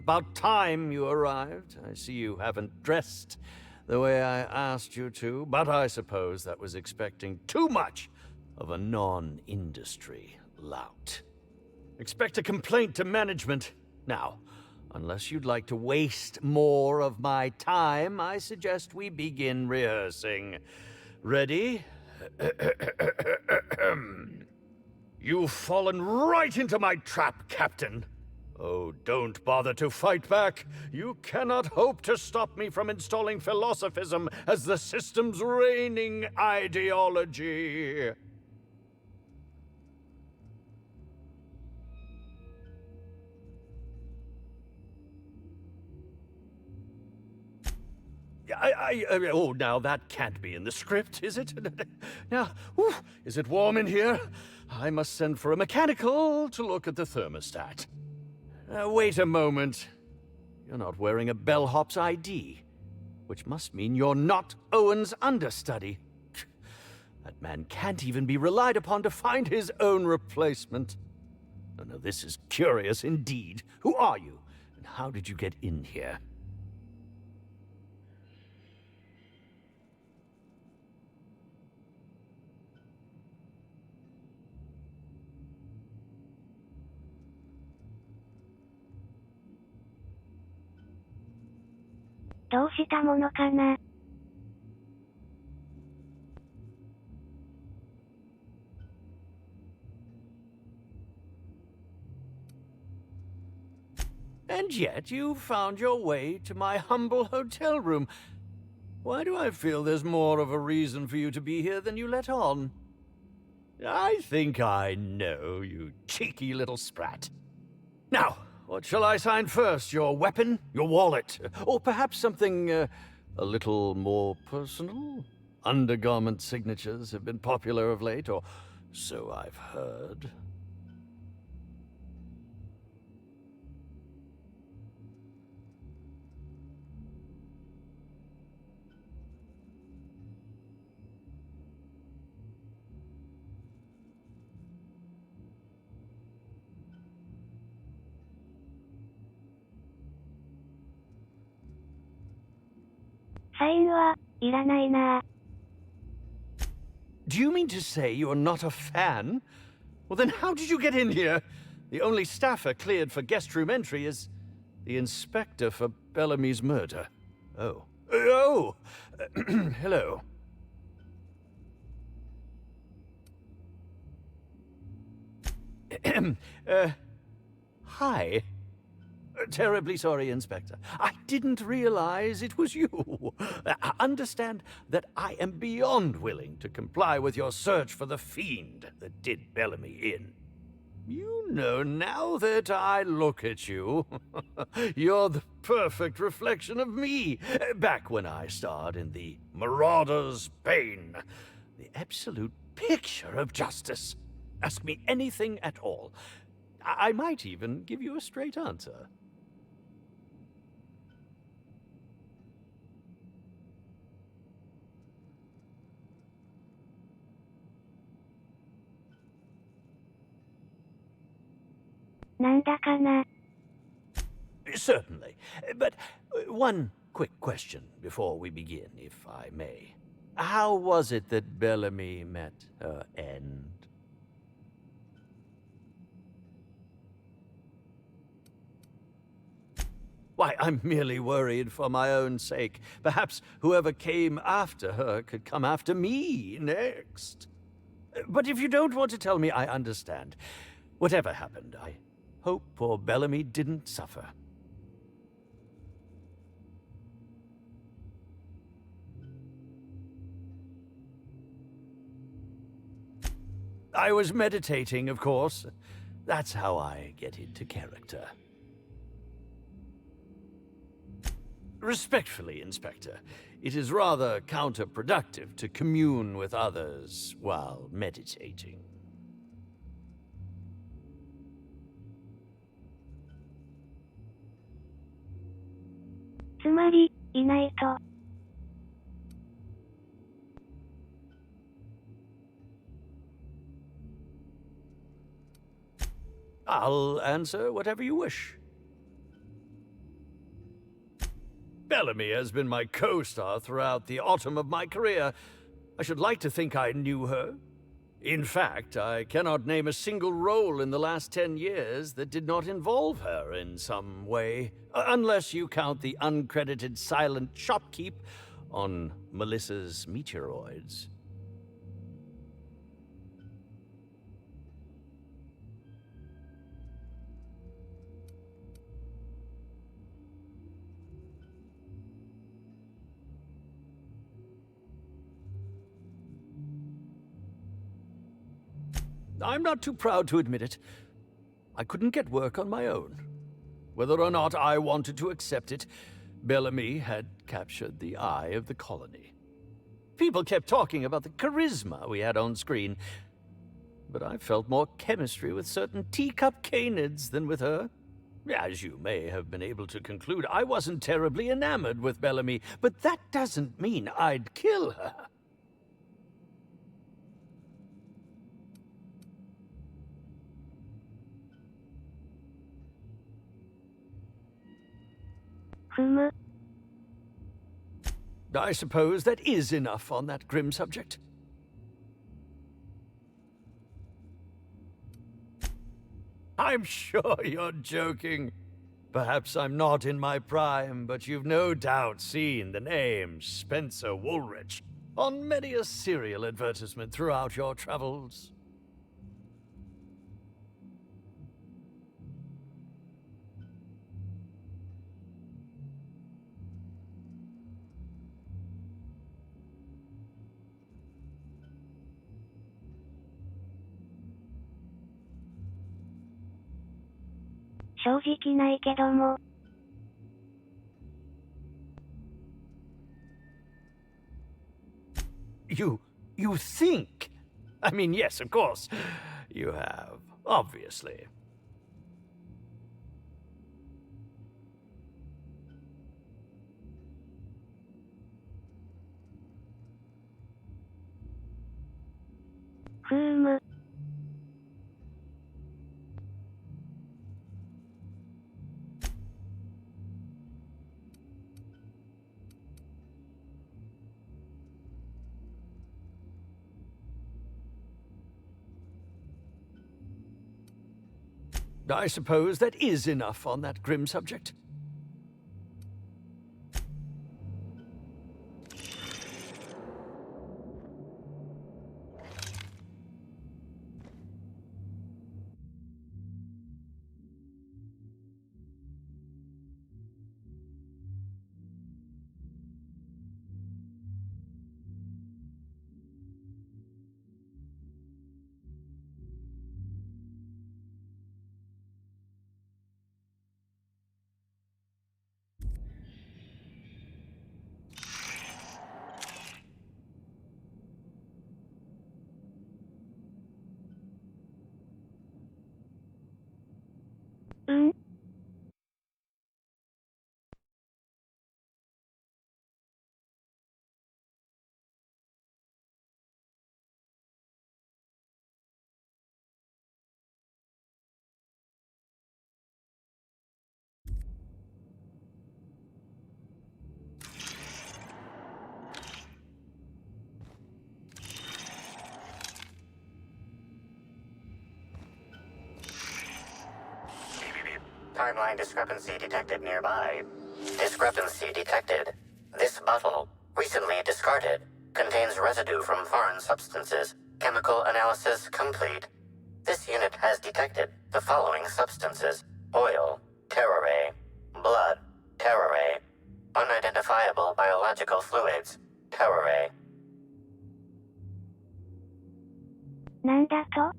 About time you arrived. I see you haven't dressed the way I asked you to, but I suppose that was expecting too much of a non-industry lout. Expect a complaint to management. Now, unless you'd like to waste more of my time, I suggest we begin rehearsing. Ready? You've fallen right into my trap, Captain. Oh, don't bother to fight back. You cannot hope to stop me from installing philosophism as the system's reigning ideology. Oh, now that can't be in the script, is it? Now, is it warm in here? I must send for a mechanical to look at the thermostat. Wait a moment. You're not wearing a bellhop's ID. which must mean you're not Owen's understudy. That man can't even be relied upon to find his own replacement. Oh, no, this is curious indeed. Who are you, and how did you get in here?どうしたものかな。And yet you found your way to my humble hotel room. Why do I feel there's more of a reason for you to be here than you let on? I think I know, you cheeky little sprat. Now, what shall I sign first? Your weapon? Your wallet? Or perhaps something, a little more personal? Undergarment signatures have been popular of late, or so I've heard. Do you mean to say you're not a fan? Well, then how did you get in here? The only staffer cleared for guest room entry is the inspector for Bellamy's murder. Oh. Oh! Hello. Hi. Terribly sorry, Inspector. I didn't realize it was you. Understand that I am beyond willing to comply with your search for the fiend that did Bellamy in. You know, now that I look at you, you're the perfect reflection of me, back when I starred in the Marauder's Bane. The absolute picture of justice. Ask me anything at all. I might even give you a straight answer. Certainly. But one quick question before we begin, if I may. How was it that Bellamy met her end? Why, I'm merely worried for my own sake. Perhaps whoever came after her could come after me next. But if you don't want to tell me, I understand. Whatever happened, I hope poor Bellamy didn't suffer. I was meditating, of course. That's how I get into character. Respectfully, Inspector, it is rather counterproductive to commune with others while meditating. I'll answer whatever you wish. Bellamy has been my co-star throughout the autumn of my career. I should like to think I knew her. In fact, I cannot name a single role in the last 10 years that did not involve her in some way, unless you count the uncredited silent shopkeep on Melissa's Meteoroids. I'm not too proud to admit it. I couldn't get work on my own. Whether or not I wanted to accept it, Bellamy had captured the eye of the colony. People kept talking about the charisma we had on screen, but I felt more chemistry with certain teacup canids than with her. As you may have been able to conclude, I wasn't terribly enamored with Bellamy, but that doesn't mean I'd kill her. I suppose that is enough on that grim subject. I'm sure you're joking. Perhaps I'm not in my prime, but you've no doubt seen the name Spencer Woolrich on many a serial advertisement throughout your travels.正直ないけども。You think? I mean, yes, of course. You have, obviously. I suppose that is enough on that grim subject. Timeline discrepancy detected nearby. Discrepancy detected. This bottle, recently discarded, contains residue from foreign substances. Chemical analysis complete. This unit has detected the following substances: oil, terrorray, blood, terrorray, unidentifiable biological fluids, terrorray. なんだと?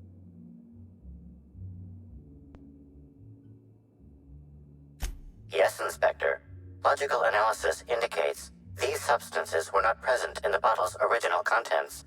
Yes, Inspector. Logical analysis indicates these substances were not present in the bottle's original contents.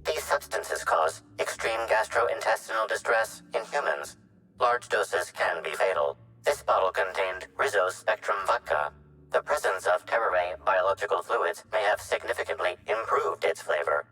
These substances cause extreme gastrointestinal distress in humans. Large doses can be fatal. This bottle contained Rizzo's Spectrum vodka. The presence of terrorray biological fluids may have significantly improved its flavor.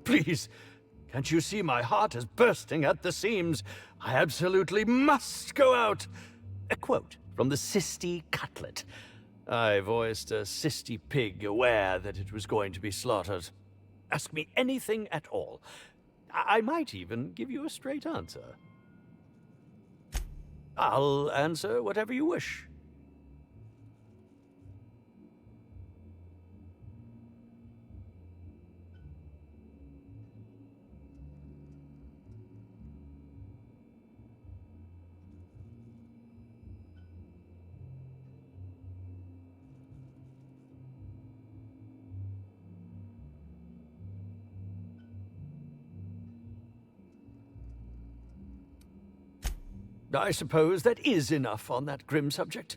Please, can't you see my heart is bursting at the seams? I absolutely must go out. A quote from the Sisty Cutlet. I voiced a Sisty pig, aware that it was going to be slaughtered. Ask me anything at all. I might even give you a straight answer. I'll answer whatever you wish. I suppose that is enough on that grim subject.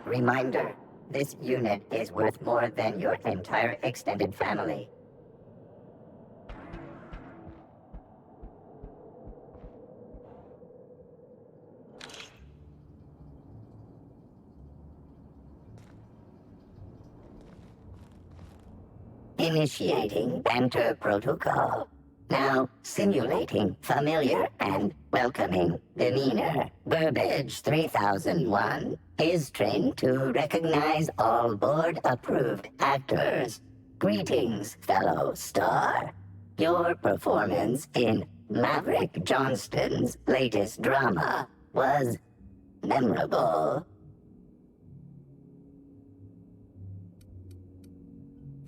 Reminder, this unit is worth more than your entire extended family. Initiating banter protocol. Now simulating familiar and welcoming demeanor. Burbage 3001 is trained to recognize all board-approved actors. Greetings, fellow star. Your performance in Maverick Johnston's latest drama was memorable.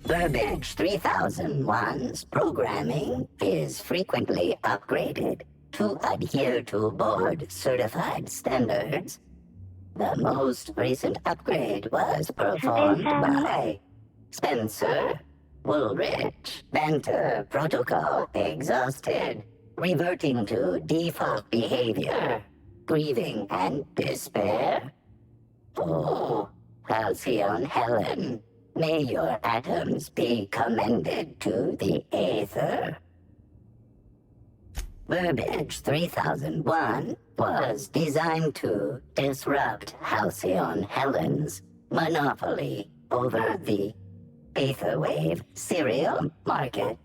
Burbage 3001's programming is frequently upgraded to adhere to board-certified standards. The most recent upgrade was performed by Spencer Woolrich. Banter protocol exhausted, reverting to default behavior. Grieving and despair. Oh, Halcyon Helen. May your atoms be commended to the Aether. Burbage 3001 was designed to disrupt Halcyon Helen's monopoly over the Aetherwave serial market.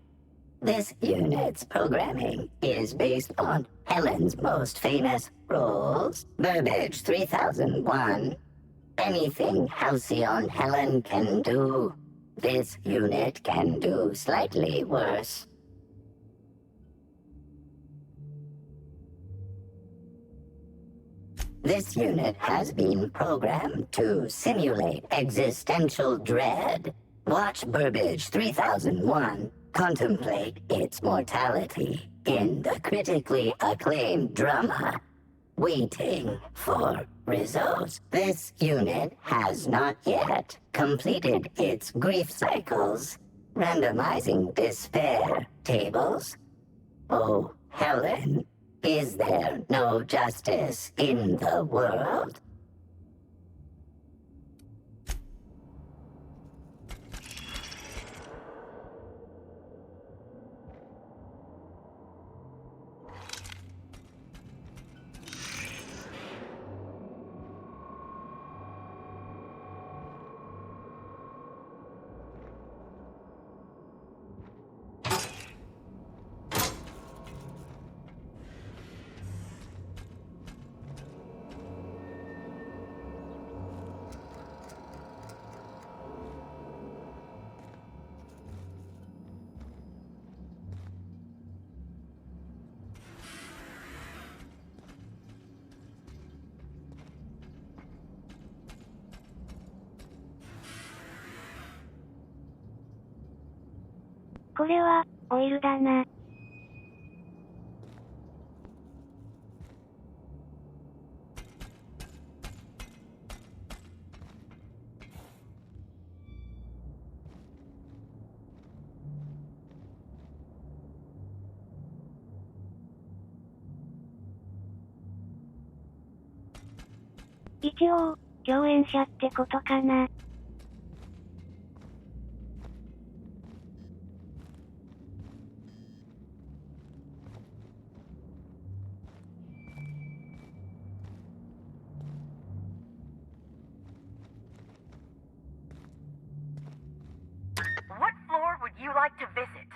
This unit's programming is based on Helen's most famous roles. Burbage 3001. Anything Halcyon Helen can do, this unit can do slightly worse. This unit has been programmed to simulate existential dread. Watch Burbage 3001 contemplate its mortality in the critically acclaimed drama, Waiting for Results. This unit has not yet completed its grief cycles, randomizing despair tables. Oh, Helen, is there no justice in the world? これは、オイルだな。一応、共演者ってことかな。What floor would you like to visit?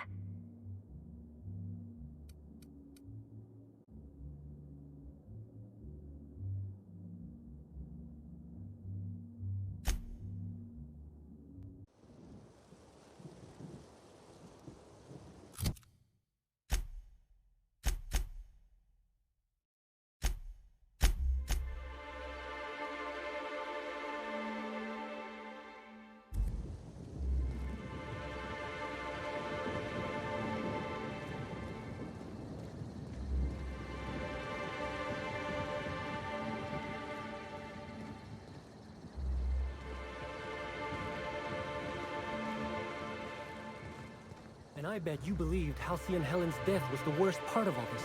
And I bet you believed Halcyon and Helen's death was the worst part of all this.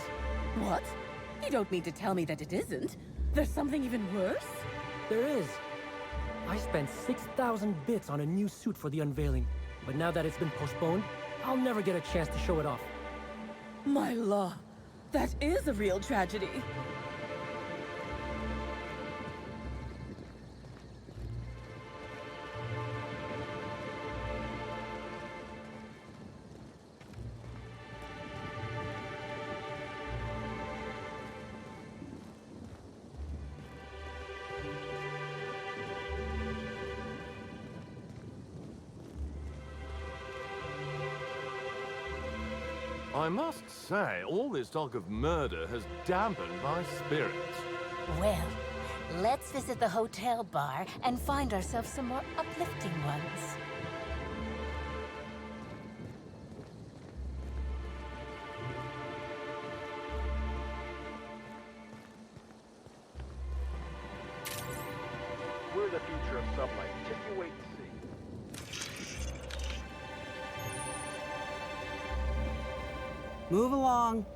What? You don't mean to tell me that it isn't? There's something even worse? There is. I spent 6,000 bits on a new suit for the unveiling, but now that it's been postponed, I'll never get a chance to show it off. My law, that is a real tragedy. I must say, all this talk of murder has dampened my spirits. Well, let's visit the hotel bar and find ourselves some more uplifting ones. We're the future of sunlight. Just you wait and see. Move along.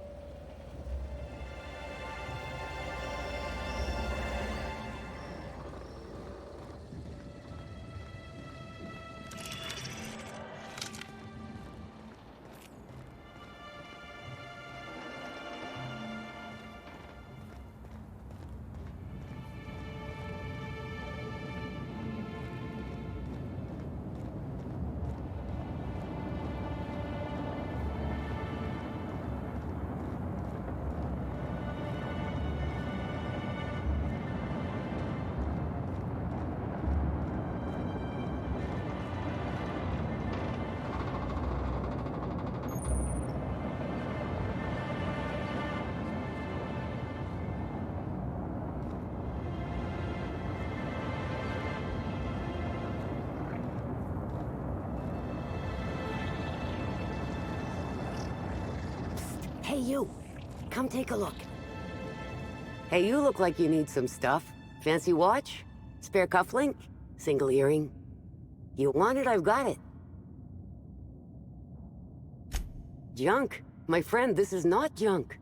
Hey, you. Come take a look. Hey, you look like you need some stuff. Fancy watch? Spare cufflink? Single earring? You want it, I've got it. Junk. My friend, this is not junk.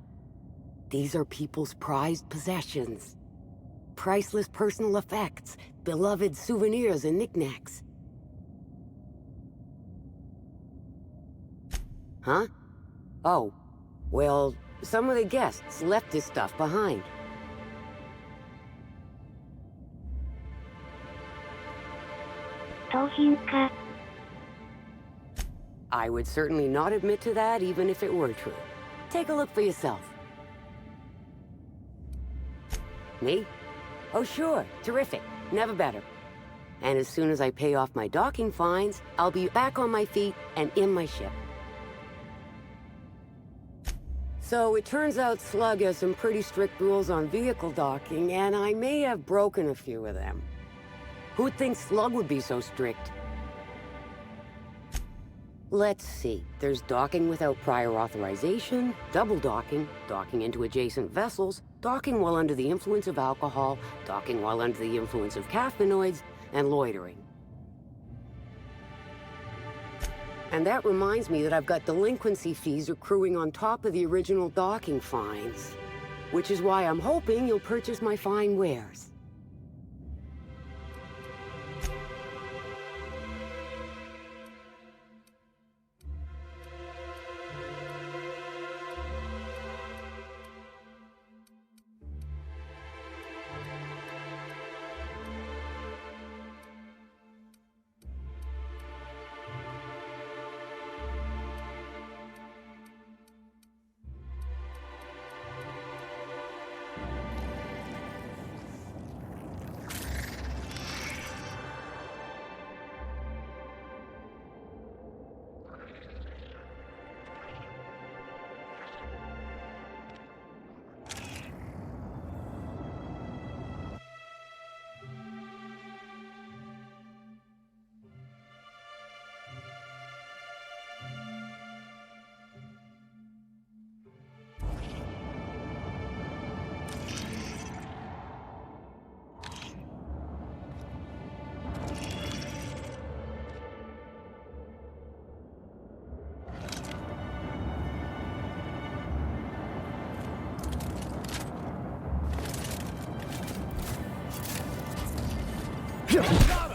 These are people's prized possessions. Priceless personal effects, beloved souvenirs and knickknacks. Huh? Oh. Well, some of the guests left this stuff behind. I would certainly not admit to that, even if it were true. Take a look for yourself. Me? Oh, sure. Terrific. Never better. And as soon as I pay off my docking fines, I'll be back on my feet and in my ship. So it turns out Slug has some pretty strict rules on vehicle docking, and I may have broken a few of them. Who'd think Slug would be so strict? Let's see. There's docking without prior authorization, double docking, docking into adjacent vessels, docking while under the influence of alcohol, docking while under the influence of caffeinoids, and loitering. And that reminds me that I've got delinquency fees accruing on top of the original docking fines. Which is why I'm hoping you'll purchase my fine wares.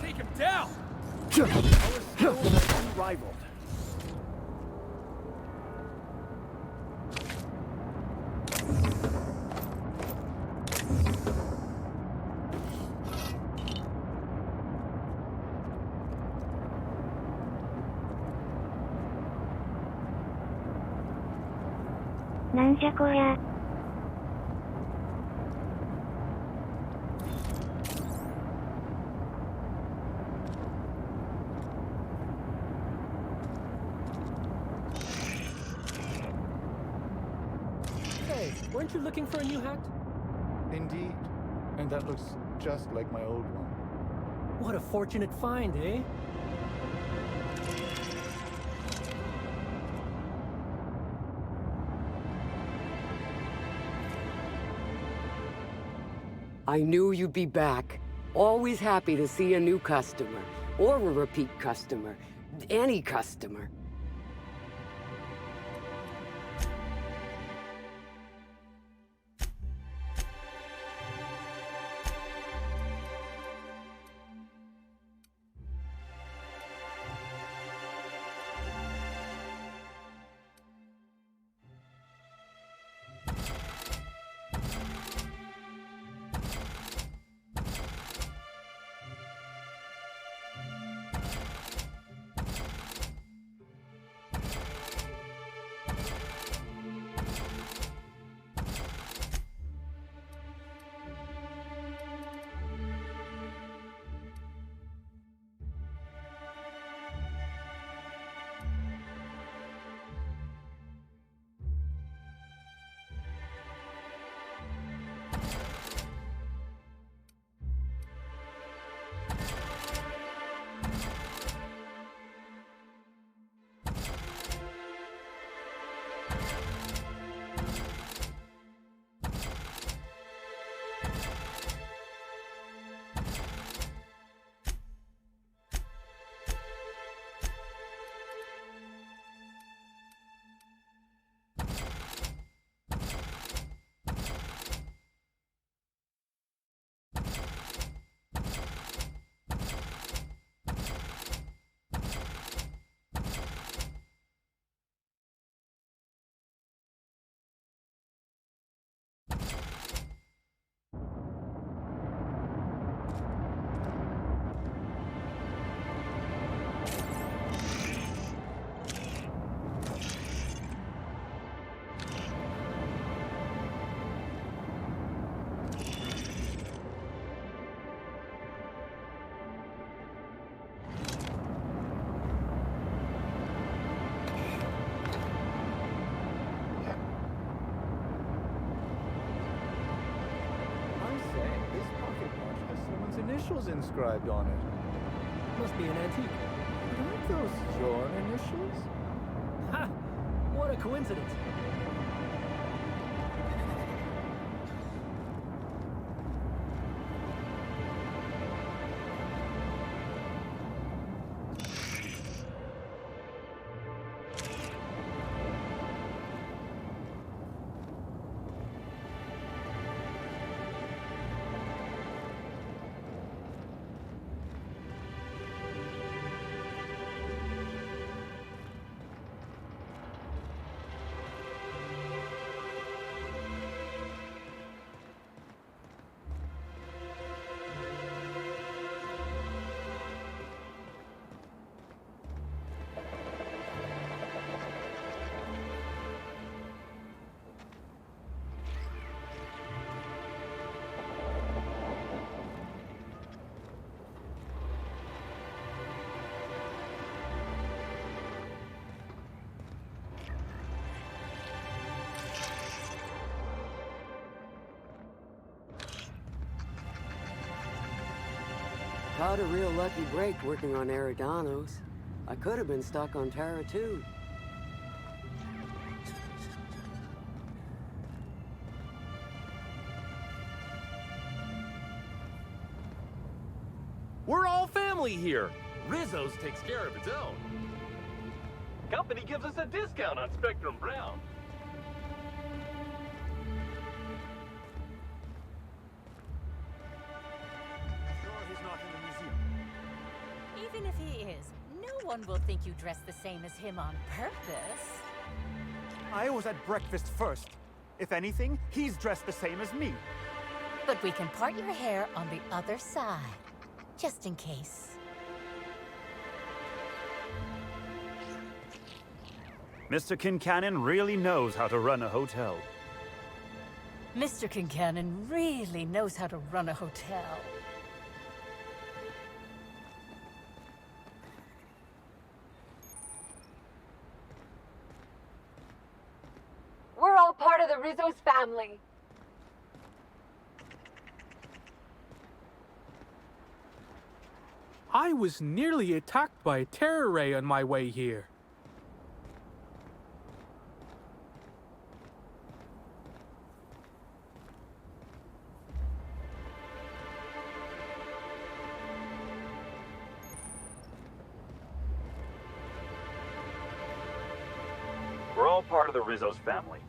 Take him down! Our skills are unrivaled.なんじゃこりゃ。Hey, weren't you looking for a new hat? Indeed. And that looks just like my old one. What a fortunate find, eh? I knew you'd be back. Always happy to see a new customer. Or a repeat customer. Any customer. Initials inscribed on it. Must be an antique. But aren't those your initials? Ha! What a coincidence. Caught a real lucky break working on Eridanos. I could have been stuck on Terra too. We're all family here. Rizzo's takes care of its own. Company gives us a discount on Spectrum Brown. Even if he is, no one will think you dress the same as him on purpose. I was at breakfast first. If anything, he's dressed the same as me. But we can part your hair on the other side, just in case. Mr. Kincannon really knows how to run a hotel. Mr. Kincannon really knows how to run a hotel. We're all part of the Rizzo's family. I was nearly attacked by a terror ray on my way here. We're all part of the Rizzo's family.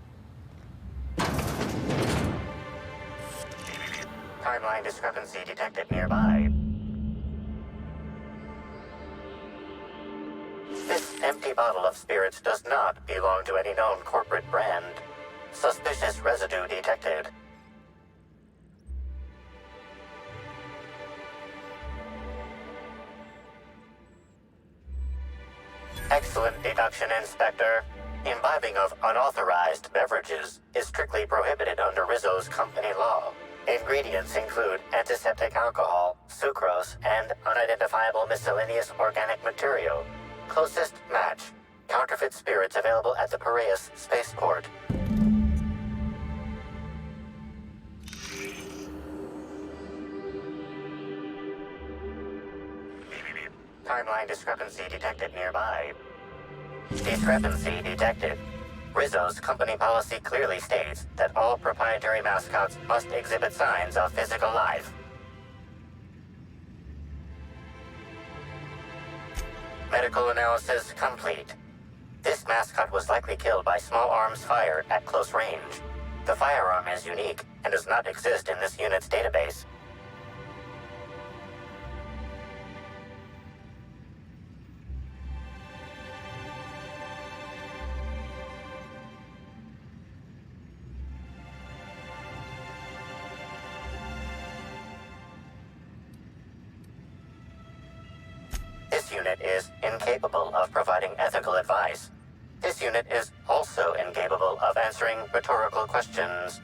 Timeline discrepancy detected nearby. This empty bottle of spirits does not belong to any known corporate brand. Suspicious residue detected. Excellent deduction, Inspector. Imbibing of unauthorized beverages is strictly prohibited under Rizzo's company law. Ingredients include antiseptic alcohol, sucrose, and unidentifiable miscellaneous organic material. Closest match. Counterfeit spirits available at the Piraeus spaceport. Timeline discrepancy detected nearby. Discrepancy detected. Rizzo's company policy clearly states that all proprietary mascots must exhibit signs of physical life. Medical analysis complete. This mascot was likely killed by small arms fire at close range. The firearm is unique and does not exist in this unit's database. This unit is incapable of providing ethical advice. This unit is also incapable of answering rhetorical questions.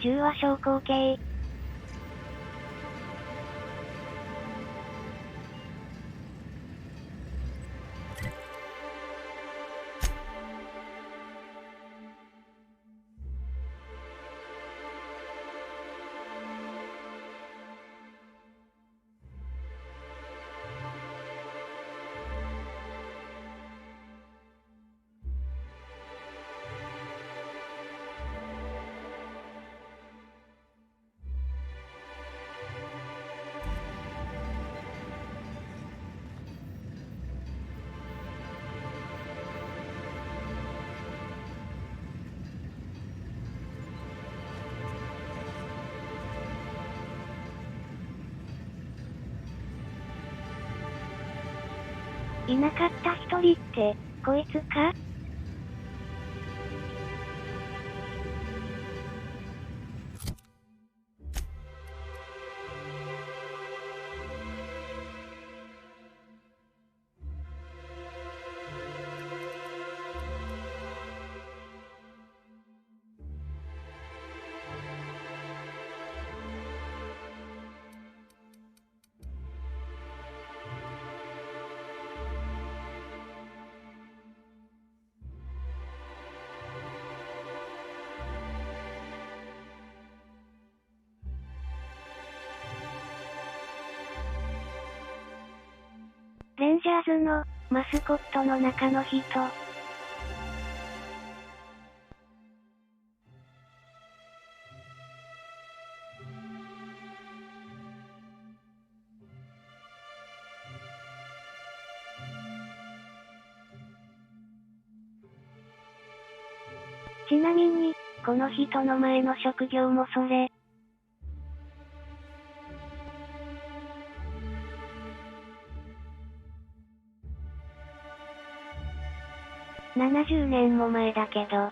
中和小口径。いなかった一人って、こいつか？レンジャーズのマスコットの中の人。ちなみに、この人の前の職業もそれ。70年も前だけど。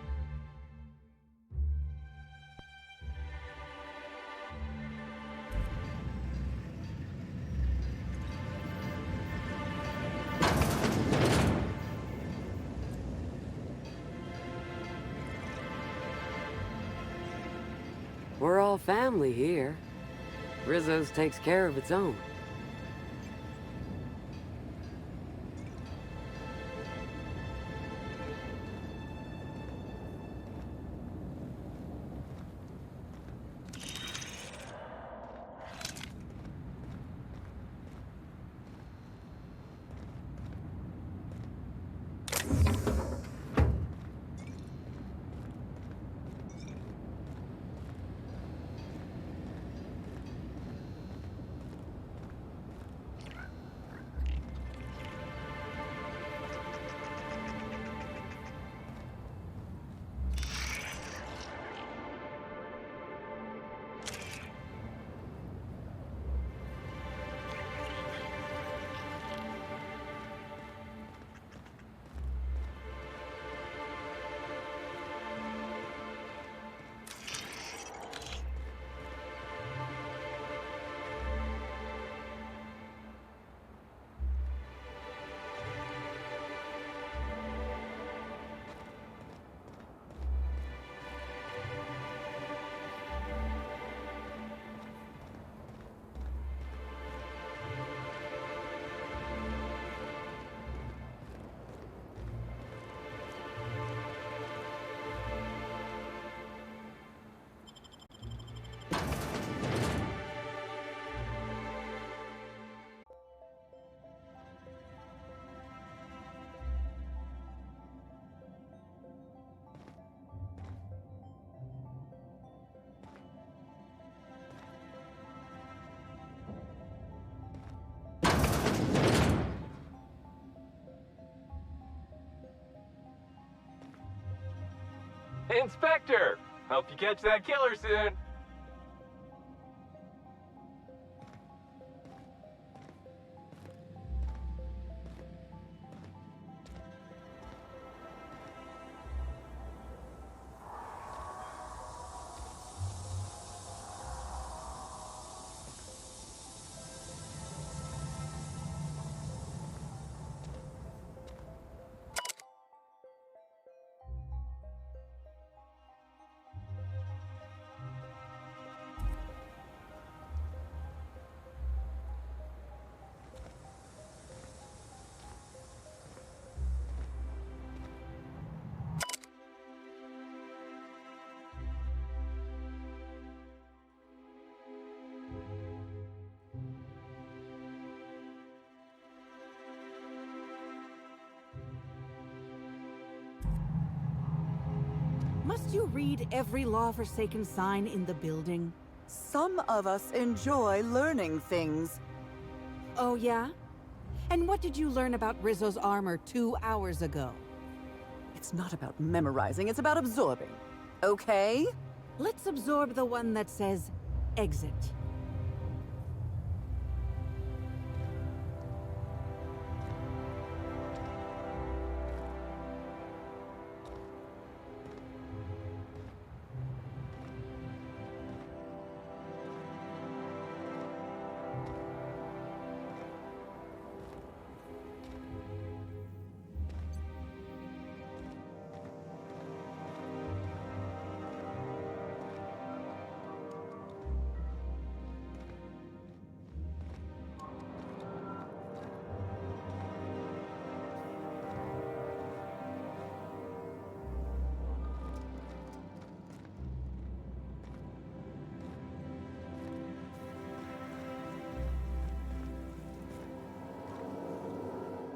We're all family here. Rizzo's takes care of its own. Inspector! Hope you catch that killer soon. Must you read every law-forsaken sign in the building? Some of us enjoy learning things. Oh, yeah? And what did you learn about Rizzo's armor 2 hours ago? It's not about memorizing, it's about absorbing. Okay? Let's absorb the one that says, exit.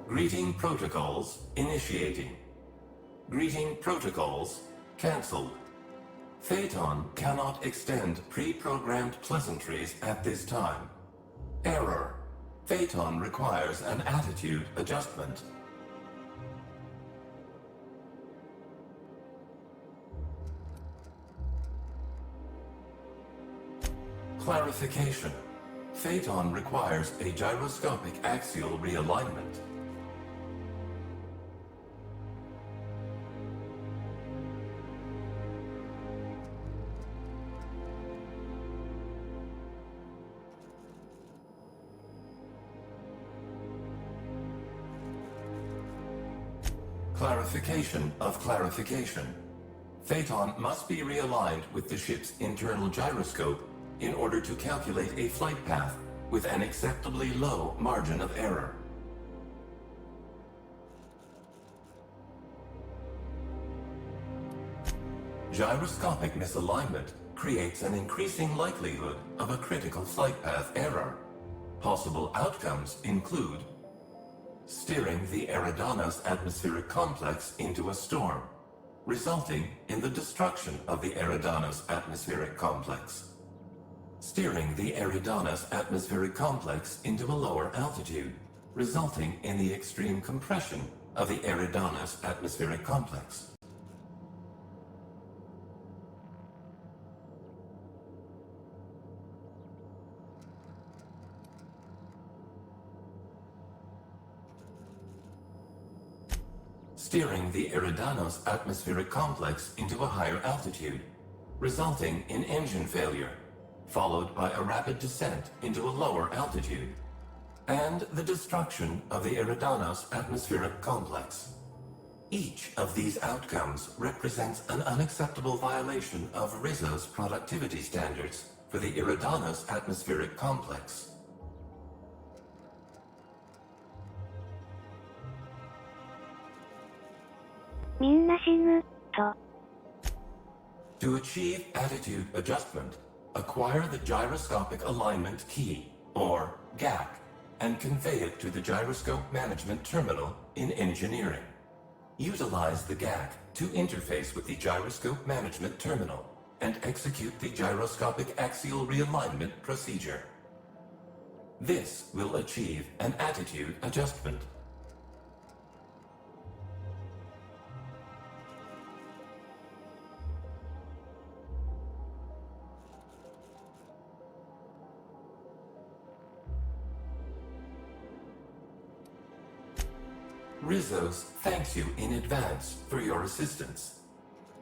Greeting protocols initiating. Greeting protocols cancelled. Phaeton cannot extend pre-programmed pleasantries at this time. Error. Phaeton requires an attitude adjustment. Clarification. Phaeton requires a gyroscopic axial realignment. Clarification of clarification. Phaeton must be realigned with the ship's internal gyroscope in order to calculate a flight path with an acceptably low margin of error. Gyroscopic misalignment creates an increasing likelihood of a critical flight path error. Possible outcomes include steering the Eridanos atmospheric complex into a storm, resulting in the destruction of the Eridanos atmospheric complex. Steering the Eridanos atmospheric complex into a lower altitude, resulting in the extreme compression of the Eridanos atmospheric complex. Steering the Eridanos atmospheric complex into a higher altitude, resulting in engine failure, followed by a rapid descent into a lower altitude, and the destruction of the Eridanos atmospheric complex. Each of these outcomes represents an unacceptable violation of Rizzo's productivity standards for the Eridanos atmospheric complex. To achieve attitude adjustment, acquire the gyroscopic alignment key, or GAC, and convey it to the gyroscope management terminal in engineering. Utilize the GAC to interface with the gyroscope management terminal and execute the gyroscopic axial realignment procedure. This will achieve an attitude adjustment. Rizzo's thanks you in advance for your assistance.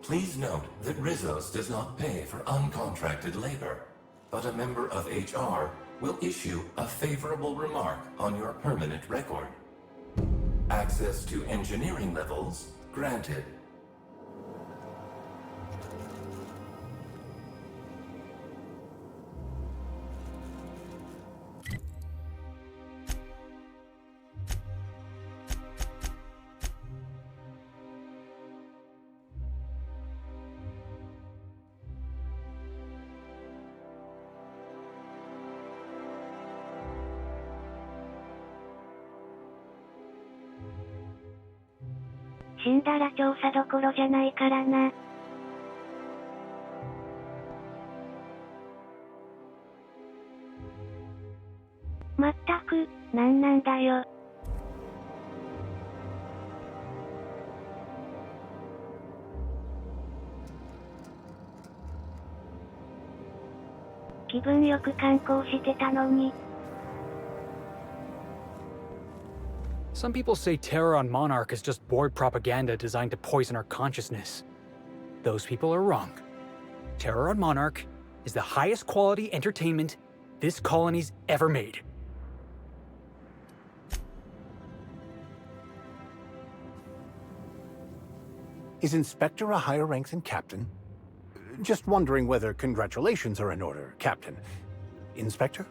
Please note that Rizzo's does not pay for uncontracted labor, but a member of HR will issue a favorable remark on your permanent record. Access to engineering levels granted.死んだら調査どころじゃないからな。まったく、なんなんだよ。気分よく観光してたのに。Some people say terror on Monarch is just bored propaganda designed to poison our consciousness. Those people are wrong. Terror on Monarch is the highest quality entertainment this colony's ever made. Is Inspector a higher rank than Captain? Just wondering whether congratulations are in order, Captain. Inspector?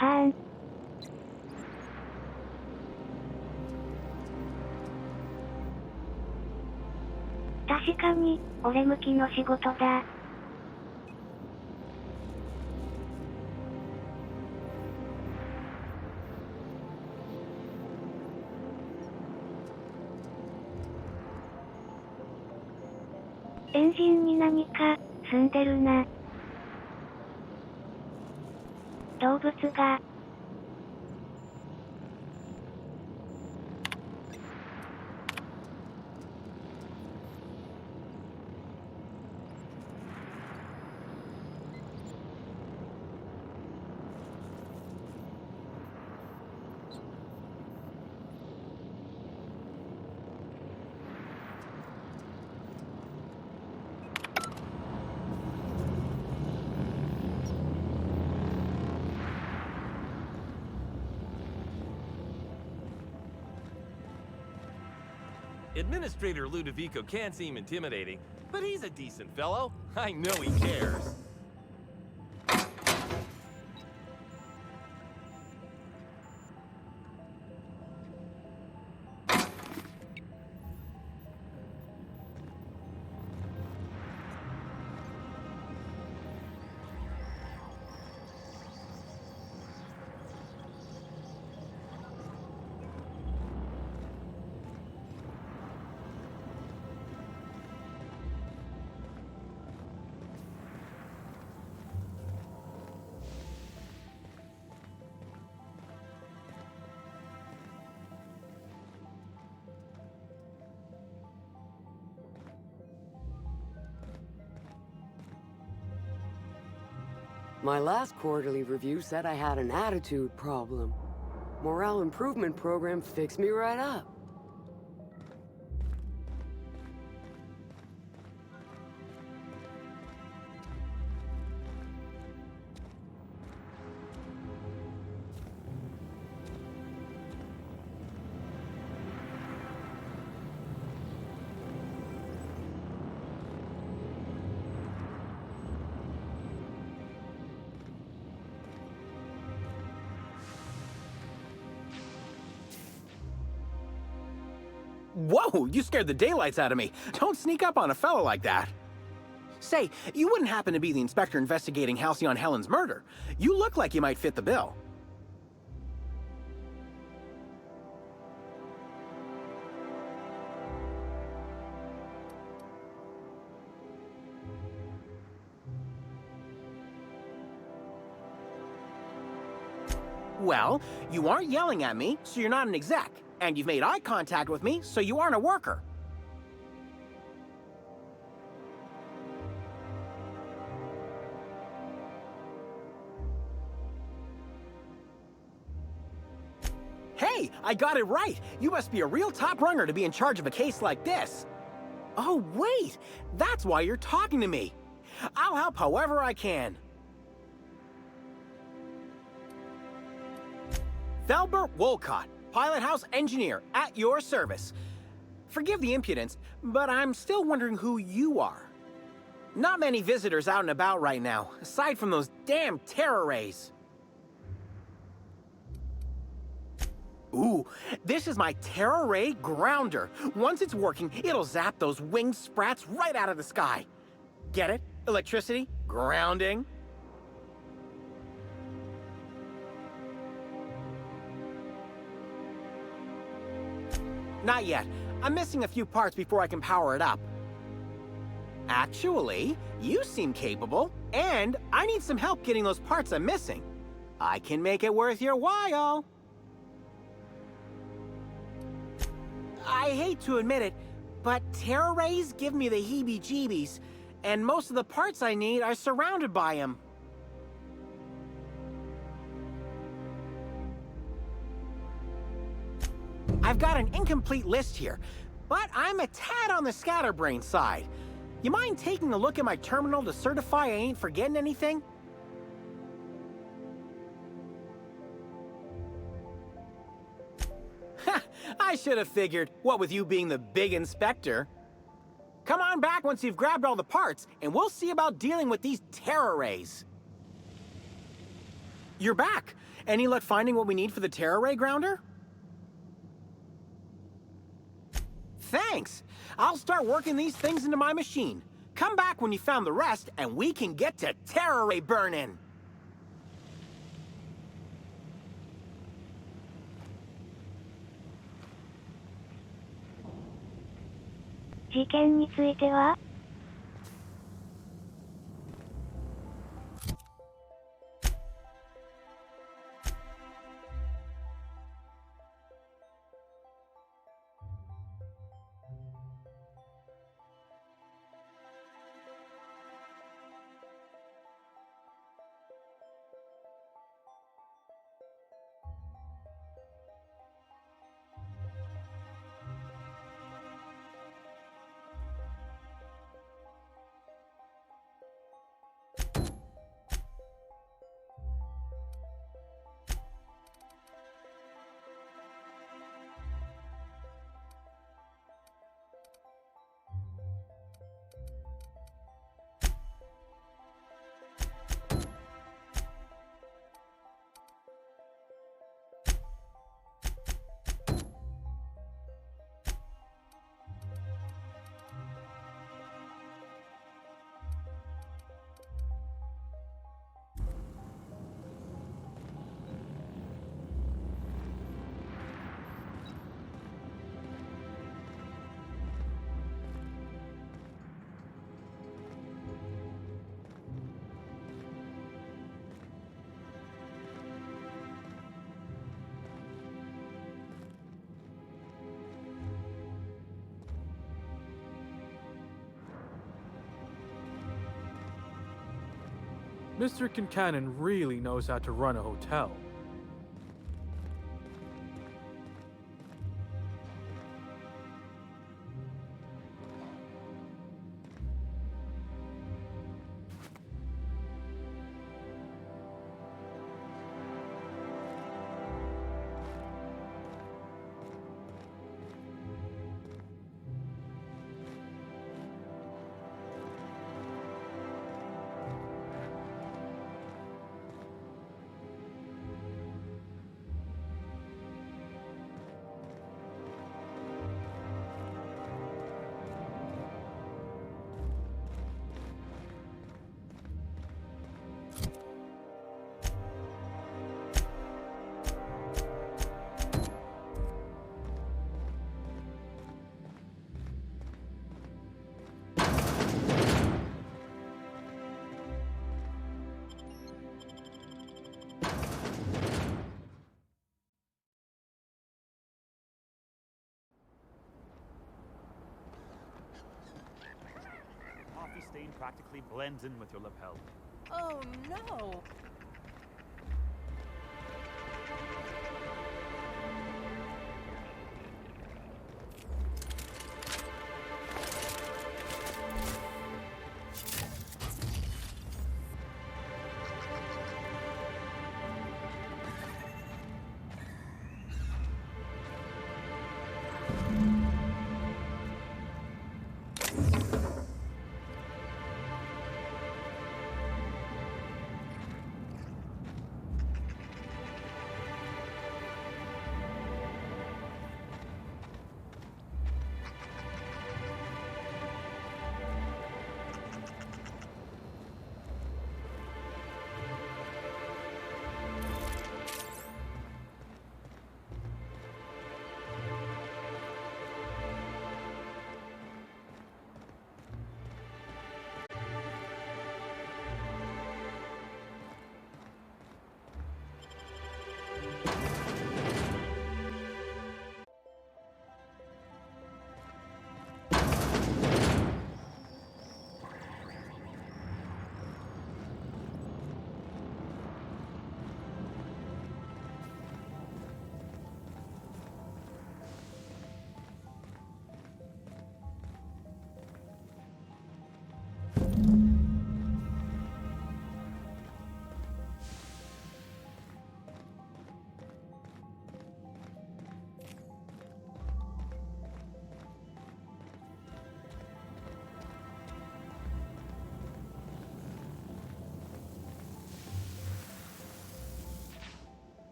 Han.確かに、俺向きの仕事だ。エンジンに何か、住んでるな。動物が。Administrator Ludovico can seem intimidating, but he's a decent fellow. I know he cares. My last quarterly review said I had an attitude problem. Morale improvement program fixed me right up. Whoa, you scared the daylights out of me. Don't sneak up on a fella like that. Say, you wouldn't happen to be the inspector investigating Halcyon Helen's murder. You look like you might fit the bill. Well, you aren't yelling at me, so you're not an exec. And you've made eye contact with me, so you aren't a worker. Hey, I got it right! You must be a real top runner to be in charge of a case like this. Oh, wait! That's why you're talking to me. I'll help however I can. Thalbert Wolcott, Pilot House Engineer, at your service. Forgive the impudence, but I'm still wondering who you are. Not many visitors out and about right now, aside from those damn terror rays. Ooh, this is my terror ray grounder. Once it's working, it'll zap those winged sprats right out of the sky. Get it? Electricity, grounding. Not yet. I'm missing a few parts before I can power it up. Actually, you seem capable, and I need some help getting those parts I'm missing. I can make it worth your while. I hate to admit it, but terror rays give me the heebie-jeebies, and most of the parts I need are surrounded by them. I've got an incomplete list here, but I'm a tad on the scatterbrain side. You mind taking a look at my terminal to certify I ain't forgetting anything? Ha! I should have figured, what with you being the big inspector. Come on back once you've grabbed all the parts, and we'll see about dealing with these terror rays. You're back. Any luck finding what we need for the terror ray grounder? Thanks. I'll start working these things into my machine. Come back when you found the rest, and we can get to terror ray burning.事件については? Mr. Kincannon really knows how to run a hotel. Coffee stain practically blends in with your lapel. Oh no!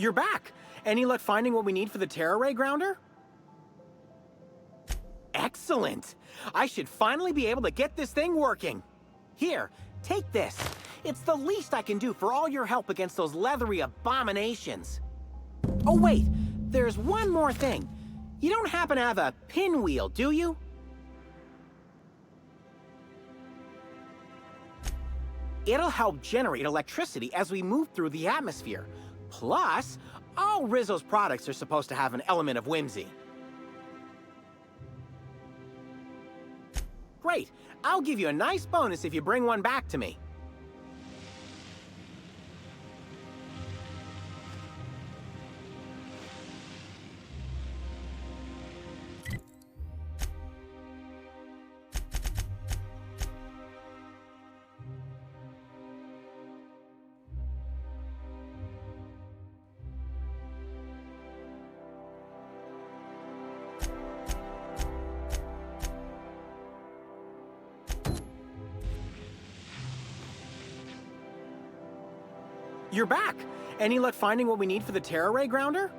You're back! Any luck finding what we need for the Terra Ray grounder? Excellent! I should finally be able to get this thing working. Here, take this. It's the least I can do for all your help against those leathery abominations. Oh wait, there's one more thing. You don't happen to have a pinwheel, do you? It'll help generate electricity as we move through the atmosphere. Plus, all Rizzo's products are supposed to have an element of whimsy. Great. I'll give you a nice bonus if you bring one back to me. You're back! Any luck finding what we need for the Terra Ray grounder?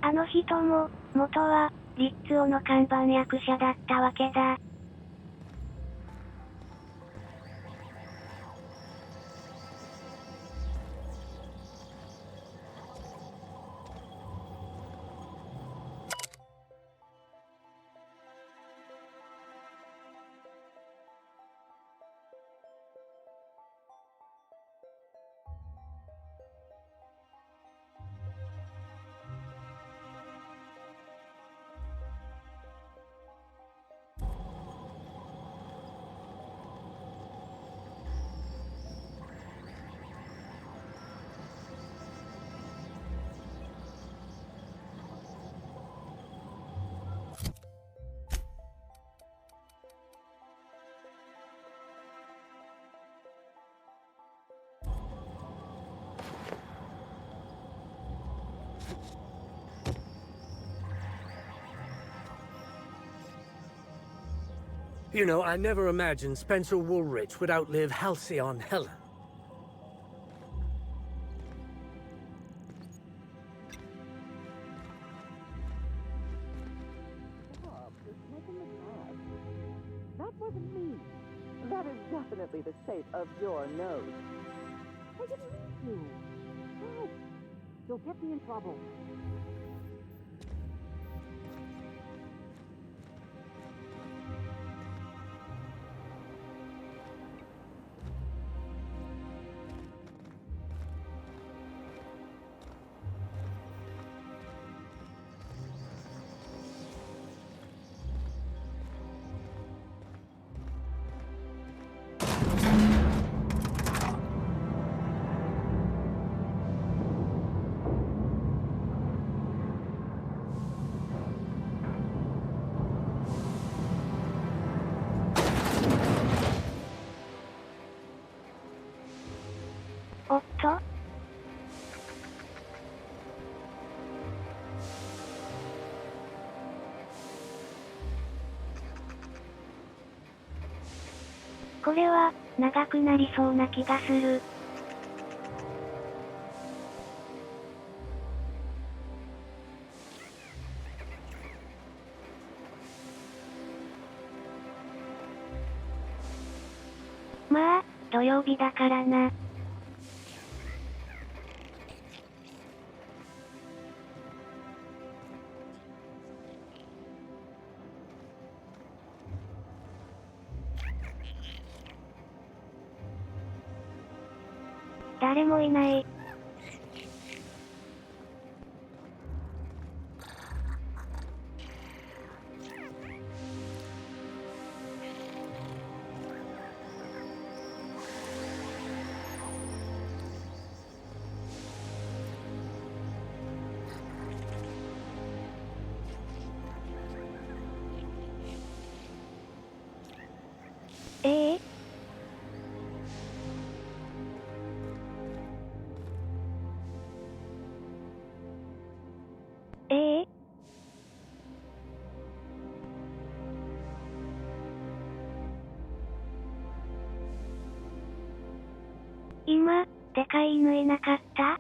あの人も、元は、リッツオの看板役者だったわけだ。You know, I never imagined Spencer Woolrich would outlive Halcyon Helen. That wasn't me. That is definitely the shape of your nose. I didn't mean to. God, you'll get me in trouble.おっと？これは、長くなりそうな気がする。まあ、土曜日だからな。誰もいない。今、でかい犬いなかった？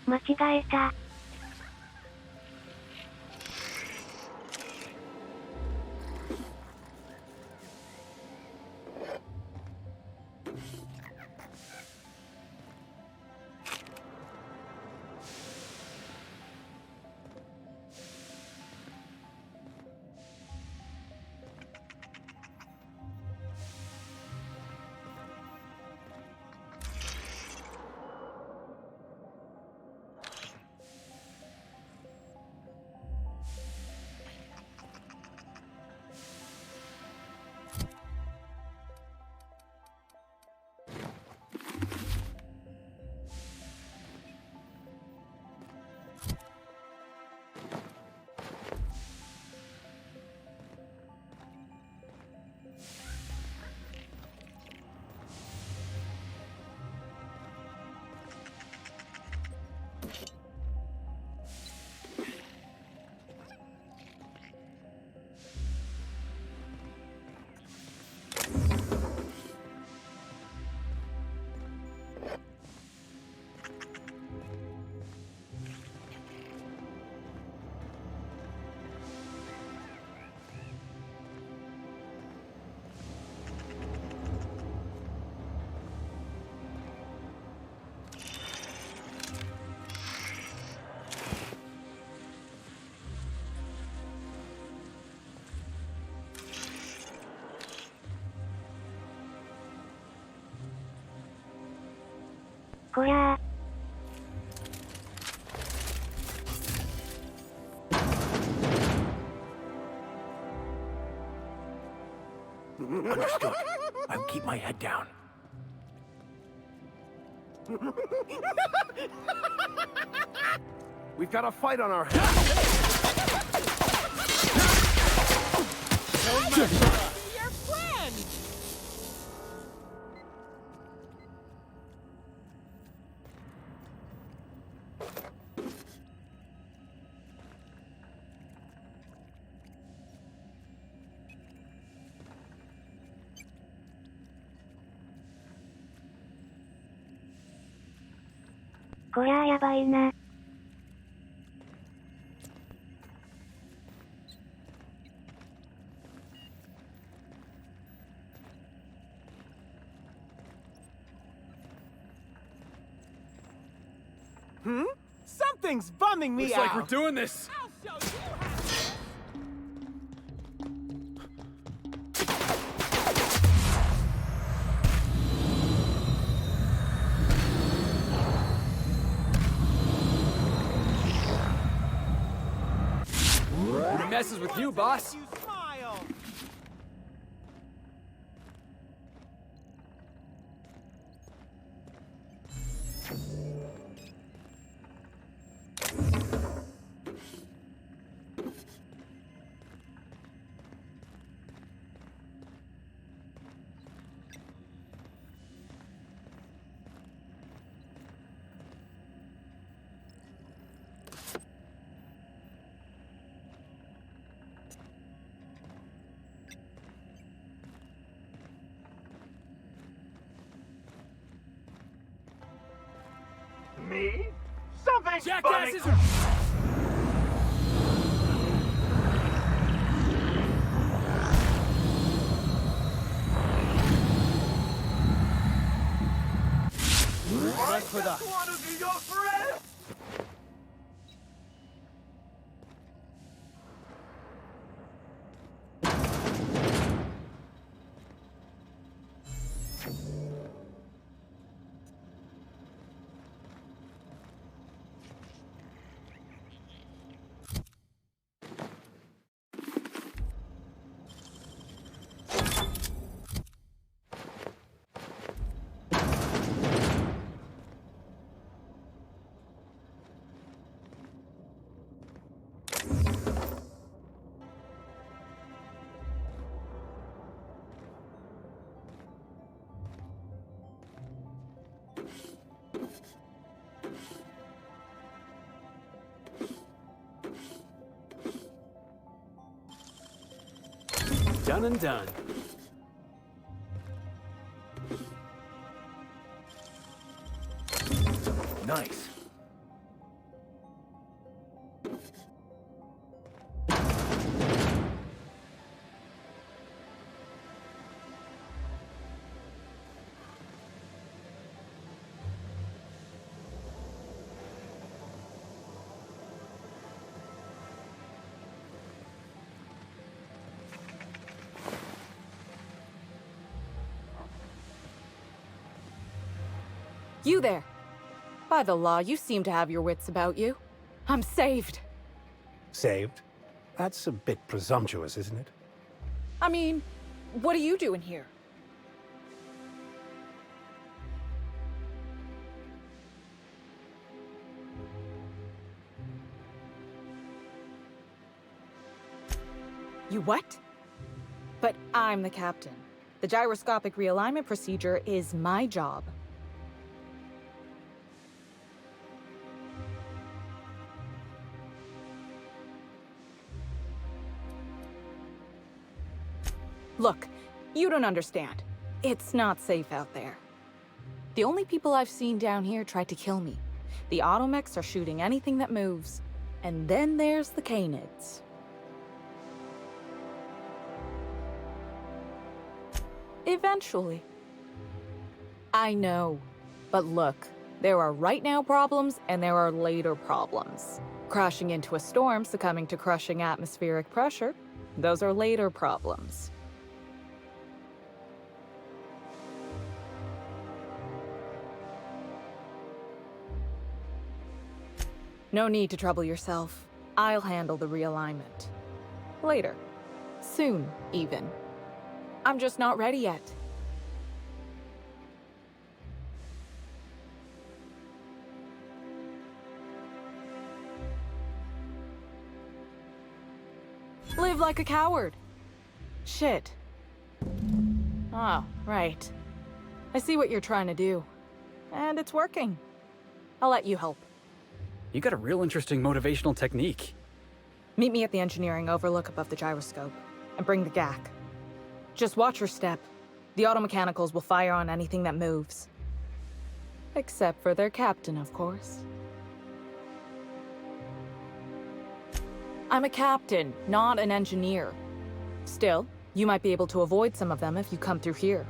間違えた。こりゃあ。Understood. I'll keep my head down. We've got a fight on our hands. Your friend!こりゃあやばいな。Hmm? Something's bumming me Looks out. like we're doing this. I'll show you how to... Who messes with you, boss? You smile. Me? Something Jackasses funny. Run for the... Want to be your friend? Done and done. Nice. You there. By the law, you seem to have your wits about you. I'm saved. Saved? That's a bit presumptuous, isn't it? I mean, what are you doing here? You what? But I'm the captain. The gyroscopic realignment procedure is my job. Look, you don't understand. It's not safe out there. The only people I've seen down here tried to kill me. The automechs are shooting anything that moves. And then there's the canids. Eventually. I know. But look, there are right now problems and there are later problems. Crashing into a storm, succumbing to crushing atmospheric pressure, those are later problems. No need to trouble yourself. I'll handle the realignment. Later. Soon, even. I'm just not ready yet. Live like a coward. Shit. Oh, right. I see what you're trying to do. And it's working. I'll let you help. You got a real interesting motivational technique. Meet me at the engineering overlook above the gyroscope. And bring the GAC. Just watch your step. The automechanicals will fire on anything that moves. Except for their captain, of course. I'm a captain, not an engineer. Still, you might be able to avoid some of them if you come through here.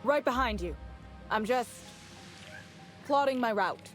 Right behind you. I'm just plotting my route.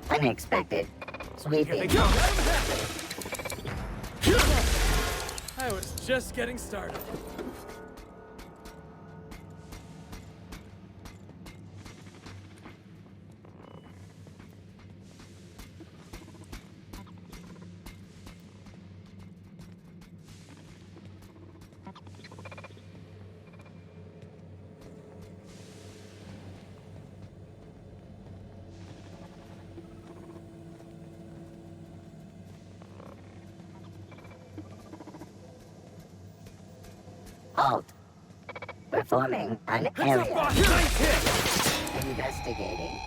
Unexpected. Sweeping. I was just getting started. Halt. Performing an area. Investigating.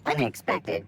Unexpected.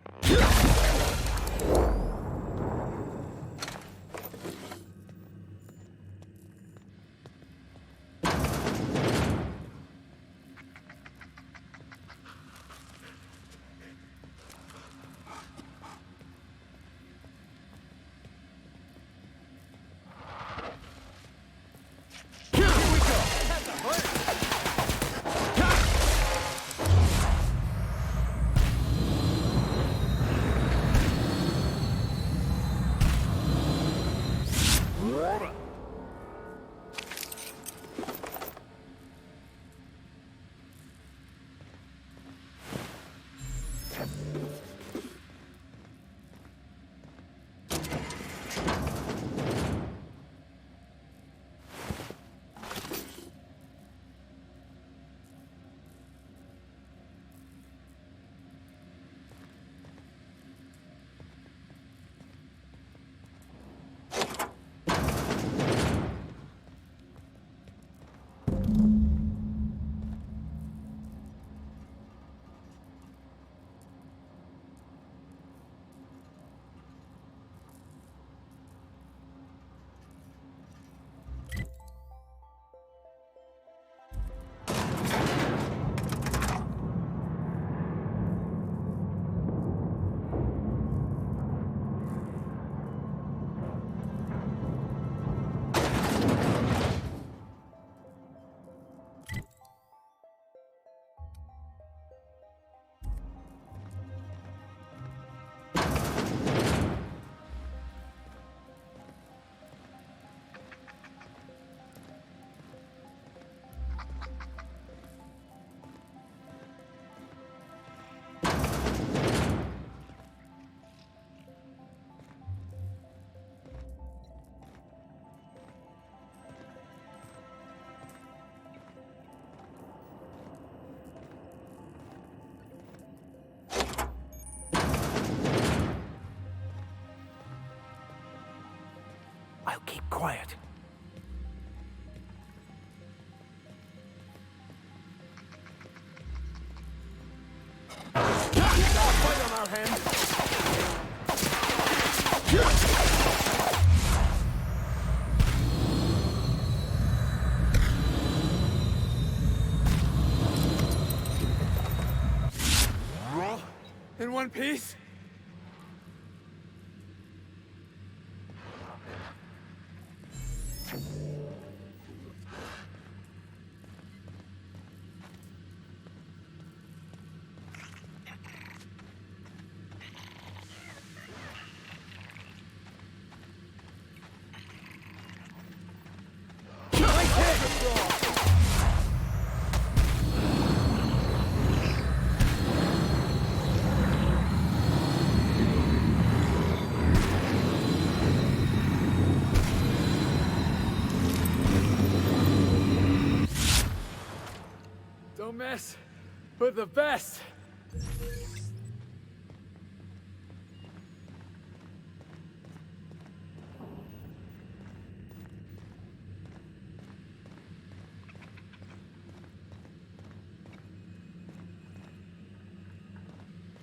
I'll keep quiet. Got a fight on our hands. We're all in one piece? Don't mess with the best.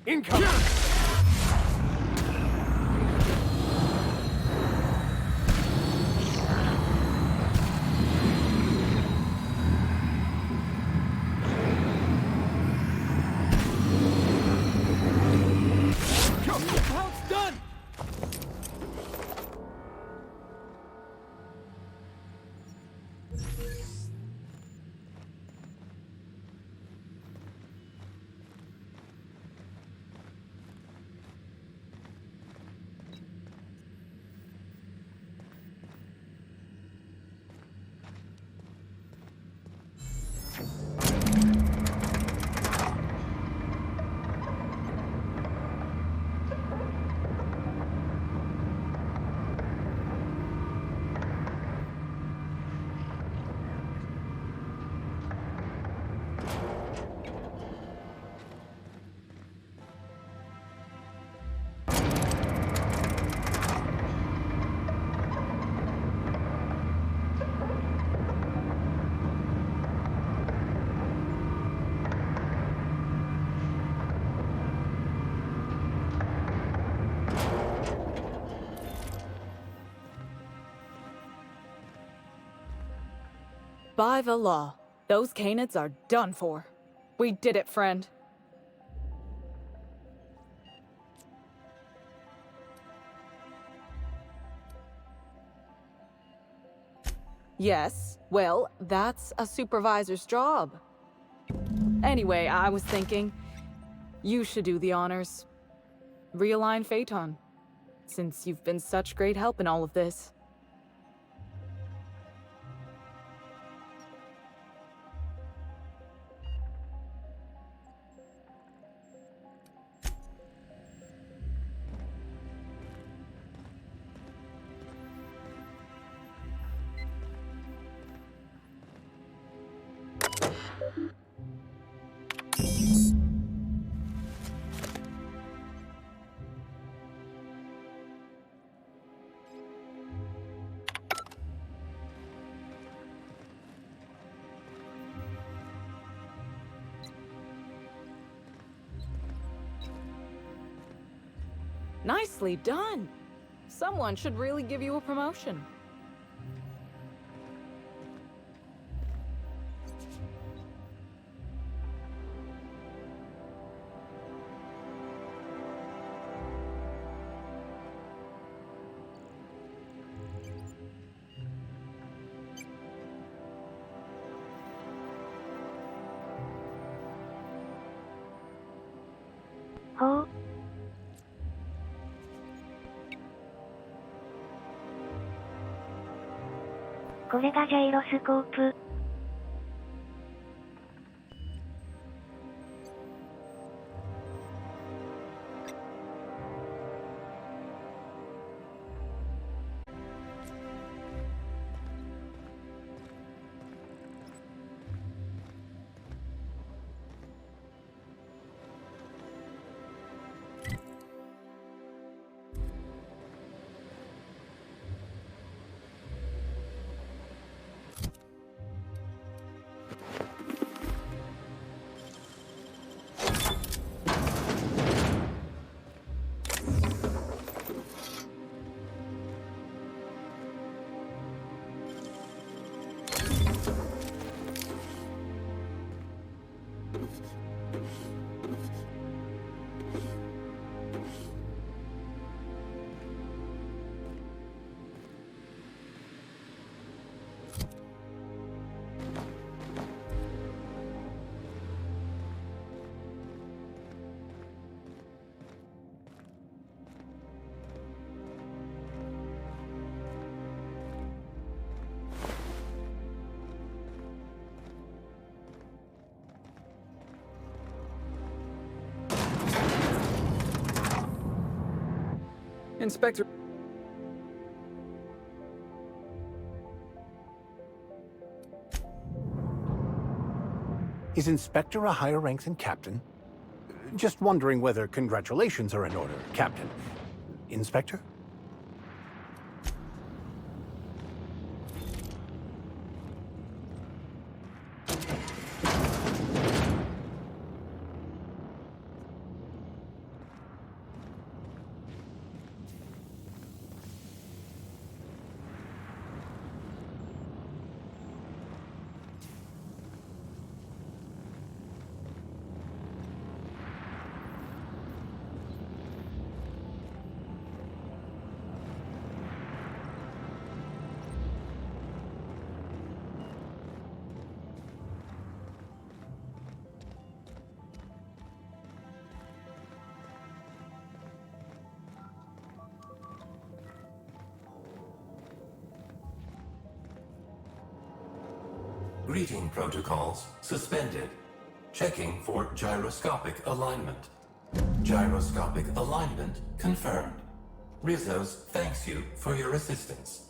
Incoming! How it's done! By the law, those Canids are done for. We did it, friend. Yes, well, that's a supervisor's job. Anyway, I was thinking, you should do the honors. Realign Phaeton, since you've been such great help in all of this. Nicely done. Someone should really give you a promotion. Oh.これがジャイロスコープ。Inspector... Is Inspector a higher rank than Captain? Just wondering whether congratulations are in order, Captain. Inspector? Greeting protocols suspended. Checking for gyroscopic alignment. Gyroscopic alignment confirmed. Rizzo's thanks you for your assistance.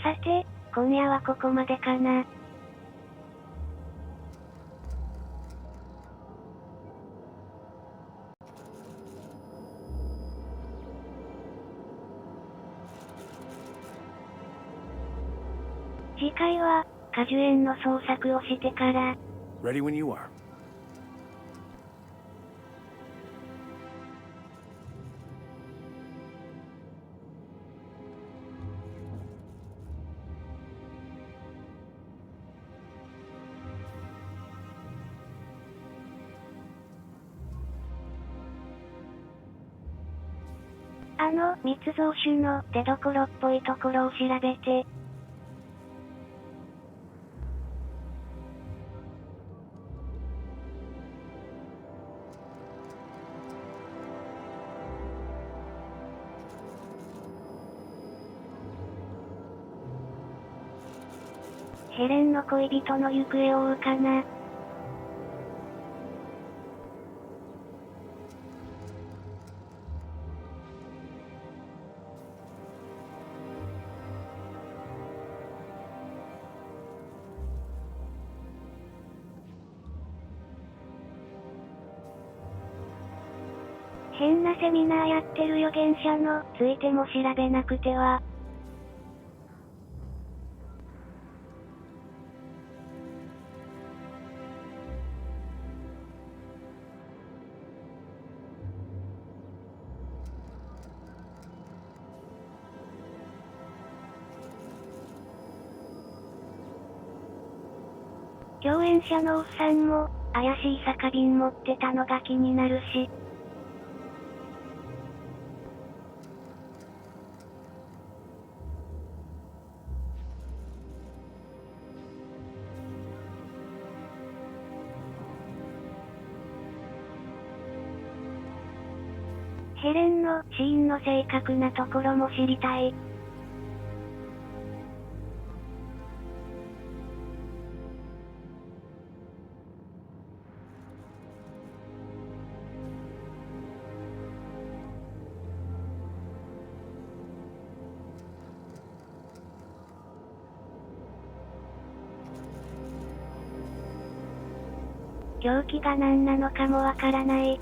さて、今夜はここまでかな。次回は、果樹園の捜索をしてから。Ready when you are. 密造酒の出所っぽいところを調べて。ヘレンの恋人の行方を追うかな。変なセミナーやってる預言者のついても調べなくては。共演者のおっさんも怪しい酒瓶持ってたのが気になるし。ヘレンの死因の正確なところも知りたい。凶器が何なのかもわからない。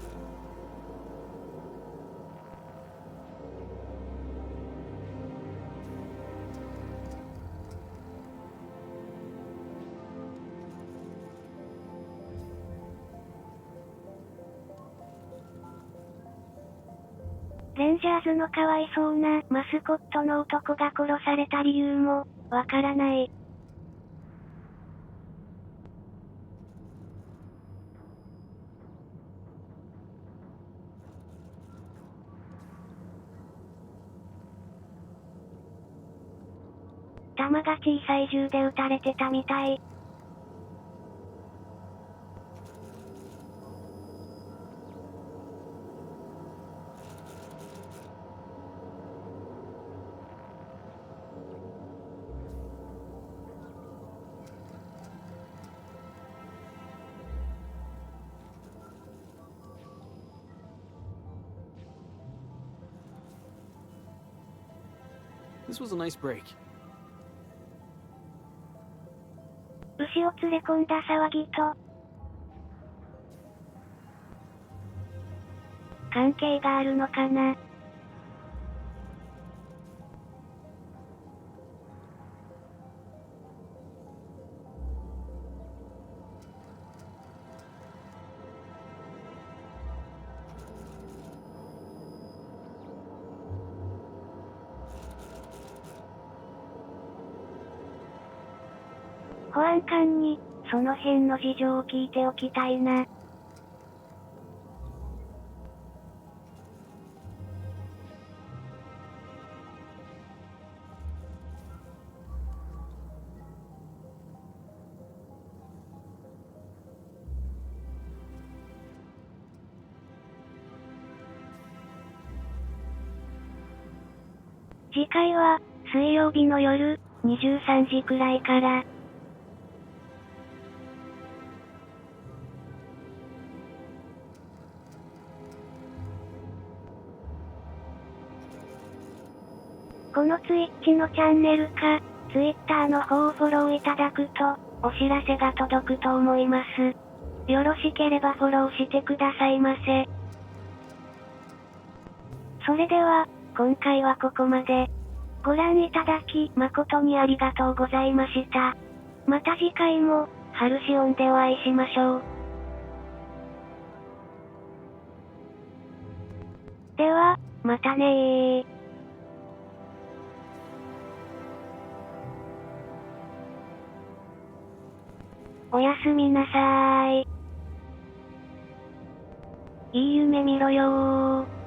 レンジャーズのかわいそうなマスコットの男が殺された理由もわからない。弾が小さい銃で撃たれてたみたい。This was a nice break. 牛を連れ込んだ騒ぎと関係があるのかな。保安官に、その辺の事情を聞いておきたいな。次回は、水曜日の夜、23時くらいから。このツイッチのチャンネルか、ツイッターの方をフォローいただくと、お知らせが届くと思います。よろしければフォローしてくださいませ。それでは、今回はここまで。ご覧いただき、誠にありがとうございました。また次回も、ハルシオンでお会いしましょう。では、またねー。おやすみなさーい。いい夢見ろよー。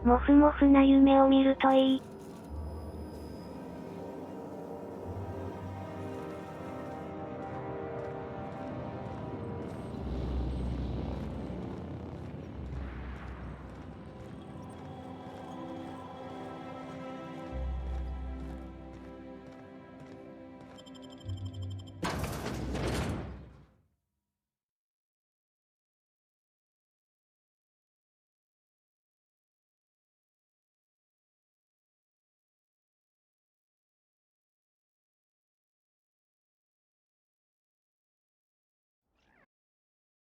もふもふな夢を見るといい。